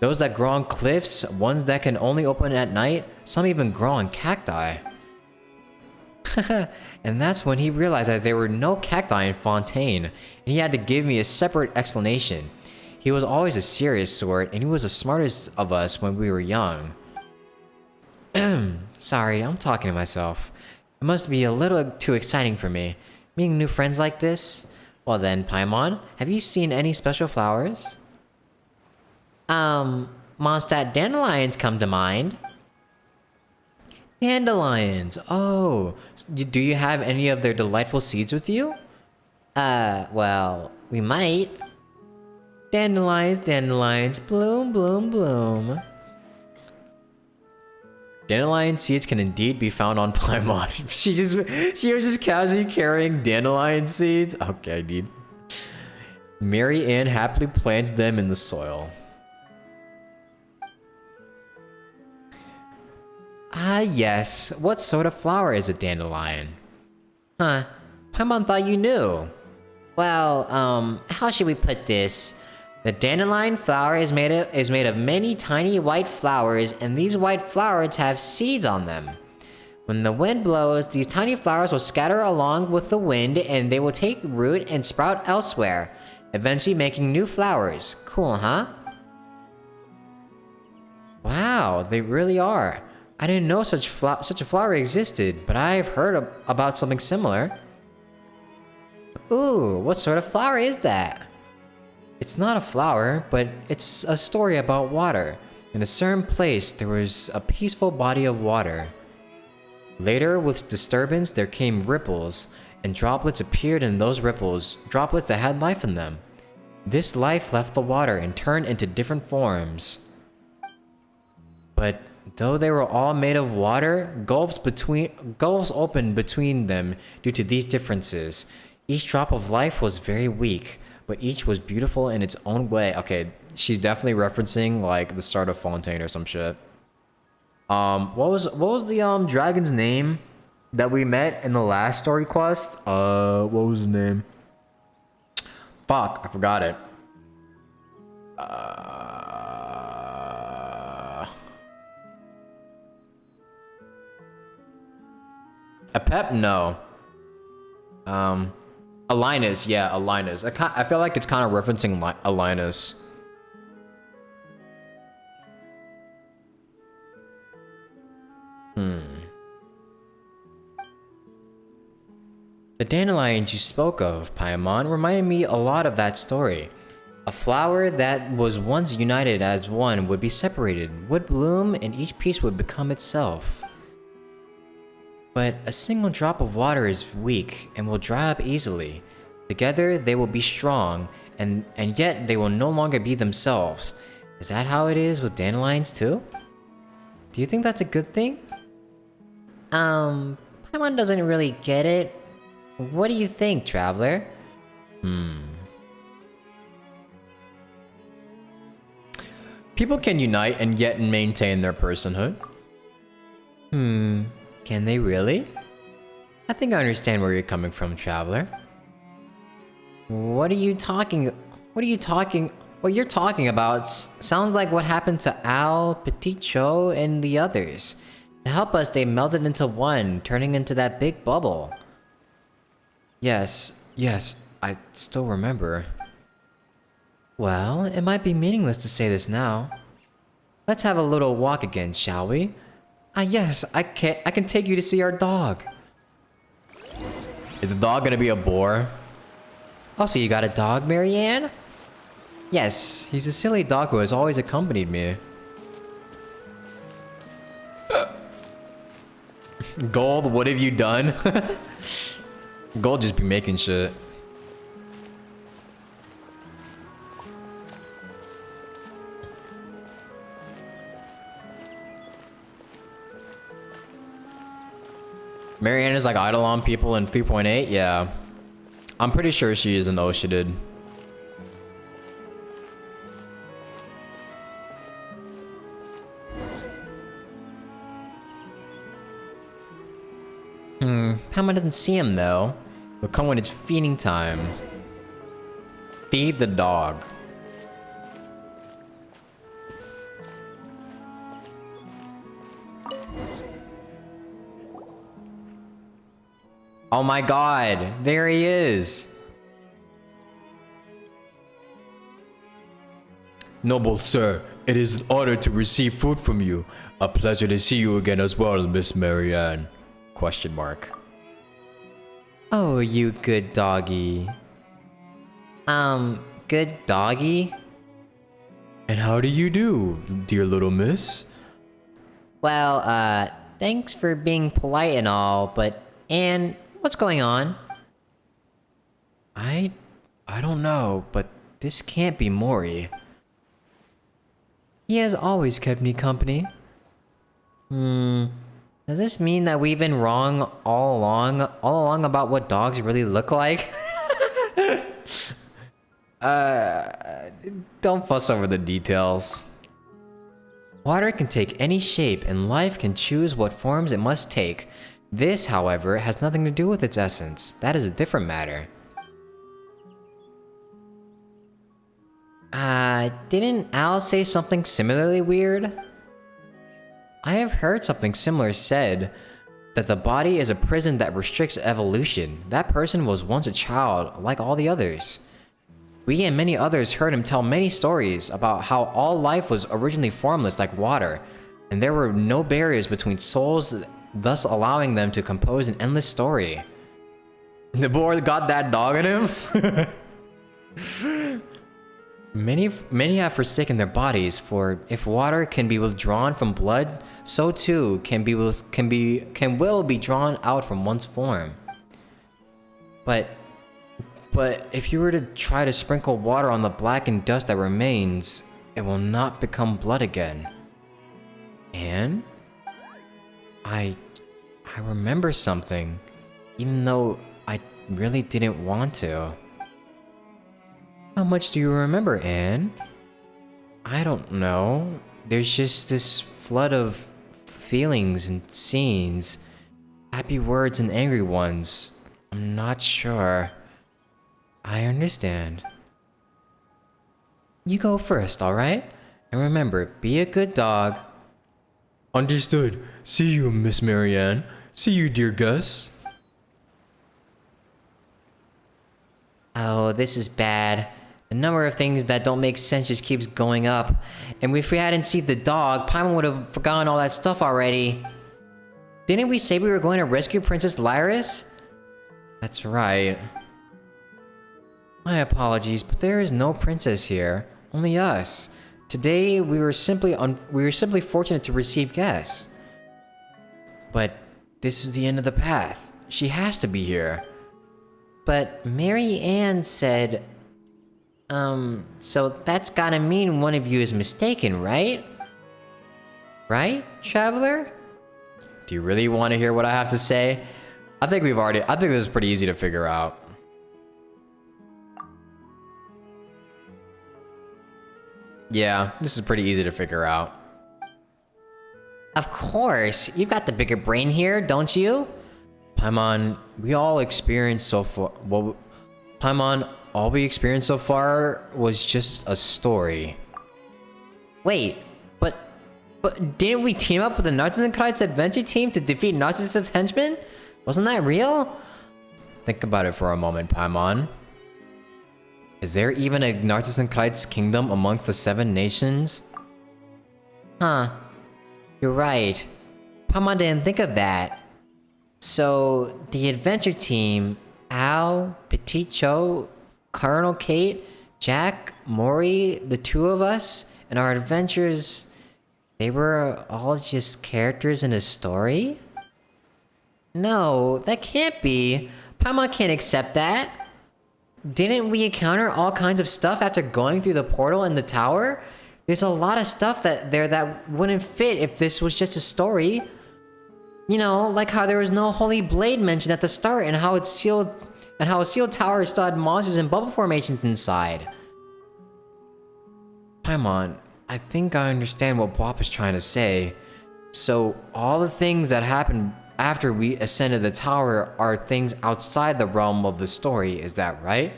Those that grow on cliffs, ones that can only open at night, some even grow on cacti. And that's when he realized that there were no cacti in Fontaine, and he had to give me a separate explanation. He was always a serious sort, and he was the smartest of us when we were young. Sorry, I'm talking to myself. It must be a little too exciting for me, meeting new friends like this. Well then, Paimon, have you seen any special flowers? Mondstadt dandelions come to mind. Dandelions! Oh, do you have any of their delightful seeds with you? Well, we might. Dandelions, dandelions, bloom, bloom, bloom. Dandelion seeds can indeed be found on Paimon. she was just casually carrying dandelion seeds. Okay, dude. Mary Ann happily plants them in the soil. Ah, yes. What sort of flower is a dandelion? Huh. Paimon thought you knew. Well, how should we put this? The dandelion flower is made of many tiny white flowers, and these white flowers have seeds on them. When the wind blows, these tiny flowers will scatter along with the wind, and they will take root and sprout elsewhere, eventually making new flowers. Cool, huh? Wow, they really are. I didn't know such a flower existed, but I've heard about something similar. Ooh, what sort of flower is that? It's not a flower, but it's a story about water. In a certain place, there was a peaceful body of water. Later, with disturbance, there came ripples, and droplets appeared in those ripples, droplets that had life in them. This life left the water and turned into different forms. But though they were all made of water, gulfs opened between them due to these differences. Each drop of life was very weak, but each was beautiful in its own way. Okay, she's definitely referencing like the start of Fontaine or some shit. What was the dragon's name that we met in the last story quest? What was his name? Fuck, I forgot it. Apep? No. Alinus, yeah, Alinus. I feel like it's kind of referencing Alinus. The dandelions you spoke of, Paimon, reminded me a lot of that story. A flower that was once united as one would be separated, would bloom, and each piece would become itself. But a single drop of water is weak and will dry up easily. Together they will be strong, and yet they will no longer be themselves. Is that how it is with dandelions too? Do you think that's a good thing? Paimon doesn't really get it. What do you think, traveler? People can unite and yet maintain their personhood. Can they really? I think I understand where you're coming from, traveler. What you're talking about sounds like what happened to Al, Petit Cho, and the others. To help us, they melded into one, turning into that big bubble. Yes, I still remember. Well, it might be meaningless to say this now. Let's have a little walk again, shall we? Yes, I can take you to see our dog. Is the dog gonna be a boar? Oh, so you got a dog, Mary Ann? Yes, he's a silly dog who has always accompanied me. Gold, what have you done? Gold just be making shit. Marianne is like idle on people in 3.8? Yeah. I'm pretty sure she is an Oshidid. Paimon doesn't see him though. It'll come when it's feeding time. Feed the dog. Oh my god, there he is. Noble sir, it is an honor to receive food from you. A pleasure to see you again as well, Miss Marianne. Question mark. Oh, you good doggy. Good doggy? And how do you do, dear little miss? Well, thanks for being polite and all, but Anne, what's going on? I don't know, but this can't be Mori. He has always kept me company. Does this mean that we've been wrong all along about what dogs really look like? Don't fuss over the details. Water can take any shape, and life can choose what forms it must take. This, however, has nothing to do with its essence. That is a different matter. Didn't Al say something similarly weird? I have heard something similar said, that the body is a prison that restricts evolution. That person was once a child, like all the others. We and many others heard him tell many stories about how all life was originally formless like water, and there were no barriers between souls, thus allowing them to compose an endless story. The boy got that dog in him? Many have forsaken their bodies, for if water can be withdrawn from blood, so too can will be drawn out from one's form. But if you were to try to sprinkle water on the blackened dust that remains, it will not become blood again. And I remember something, even though I really didn't want to. How much do you remember, Anne? I don't know. There's just this flood of feelings and scenes. Happy words and angry ones. I'm not sure. I understand. You go first, alright? And remember, be a good dog. Understood. See you, Miss Marianne. See you, dear Gus. Oh, this is bad. The number of things that don't make sense just keeps going up. And if we hadn't seen the dog, Paimon would have forgotten all that stuff already. Didn't we say we were going to rescue Princess Lyris? That's right. My apologies, but there is no princess here. Only us. Today, we were simply fortunate to receive guests. But this is the end of the path. She has to be here. But Mary Ann said, so that's gotta mean one of you is mistaken, right? Right, traveler? Do you really want to hear what I have to say? I think this is pretty easy to figure out. Yeah, this is pretty easy to figure out. Of course, you've got the bigger brain here, don't you? Paimon, all we experienced so far was just a story. Wait, but didn't we team up with the Narzissenkreuz adventure team to defeat Narcissus' henchmen? Wasn't that real? Think about it for a moment, Paimon. Is there even a Narzissenkreuz kingdom amongst the 7 nations? Huh. You're right. Paimon didn't think of that. So, the adventure team, Al, Petit Cho, Colonel Kate, Jack, Mori, the 2 of us, and our adventures, they were all just characters in a story? No, that can't be. Paimon can't accept that. Didn't we encounter all kinds of stuff after going through the portal in the tower? There's a lot of stuff that wouldn't fit if this was just a story. You know, like how there was no holy blade mentioned at the start, and how a sealed tower still had monsters and bubble formations inside. Paimon, I think I understand what Bop is trying to say. So, all the things that happened after we ascended the tower are things outside the realm of the story, is that right?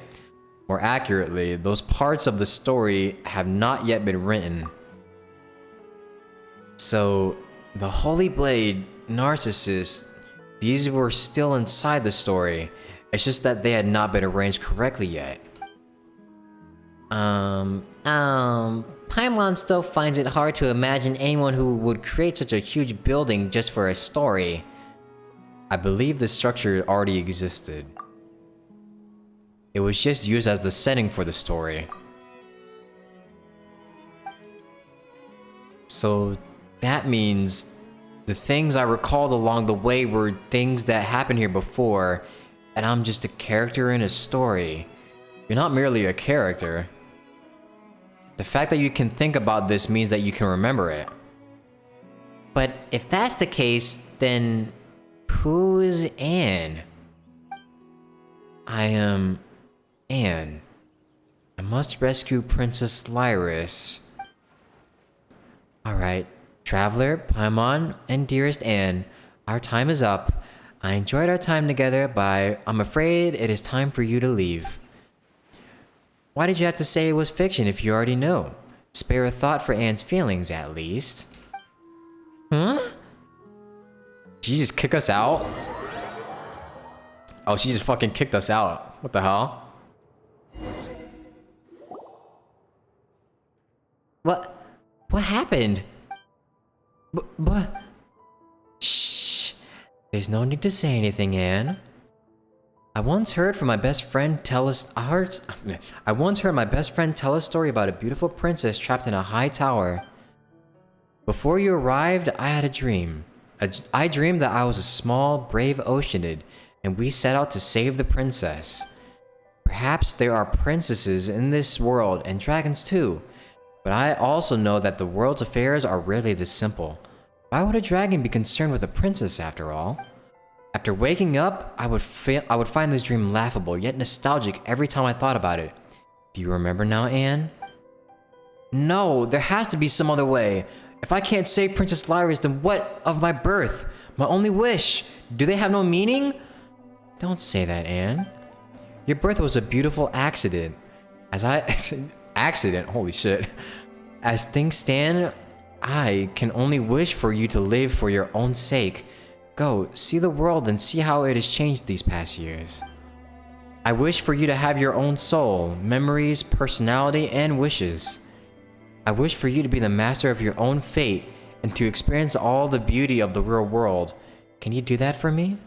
More accurately, those parts of the story have not yet been written. So, the Holy Blade, Narcissus, these were still inside the story. It's just that they had not been arranged correctly yet. Paimon still finds it hard to imagine anyone who would create such a huge building just for a story. I believe the structure already existed. It was just used as the setting for the story. So that means the things I recalled along the way were things that happened here before, and I'm just a character in a story. You're not merely a character. The fact that you can think about this means that you can remember it. But if that's the case, then who is Anne? I am Anne. I must rescue Princess Lyris. Alright, Traveler, Paimon, and dearest Anne, our time is up. I enjoyed our time together, but I'm afraid it is time for you to leave. Why did you have to say it was fiction if you already know? Spare a thought for Anne's feelings, at least. Huh? Did she just kick us out? Oh, she just fucking kicked us out. What the hell? What happened? But... Shh. There's no need to say anything, Anne. I once heard my best friend tell a story about a beautiful princess trapped in a high tower. Before you arrived, I had a dream. I dreamed that I was a small, brave oceanid, and we set out to save the princess. Perhaps there are princesses in this world, and dragons too, but I also know that the world's affairs are rarely this simple. Why would a dragon be concerned with a princess after all? After waking up, I would find this dream laughable, yet nostalgic every time I thought about it. Do you remember now, Anne? No, there has to be some other way. If I can't save Princess Lyris, then what of my birth? My only wish? Do they have no meaning? Don't say that, Anne. Your birth was a beautiful accident. Accident? Holy shit. As things stand, I can only wish for you to live for your own sake. Go, see the world and see how it has changed these past years. I wish for you to have your own soul, memories, personality, and wishes. I wish for you to be the master of your own fate and to experience all the beauty of the real world. Can you do that for me?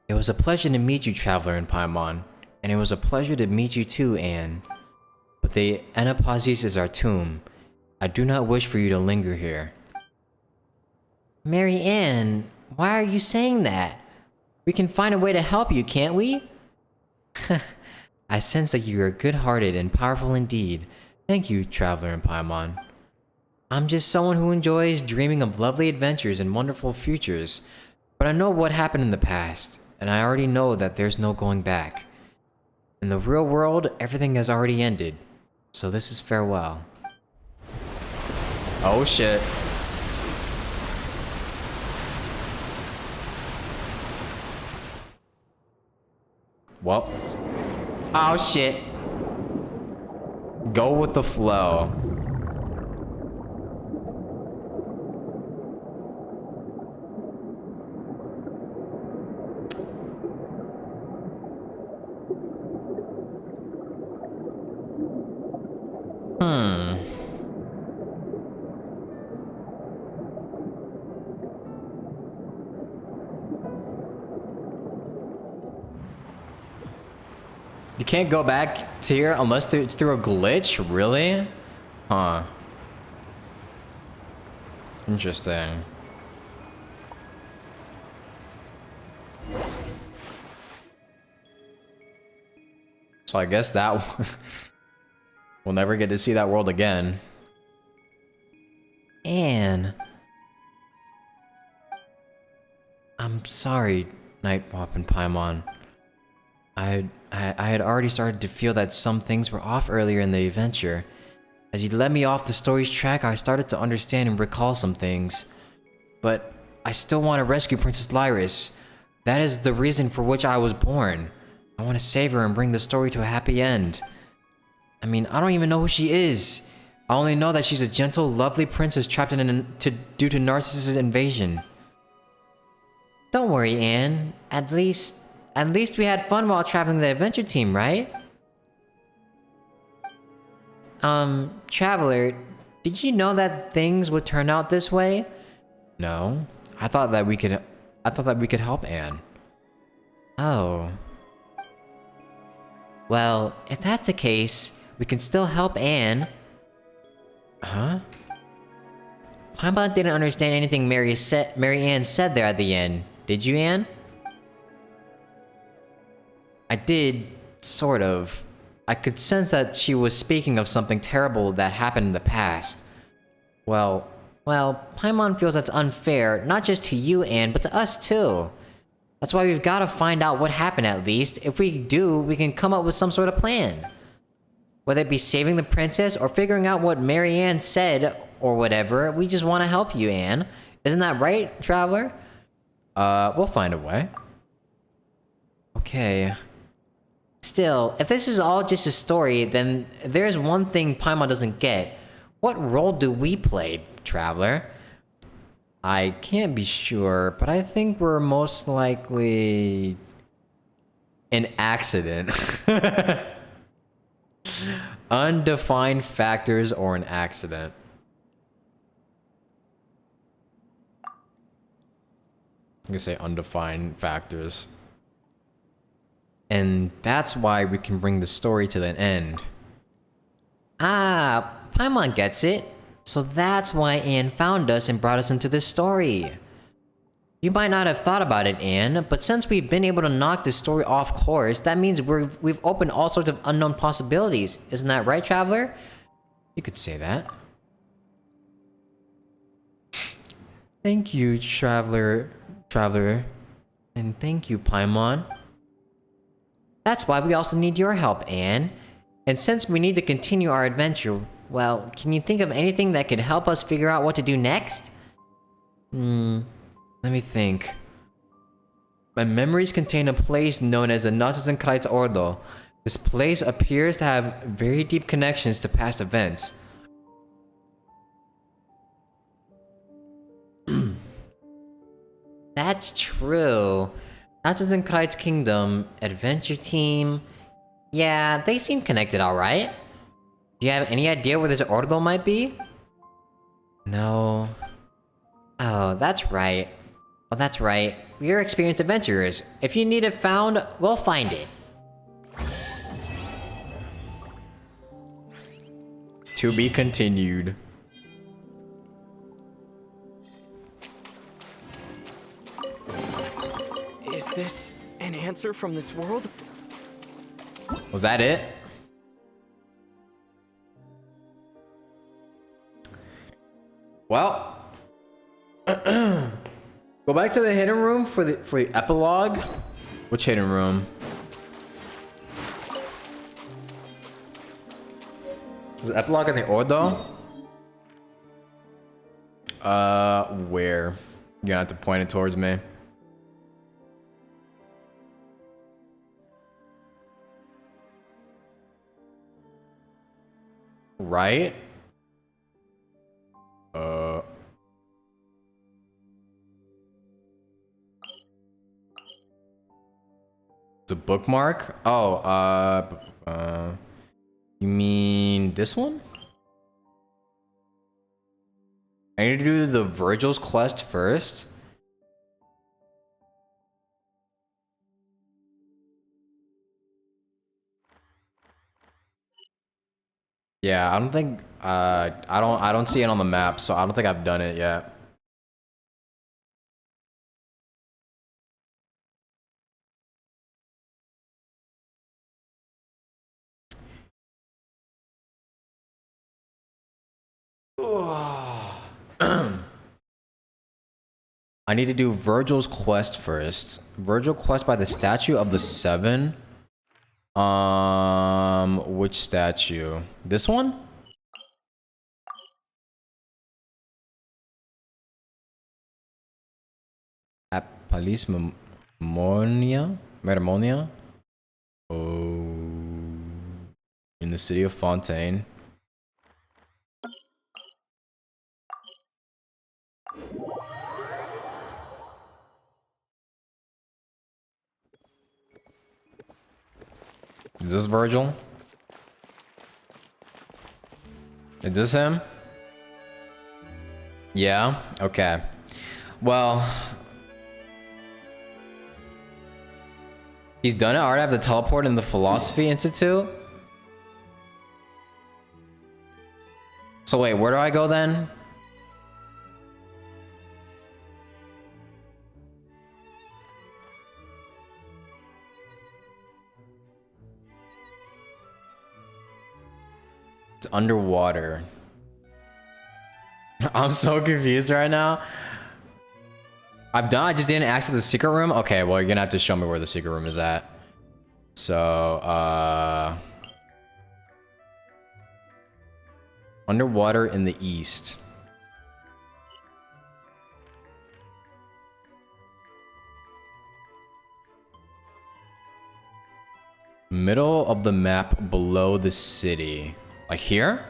It was a pleasure to meet you, Traveler in Paimon, and it was a pleasure to meet you too, Anne. But the Anapazis is our tomb. I do not wish for you to linger here. Mary Ann, why are you saying that? We can find a way to help you, can't we? I sense that you are good-hearted and powerful indeed. Thank you, Traveler in Paimon. I'm just someone who enjoys dreaming of lovely adventures and wonderful futures, but I know what happened in the past, and I already know that there's no going back. In the real world, everything has already ended, so this is farewell. Oh shit. Well. Oh shit. Go with the flow. You can't go back to here unless it's through a glitch? Really? Huh. Interesting. So I guess that we'll never get to see that world again. Anne. I'm sorry, Nightwalk and Paimon. I had already started to feel that some things were off earlier in the adventure. As you led me off the story's track, I started to understand and recall some things. But I still want to rescue Princess Lyris. That is the reason for which I was born. I want to save her and bring the story to a happy end. I mean, I don't even know who she is. I only know that she's a gentle, lovely princess trapped due to Narcissus' invasion. Don't worry, Anne. At least we had fun while traveling the adventure team, right? Traveler, did you know that things would turn out this way? No. I thought that we could help Anne. Oh. Well, if that's the case, we can still help Anne. Huh? Paimon didn't understand anything Mary Ann said there at the end. Did you, Anne? I did, sort of. I could sense that she was speaking of something terrible that happened in the past. Well, Paimon feels that's unfair, not just to you, Anne, but to us too. That's why we've gotta find out what happened at least. If we do, we can come up with some sort of plan. Whether it be saving the princess or figuring out what Mary Ann said or whatever, we just want to help you, Anne. Isn't that right, Traveler? We'll find a way. Okay. Still, if this is all just a story, then there's one thing Paimon doesn't get. What role do we play, Traveler? I can't be sure, but I think we're most likely an accident. Undefined factors or an accident. I'm gonna say undefined factors. And that's why we can bring the story to an end. Ah, Paimon gets it. So that's why Anne found us and brought us into this story. You might not have thought about it, Anne, but since we've been able to knock this story off course, that means we've opened all sorts of unknown possibilities. Isn't that right, Traveler? You could say that. Thank you, Traveler. And thank you, Paimon. That's why we also need your help, Anne. And since we need to continue our adventure, well, can you think of anything that could help us figure out what to do next? Let me think. My memories contain a place known as the Narzissenkreuz ordo. This place appears to have very deep connections to past events. That's true. Narzissenkreuz Kingdom, Adventure Team... Yeah, they seem connected alright. Do you have any idea where this ordo might be? No. Oh, that's right. Oh, that's right. We're experienced adventurers. If you need it found, we'll find it. To be continued. Is this an answer from this world? Was that it? Well, go back to the hidden room for the epilogue. Which hidden room? Was the epilogue in the ordo? Where? You're gonna have to point it towards me. Right? It's a bookmark? Oh, you mean this one? I need to do the Virgil's quest first. Yeah, I don't think I don't see it on the map, so I don't think I've done it yet. I need to do Virgil's quest first. Virgil quest by the statue of the Seven. Which statue? This one? At Palace Mermonia? Oh. In the city of Fontaine. Is this Virgil? Is this him? Yeah? Okay. Well... He's done it. I already have the teleport in the Philosophy Institute. So wait, where do I go then? It's underwater. I'm so confused right now. I just didn't access the secret room? Okay, well, you're gonna have to show me where the secret room is at. So, underwater in the east. Middle of the map below the city. Like here?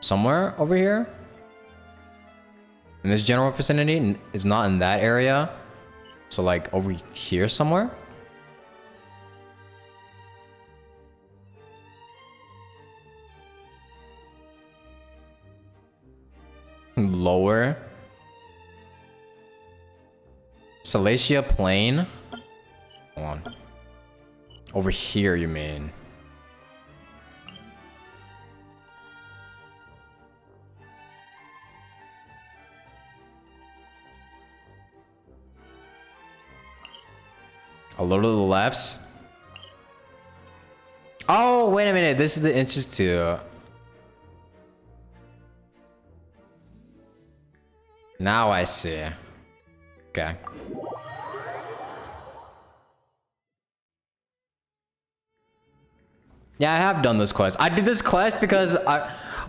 Somewhere over here? In this general vicinity? It's not in that area. So like over here somewhere? Lower. Salacia Plain? Hold on. Over here, you mean? A little to the left. Oh, wait a minute. This is the institute. Now I see. Okay. Yeah, I have done this quest. I did this quest because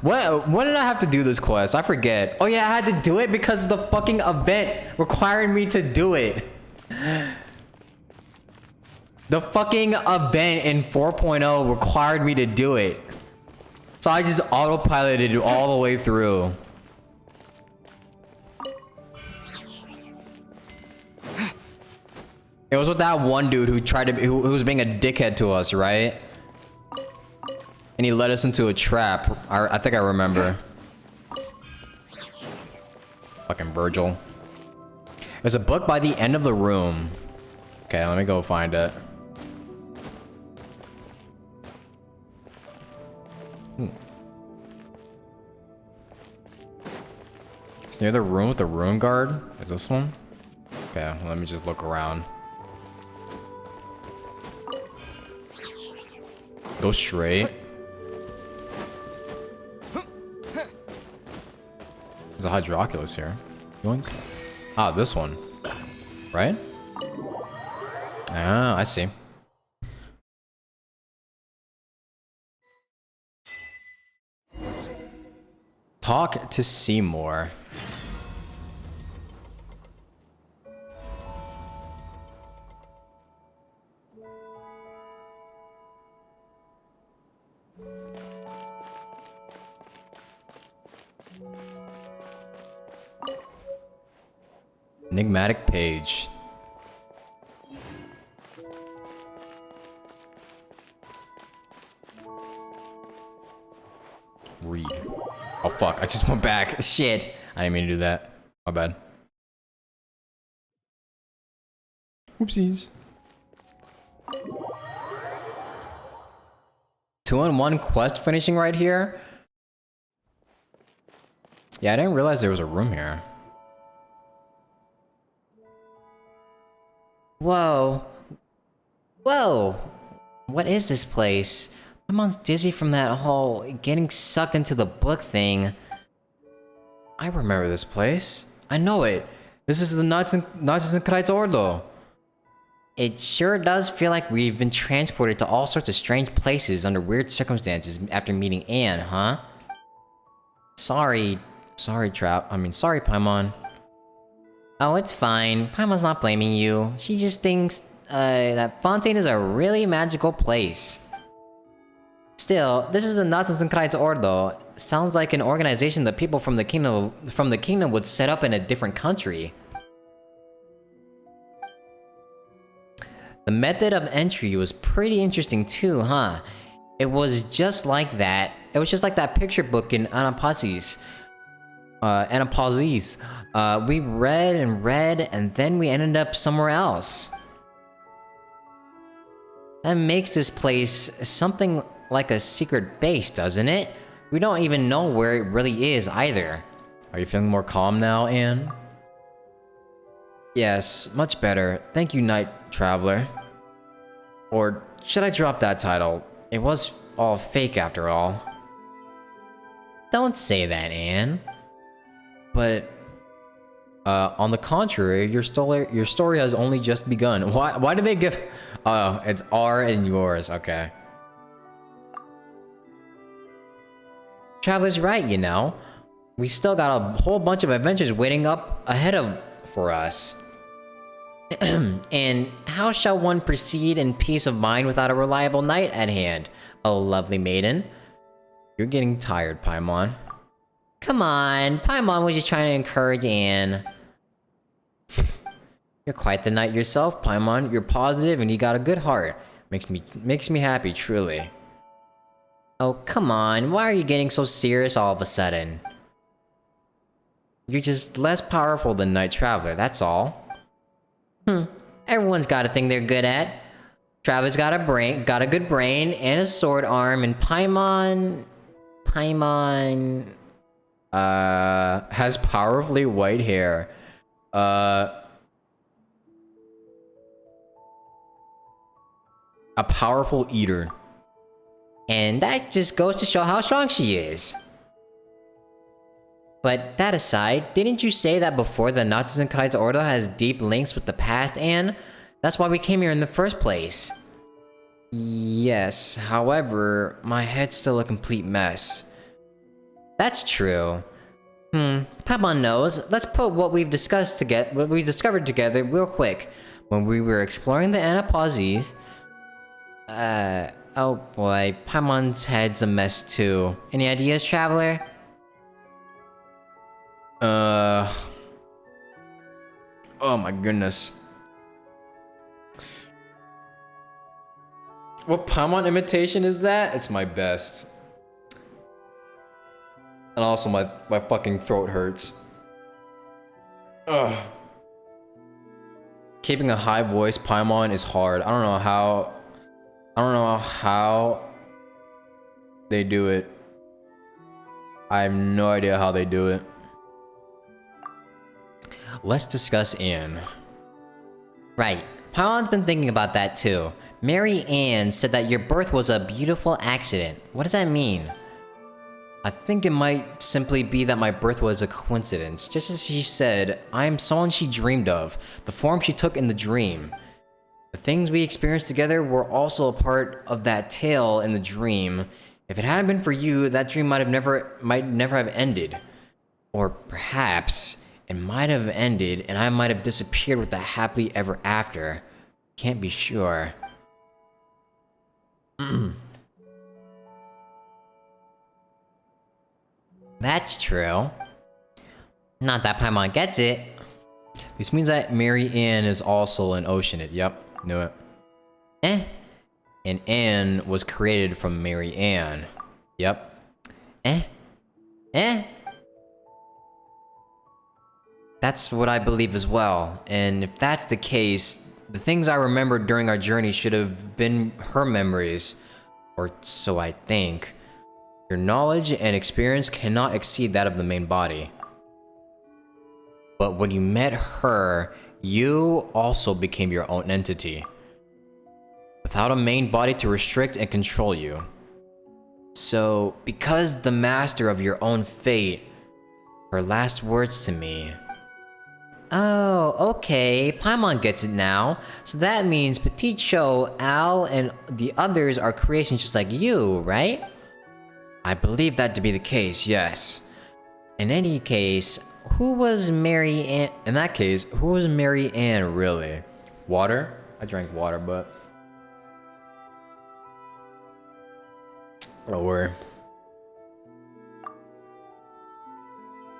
when did I have to do this quest? I forget. Oh yeah, I had to do it because the fucking event required me to do it. The fucking event in 4.0 required me to do it. So I just autopiloted it all the way through. It was with that one dude who tried to who was being a dickhead to us, right? And he led us into a trap. I think I remember. Fucking Virgil. There's a book by the end of the room. Okay, let me go find it. It's near the room with the rune guard. Is this one? Okay, let me just look around. Go straight. There's a Hydroculus here. Yoink. Ah, this one. Right? Ah, I see. Talk to Seymour. Enigmatic page. Read. Oh fuck, I just went back. Shit. I didn't mean to do that. My bad. Oopsies. 2-in-1 quest finishing right here? Yeah, I didn't realize there was a room here. Whoa. Whoa. What is this place? My mom's dizzy from that whole getting sucked into the book thing. I remember this place. I know it. This is the Narzissenkreuz ordo. It sure does feel like we've been transported to all sorts of strange places under weird circumstances after meeting Anne, huh? Sorry, Paimon. Oh, it's fine. Paimon's not blaming you. She just thinks, that Fontaine is a really magical place. Still, this is the Narzissenkreuz ordo. Sounds like an organization that people from the kingdom would set up in a different country. The method of entry was pretty interesting too, huh? It was just like that. It was just like that picture book in Anapazis. We read and read, and then we ended up somewhere else. That makes this place something like a secret base, doesn't it? We don't even know where it really is either. Are you feeling more calm now, Anne? Yes, much better. Thank you, Night Traveler. Or should I drop that title? It was all fake after all. Don't say that, Anne. But, on the contrary, your story has only just begun. Why do they give... Oh, it's R and yours, okay. Traveler's right, you know. We still got a whole bunch of adventures waiting up ahead for us. And how shall one proceed in peace of mind without a reliable knight at hand? Oh, lovely maiden. You're getting tired, Paimon. Come on, Paimon was just trying to encourage Anne. You're quite the knight yourself, Paimon. You're positive and you got a good heart. Makes me happy, truly. Oh, come on. Why are you getting so serious all of a sudden? You're just less powerful than Night Traveler, that's all. Everyone's got a thing they're good at. Traveler's got a good brain and a sword arm, and Paimon has powerfully white hair. A powerful eater. And that just goes to show how strong she is. But that aside, didn't you say that before the Narzissenkreuz ordo has deep links with the past, Anne? That's why we came here in the first place. Yes, however, my head's still a complete mess. That's true. Paimon knows. Let's put what we've discovered together real quick. When we were exploring the Anapauses, oh boy, Paimon's head's a mess too. Any ideas, Traveler? Oh my goodness. What Paimon imitation is that? It's my best. And also my fucking throat hurts. Ugh. Keeping a high voice Paimon is hard. I don't know how they do it. I have no idea how they do it. Let's discuss Anne. Right. Paimon's been thinking about that too. Mary Ann said that your birth was a beautiful accident. What does that mean? I think it might simply be that my birth was a coincidence. Just as she said, I am someone she dreamed of, the form she took in the dream. The things we experienced together were also a part of that tale in the dream. If it hadn't been for you, that dream might never have ended. Or perhaps it might have ended and I might have disappeared with the happily ever after. Can't be sure. That's true. Not that Paimon gets it. This means that Mary Ann is also an Oceanid. Yep, knew it. And Anne was created from Mary Ann. Yep. That's what I believe as well. And if that's the case, the things I remembered during our journey should have been her memories. Or so I think. Your knowledge and experience cannot exceed that of the main body. But when you met her, you also became your own entity. Without a main body to restrict and control you. So, because the master of your own fate, her last words to me. Oh, okay, Paimon gets it now. So that means Petit Cho, Al, and the others are creations just like you, right? I believe that to be the case, yes. In any case, who was Mary Ann? In that case, who was Mary Ann really? Water? I drank water, but... Don't worry.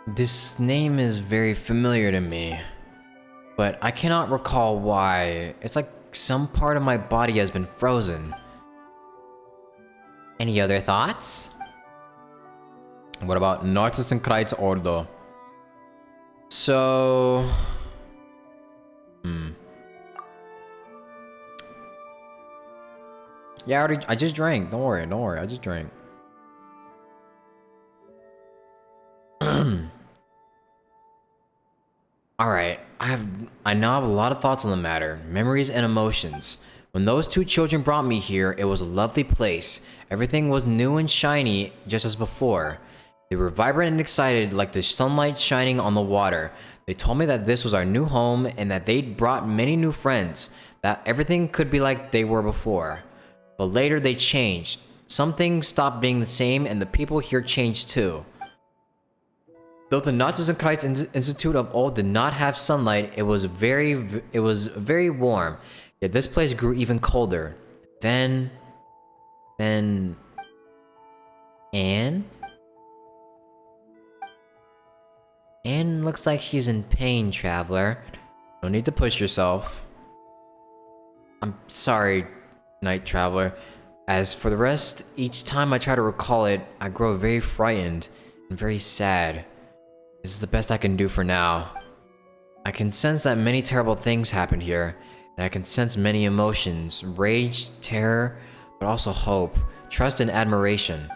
This name is very familiar to me, but I cannot recall why. It's like some part of my body has been frozen. Any other thoughts? What about Narzissenkreuz ordo? So... Yeah, I just drank. Don't worry, don't worry. I just drank. Alright, I now have a lot of thoughts on the matter, memories and emotions. When those two children brought me here, it was a lovely place. Everything was new and shiny, just as before. They were vibrant and excited like the sunlight shining on the water. They told me that this was our new home and that they'd brought many new friends, that everything could be like they were before. But later they changed. Some things stopped being the same and the people here changed too. Though the Narzissenkreuz Institute of old did not have sunlight, it was very warm. Yet this place grew even colder. Then Anne? Anne looks like she's in pain, traveler. No need to push yourself. I'm sorry, night traveler. As for the rest, each time I try to recall it, I grow very frightened and very sad. This is the best I can do for now. I can sense that many terrible things happened here, and I can sense many emotions, rage, terror, but also hope, trust, and admiration.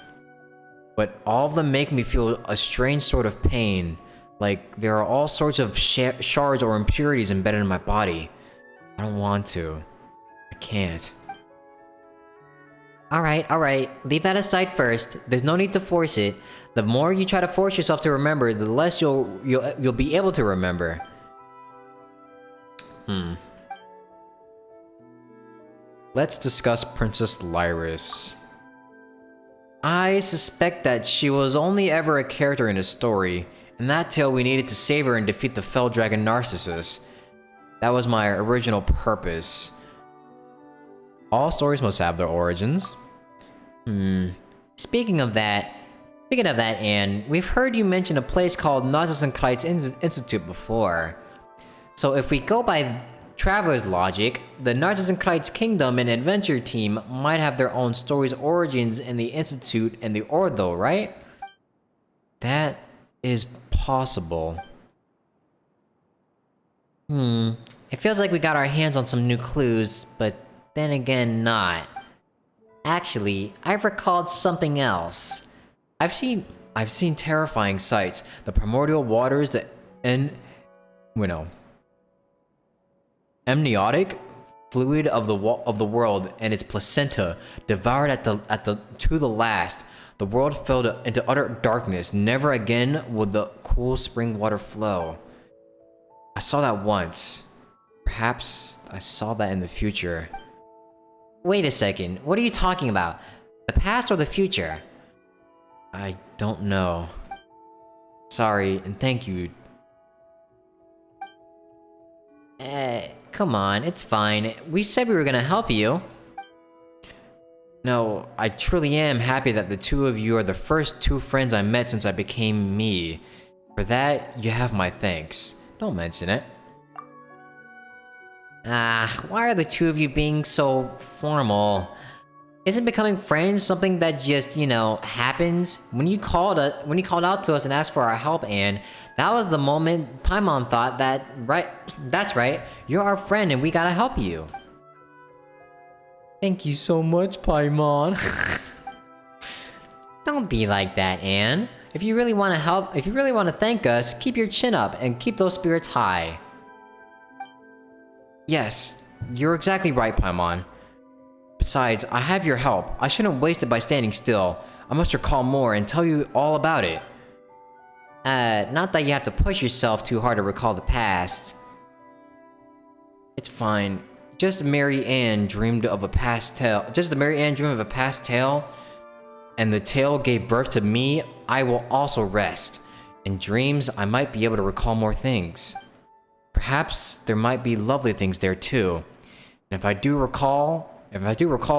But all of them make me feel a strange sort of pain, like there are all sorts of shards or impurities embedded in my body. I don't want to. I can't. Alright, leave that aside first. There's no need to force it. The more you try to force yourself to remember, the less you'll be able to remember. Let's discuss Princess Lyris. I suspect that she was only ever a character in a story. In that tale, we needed to save her and defeat the fell dragon Narcissus. That was my original purpose. All stories must have their origins. Speaking of that, Anne, we've heard you mention a place called Narzissenkreuz Institute before. So if we go by Traveler's logic, the Narzissenkreuz Kingdom and Adventure Team might have their own story's origins in the Institute and the Ordo, right? That is possible. It feels like we got our hands on some new clues, but then again not. Actually, I've recalled something else. I've seen terrifying sights. The primordial waters, the amniotic fluid of the world and its placenta devoured to the last. The world fell into utter darkness. Never again would the cool spring water flow. I saw that once. Perhaps I saw that in the future. Wait a second, what are you talking about? The past or the future? I don't know. Sorry, and thank you. Come on, it's fine. We said we were gonna help you. No, I truly am happy that the two of you are the first two friends I met since I became me. For that, you have my thanks. Don't mention it. Why are the two of you being so formal? Isn't becoming friends something that just, happens? When you called out to us and asked for our help, Anne, that was the moment Paimon thought that's right, you're our friend and we gotta help you. Thank you so much, Paimon. Don't be like that, Anne. If you really want to thank us, keep your chin up and keep those spirits high. Yes, you're exactly right, Paimon. Besides, I have your help. I shouldn't waste it by standing still. I must recall more and tell you all about it. Not that you have to push yourself too hard to recall the past. It's fine. Just Mary Ann dreamed of a past tale. And the tale gave birth to me. I will also rest. In dreams, I might be able to recall more things. Perhaps there might be lovely things there too. And if I do recall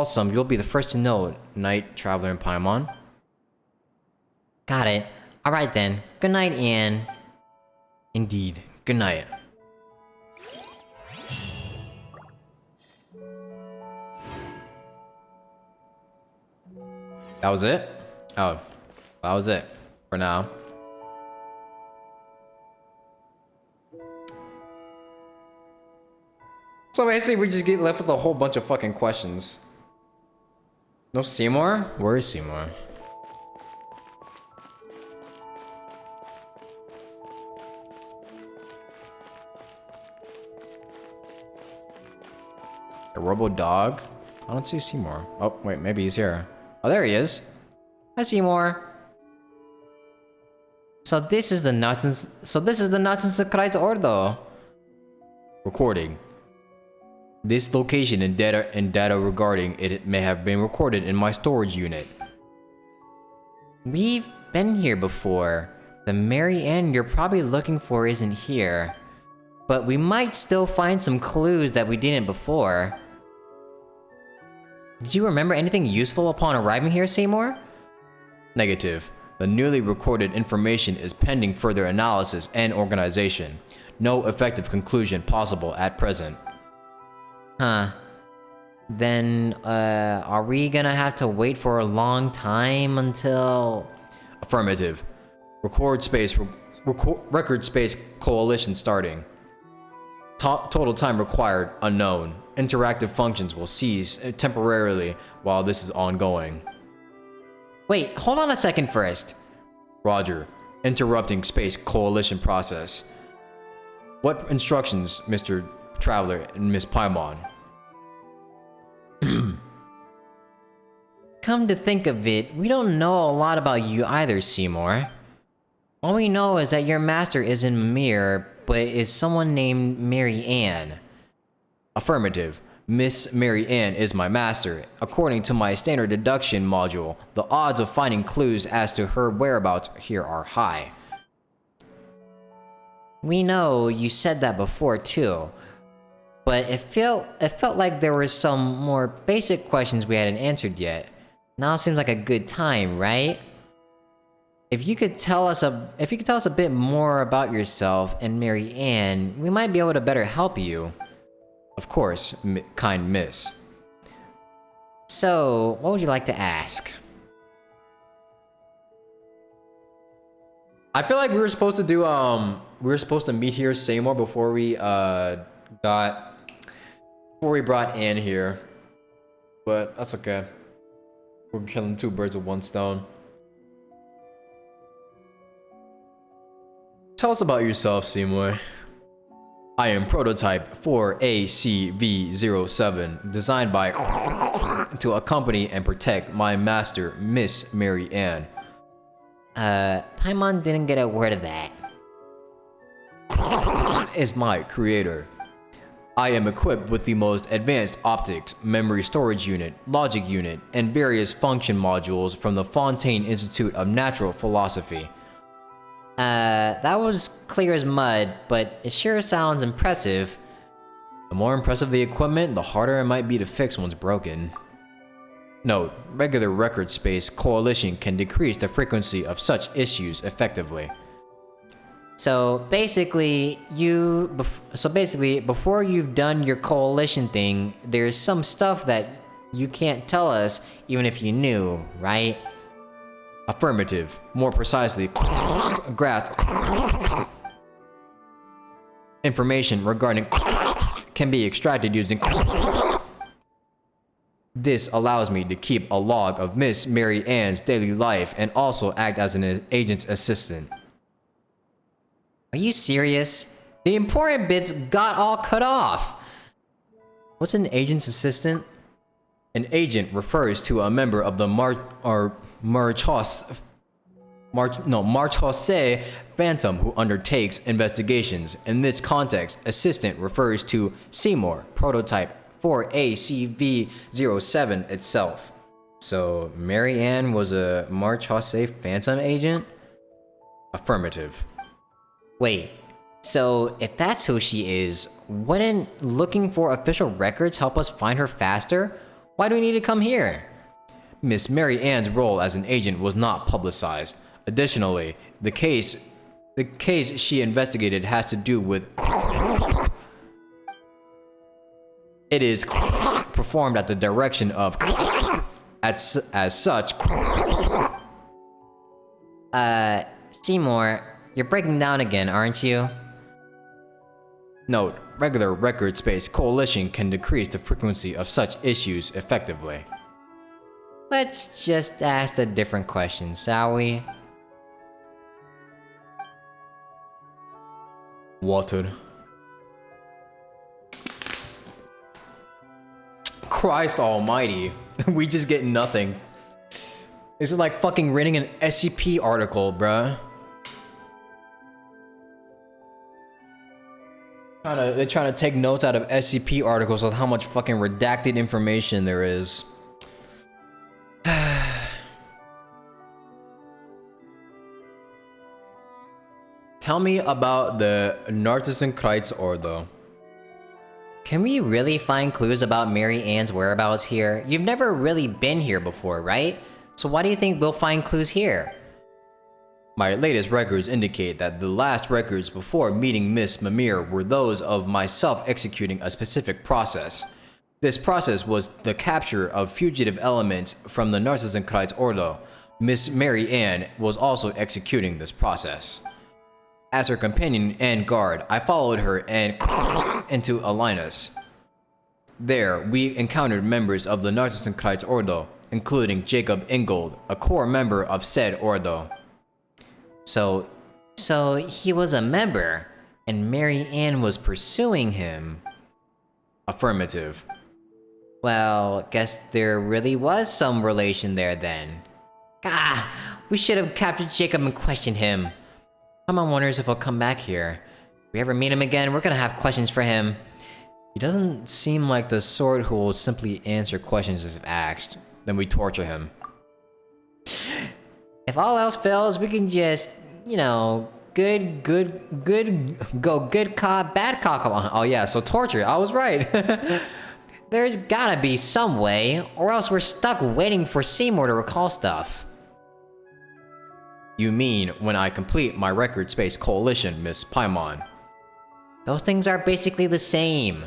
some, you'll be the first to know, Night Traveler and Paimon. Got it. Alright then. Good night, Anne. Indeed. Good night. That was it? Oh. That was it. For now. So basically, we just get left with a whole bunch of fucking questions. No Seymour? Where is Seymour? A robo dog? I don't see Seymour. Oh, wait, maybe he's here. Oh, there he is. Hi, Seymour. So this is the Narzissenkreuz ordo. Recording. This location and data regarding it may have been recorded in my storage unit. We've been here before. The Mary Ann you're probably looking for isn't here. But we might still find some clues that we didn't before. Did you remember anything useful upon arriving here, Seymour? Negative. The newly recorded information is pending further analysis and organization. No effective conclusion possible at present. Huh. Then, are we gonna have to wait for a long time until... Affirmative. Record space coalition starting. Total time required unknown. Interactive functions will cease temporarily while this is ongoing. Wait, hold on a second first. Roger. Interrupting space coalition process. What instructions, Mr. Traveler and Miss Paimon? Come to think of it, we don't know a lot about you either, Seymour. All we know is that your master isn't Mimir, but is someone named Mary Ann. Affirmative. Miss Mary Ann is my master. According to my standard deduction module, the odds of finding clues as to her whereabouts here are high. We know you said that before too, but it felt like there were some more basic questions we hadn't answered yet. Now seems like a good time, right? If you could tell us a bit more about yourself and Mary Ann, we might be able to better help you. Of course, kind miss. So, what would you like to ask? I feel like we were supposed to do we were supposed to meet here Seymour before we brought Ann here. But that's okay. We're killing two birds with one stone. Tell us about yourself, Seymour. I am prototype 4ACV07, designed by to accompany and protect my master, Miss Mary Ann. Paimon didn't get a word of that. Is my creator. I am equipped with the most advanced optics, memory storage unit, logic unit, and various function modules from the Fontaine Institute of Natural Philosophy. That was clear as mud, but it sure sounds impressive. The more impressive the equipment, the harder it might be to fix once broken. Note, regular record space coalition can decrease the frequency of such issues effectively. So basically, before you've done your coalition thing, there's some stuff that you can't tell us even if you knew, right? Affirmative. More precisely, grasp information regarding can be extracted using. This allows me to keep a log of Miss Mary Ann's daily life and also act as an agent's assistant. Are you serious? The important bits got all cut off. What's an agent's assistant? An agent refers to a member of the Marchose Phantom who undertakes investigations. In this context, assistant refers to Seymour, prototype 4ACV07 itself. So, Mary Ann was a Marchose Phantom agent? Affirmative. Wait, so if that's who she is, wouldn't looking for official records help us find her faster? Why do we need to come here? Miss Mary Ann's role as an agent was not publicized. Additionally, the case she investigated has to do with. It is performed at the direction of. As such. Seymour, you're breaking down again, aren't you? Note, regular record space coalition can decrease the frequency of such issues effectively. Let's just ask a different question, shall we? Watered. Christ almighty. We just get nothing. This is like fucking reading an SCP article, bruh. They're trying to take notes out of SCP articles with how much fucking redacted information there is. Tell me about the Narzissenkreuz ordo. Can we really find clues about Mary Ann's whereabouts here? You've never really been here before, right? So why do you think we'll find clues here? My latest records indicate that the last records before meeting Miss Mimir were those of myself executing a specific process. This process was the capture of fugitive elements from the Narzissenkreuz ordo. Miss Mary Ann was also executing this process. As her companion and guard, I followed her and into Alinus. There, we encountered members of the Narzissenkreuz ordo, including Jacob Ingold, a core member of said ordo. So he was a member, and Mary Ann was pursuing him. Affirmative. Well, guess there really was some relation there then. Ah, we should have captured Jacob and questioned him. Paimon wonders if he'll come back here. If we ever meet him again, we're gonna have questions for him. He doesn't seem like the sort who will simply answer questions if asked. Then we torture him. If all else fails, we can just, you know, good cop, bad cop. Oh yeah, so torture. I was right. There's gotta be some way, or else we're stuck waiting for Seymour to recall stuff. You mean when I complete my record space coalition, Miss Paimon? Those things are basically the same.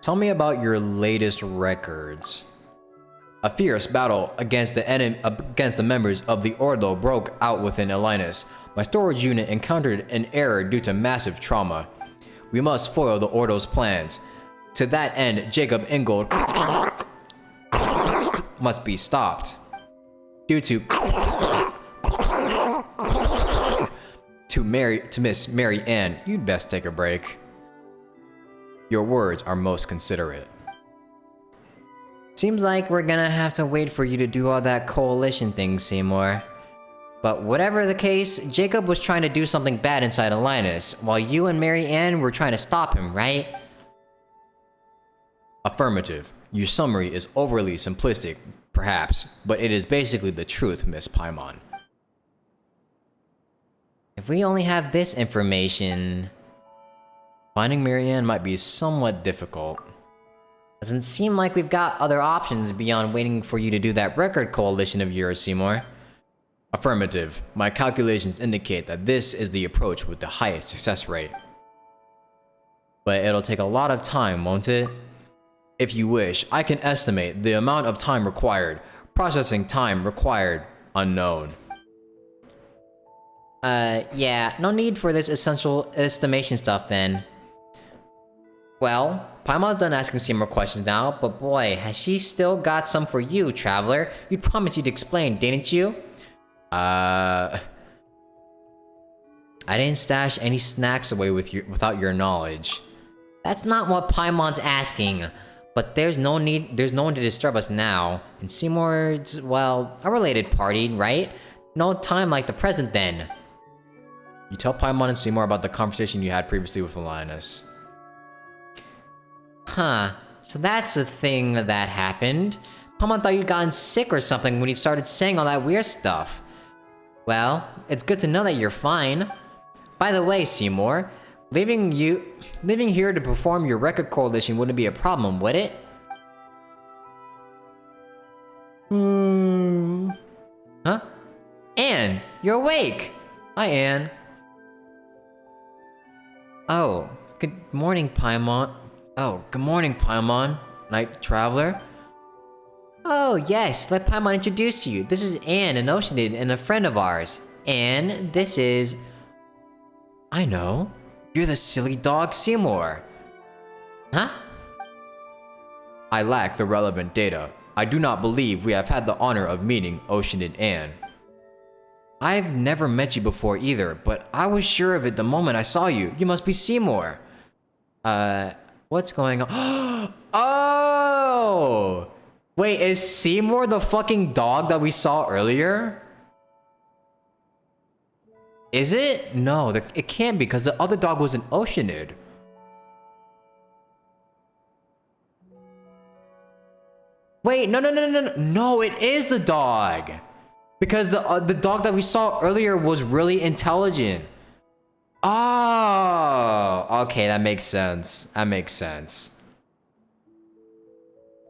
Tell me about your latest records. A fierce battle against the members of the Ordo broke out within Alinus. My storage unit encountered an error due to massive trauma. We must foil the Ordo's plans. To that end, Jacob Ingold must be stopped. Due to Miss Mary Ann, you'd best take a break. Your words are most considerate. Seems like we're gonna have to wait for you to do all that coalition thing, Seymour. But whatever the case, Jacob was trying to do something bad inside Alinus, while you and Mary Ann were trying to stop him, right? Affirmative. Your summary is overly simplistic, perhaps, but it is basically the truth, Miss Paimon. If we only have this information... Finding Mary Ann might be somewhat difficult. Doesn't seem like we've got other options beyond waiting for you to do that record coalition of yours, Seymour. Affirmative. My calculations indicate that this is the approach with the highest success rate. But it'll take a lot of time, won't it? If you wish, I can estimate the amount of time required. Processing time required, unknown. Yeah, no need for this essential estimation stuff then. Well, Paimon's done asking some more questions now, but boy, has she still got some for you, Traveler. You promised you'd explain, didn't you? I didn't stash any snacks away without your knowledge. That's not what Paimon's asking. But there's no one to disturb us now. And Seymour's, well, a related party, right? No time like the present then. You tell Paimon and Seymour about the conversation you had previously with Alinus. Huh, so that's the thing that happened. Paimon thought you'd gotten sick or something when you started saying all that weird stuff. Well, it's good to know that you're fine. By the way, Seymour, leaving here to perform your record coalition wouldn't be a problem, would it? Huh? Anne, you're awake! Hi, Anne. Oh, good morning, Paimon. Night Traveler? Oh, yes, let Paimon introduce you. This is Anne, an Oceanid and a friend of ours. And this is... I know. You're the silly dog Seymour. Huh? I lack the relevant data. I do not believe we have had the honor of meeting Oceanid Anne. I've never met you before either, but I was sure of it the moment I saw you. You must be Seymour. What's going on? Oh! Wait, is Seymour the fucking dog that we saw earlier? Is it? No, it can't be because the other dog was an Oceanid. Wait, no. No, it is the dog. Because the dog that we saw earlier was really intelligent. Oh, okay, that makes sense. That makes sense.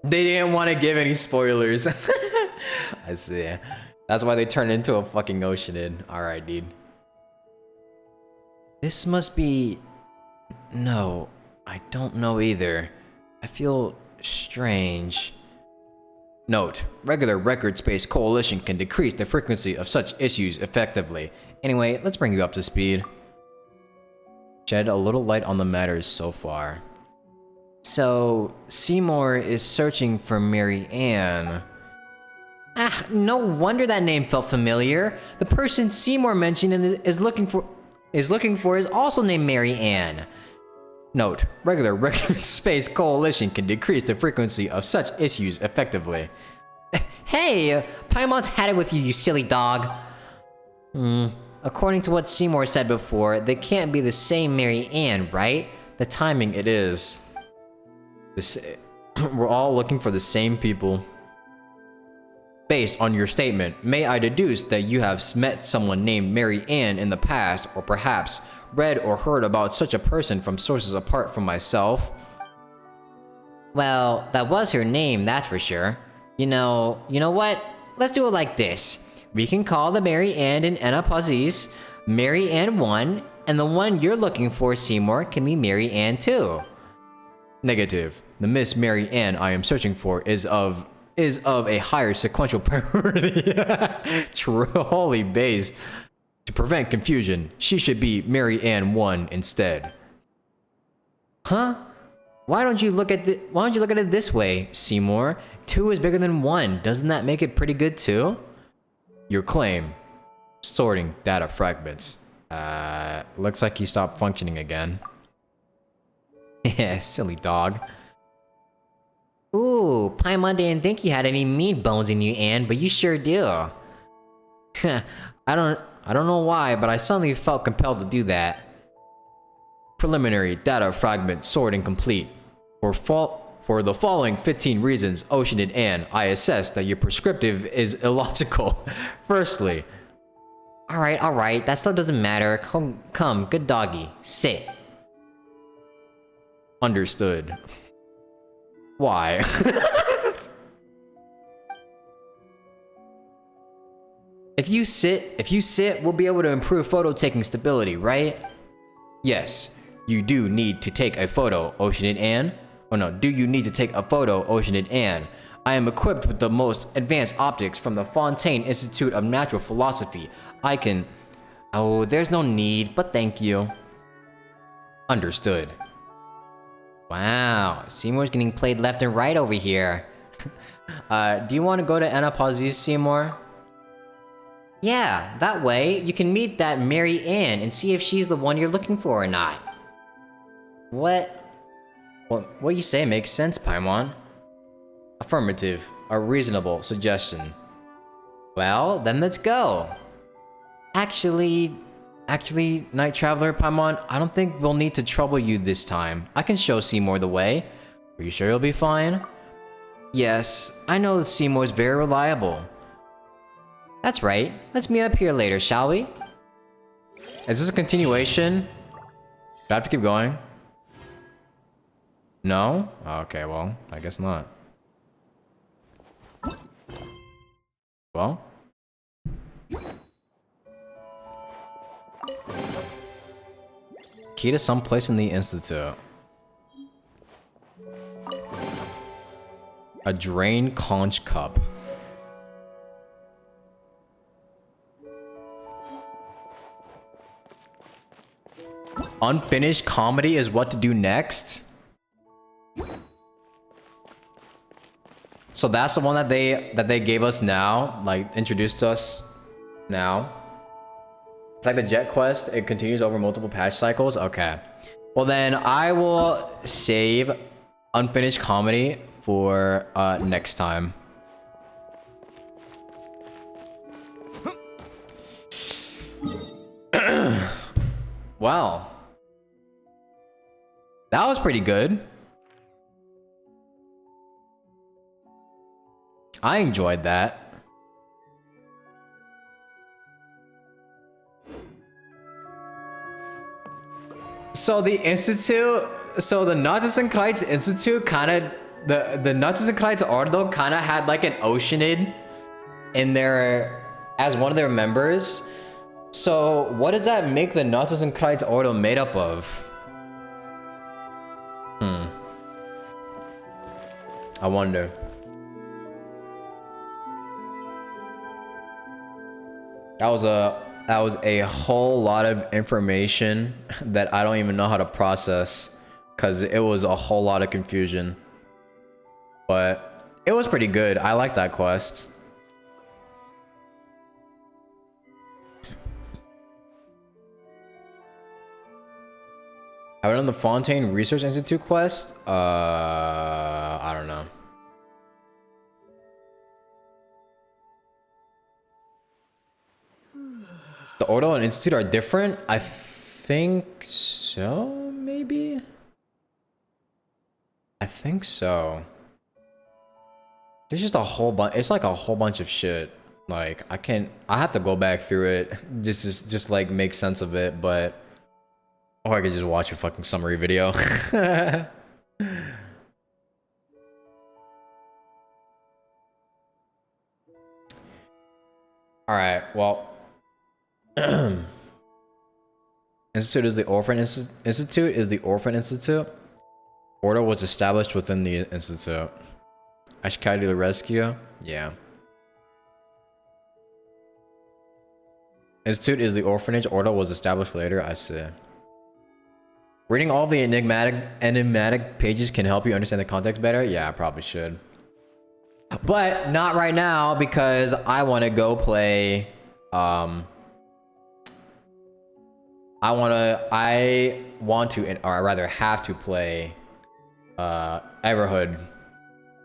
They didn't want to give any spoilers. I see. That's why they turned into a fucking Oceanid. Alright, dude. This must be... No, I don't know either. I feel strange. Note, regular record space coalition can decrease the frequency of such issues effectively. Anyway, let's bring you up to speed. Shed a little light on the matters so far. So, Seymour is searching for Mary Ann. Ah, no wonder that name felt familiar. The person Seymour mentioned and is looking for is also named Mary Ann. Note, regular record space coalition can decrease the frequency of such issues effectively. Hey, Paimon's had it with you, you silly dog. According to what Seymour said before, they can't be the same Mary Ann, right? The timing it is. We're all looking for the same people. Based on your statement, may I deduce that you have met someone named Mary Ann in the past, or perhaps read or heard about such a person from sources apart from myself? Well, that was her name, that's for sure. You know what? Let's do it like this. We can call the Mary Ann in Anapazis Mary Ann 1, and the one you're looking for, Seymour, can be Mary Ann 2. Negative. The Miss Mary Ann I am searching for is of a higher sequential priority. Truly based. To prevent confusion, she should be Mary Ann 1 instead. Huh? Why don't you look at it this way, Seymour? 2 is bigger than 1. Doesn't that make it pretty good too? Your claim. Sorting data fragments. Looks like he stopped functioning again. Yeah, silly dog. Ooh, Paimon didn't think you had any meat bones in you, Anne, but you sure do. I don't know why, but I suddenly felt compelled to do that. Preliminary data fragment sorting complete. For the following 15 reasons, Oceanid Ann, I assess that your prescriptive is illogical. Firstly... Alright, that stuff doesn't matter. Come, good doggy. Sit. Understood. Why? If you sit, we'll be able to improve photo taking stability, right? Yes. You do need to take a photo, Oceanid Ann. Oh no, do you need to take a photo, Oceanid Ann? I am equipped with the most advanced optics from the Fontaine Institute of Natural Philosophy. I can... Oh, there's no need, but thank you. Understood. Wow, Seymour's getting played left and right over here. Do you want to go to Anapazis, Seymour? Yeah, that way you can meet that Mary Ann and see if she's the one you're looking for or not. What you say makes sense, Paimon. Affirmative. A reasonable suggestion. Well, then let's go. Actually, Night Traveler, Paimon, I don't think we'll need to trouble you this time. I can show Seymour the way. Are you sure you'll be fine? Yes, I know that Seymour's very reliable. That's right. Let's meet up here later, shall we? Is this a continuation? Do I have to keep going? No? Okay, well, I guess not. Well? Key to some place in the Institute. A drained conch cup. Unfinished comedy is what to do next? So that's the one that they gave us now, like introduced to us now. It's like the jet quest. It continues over multiple patch cycles. Okay. Well then I will save unfinished comedy for next time. Wow. That was pretty good. I enjoyed that. So the institute, so the Narzissenkreuz Institute kind of, the Narzissenkreuz Ordo kind of had like an Oceanid in their, as one of their members. So what does that make the Narzissenkreuz Ordo made up of? I wonder. That was a whole lot of information that I don't even know how to process, because it was a whole lot of confusion. But it was pretty good. I like that quest. Have I done the Fontaine Research Institute quest? I don't know. The Ordo and Institute are different? I think so, maybe? I think so. There's just a whole bunch, it's like a whole bunch of shit. Like, I have to go back through it just like make sense of it, but... Or I could just watch a fucking summary video. Alright, well... Institute is the Orphan Institute is the Orphan Institute. Ordo was established within the Institute. Ashkai to the rescue? Yeah. Institute is the orphanage. Ordo was established later. I see. Reading all the enigmatic pages can help you understand the context better. Yeah, I probably should. But not right now, because I want to go play... I want to, or I rather have to play Everhood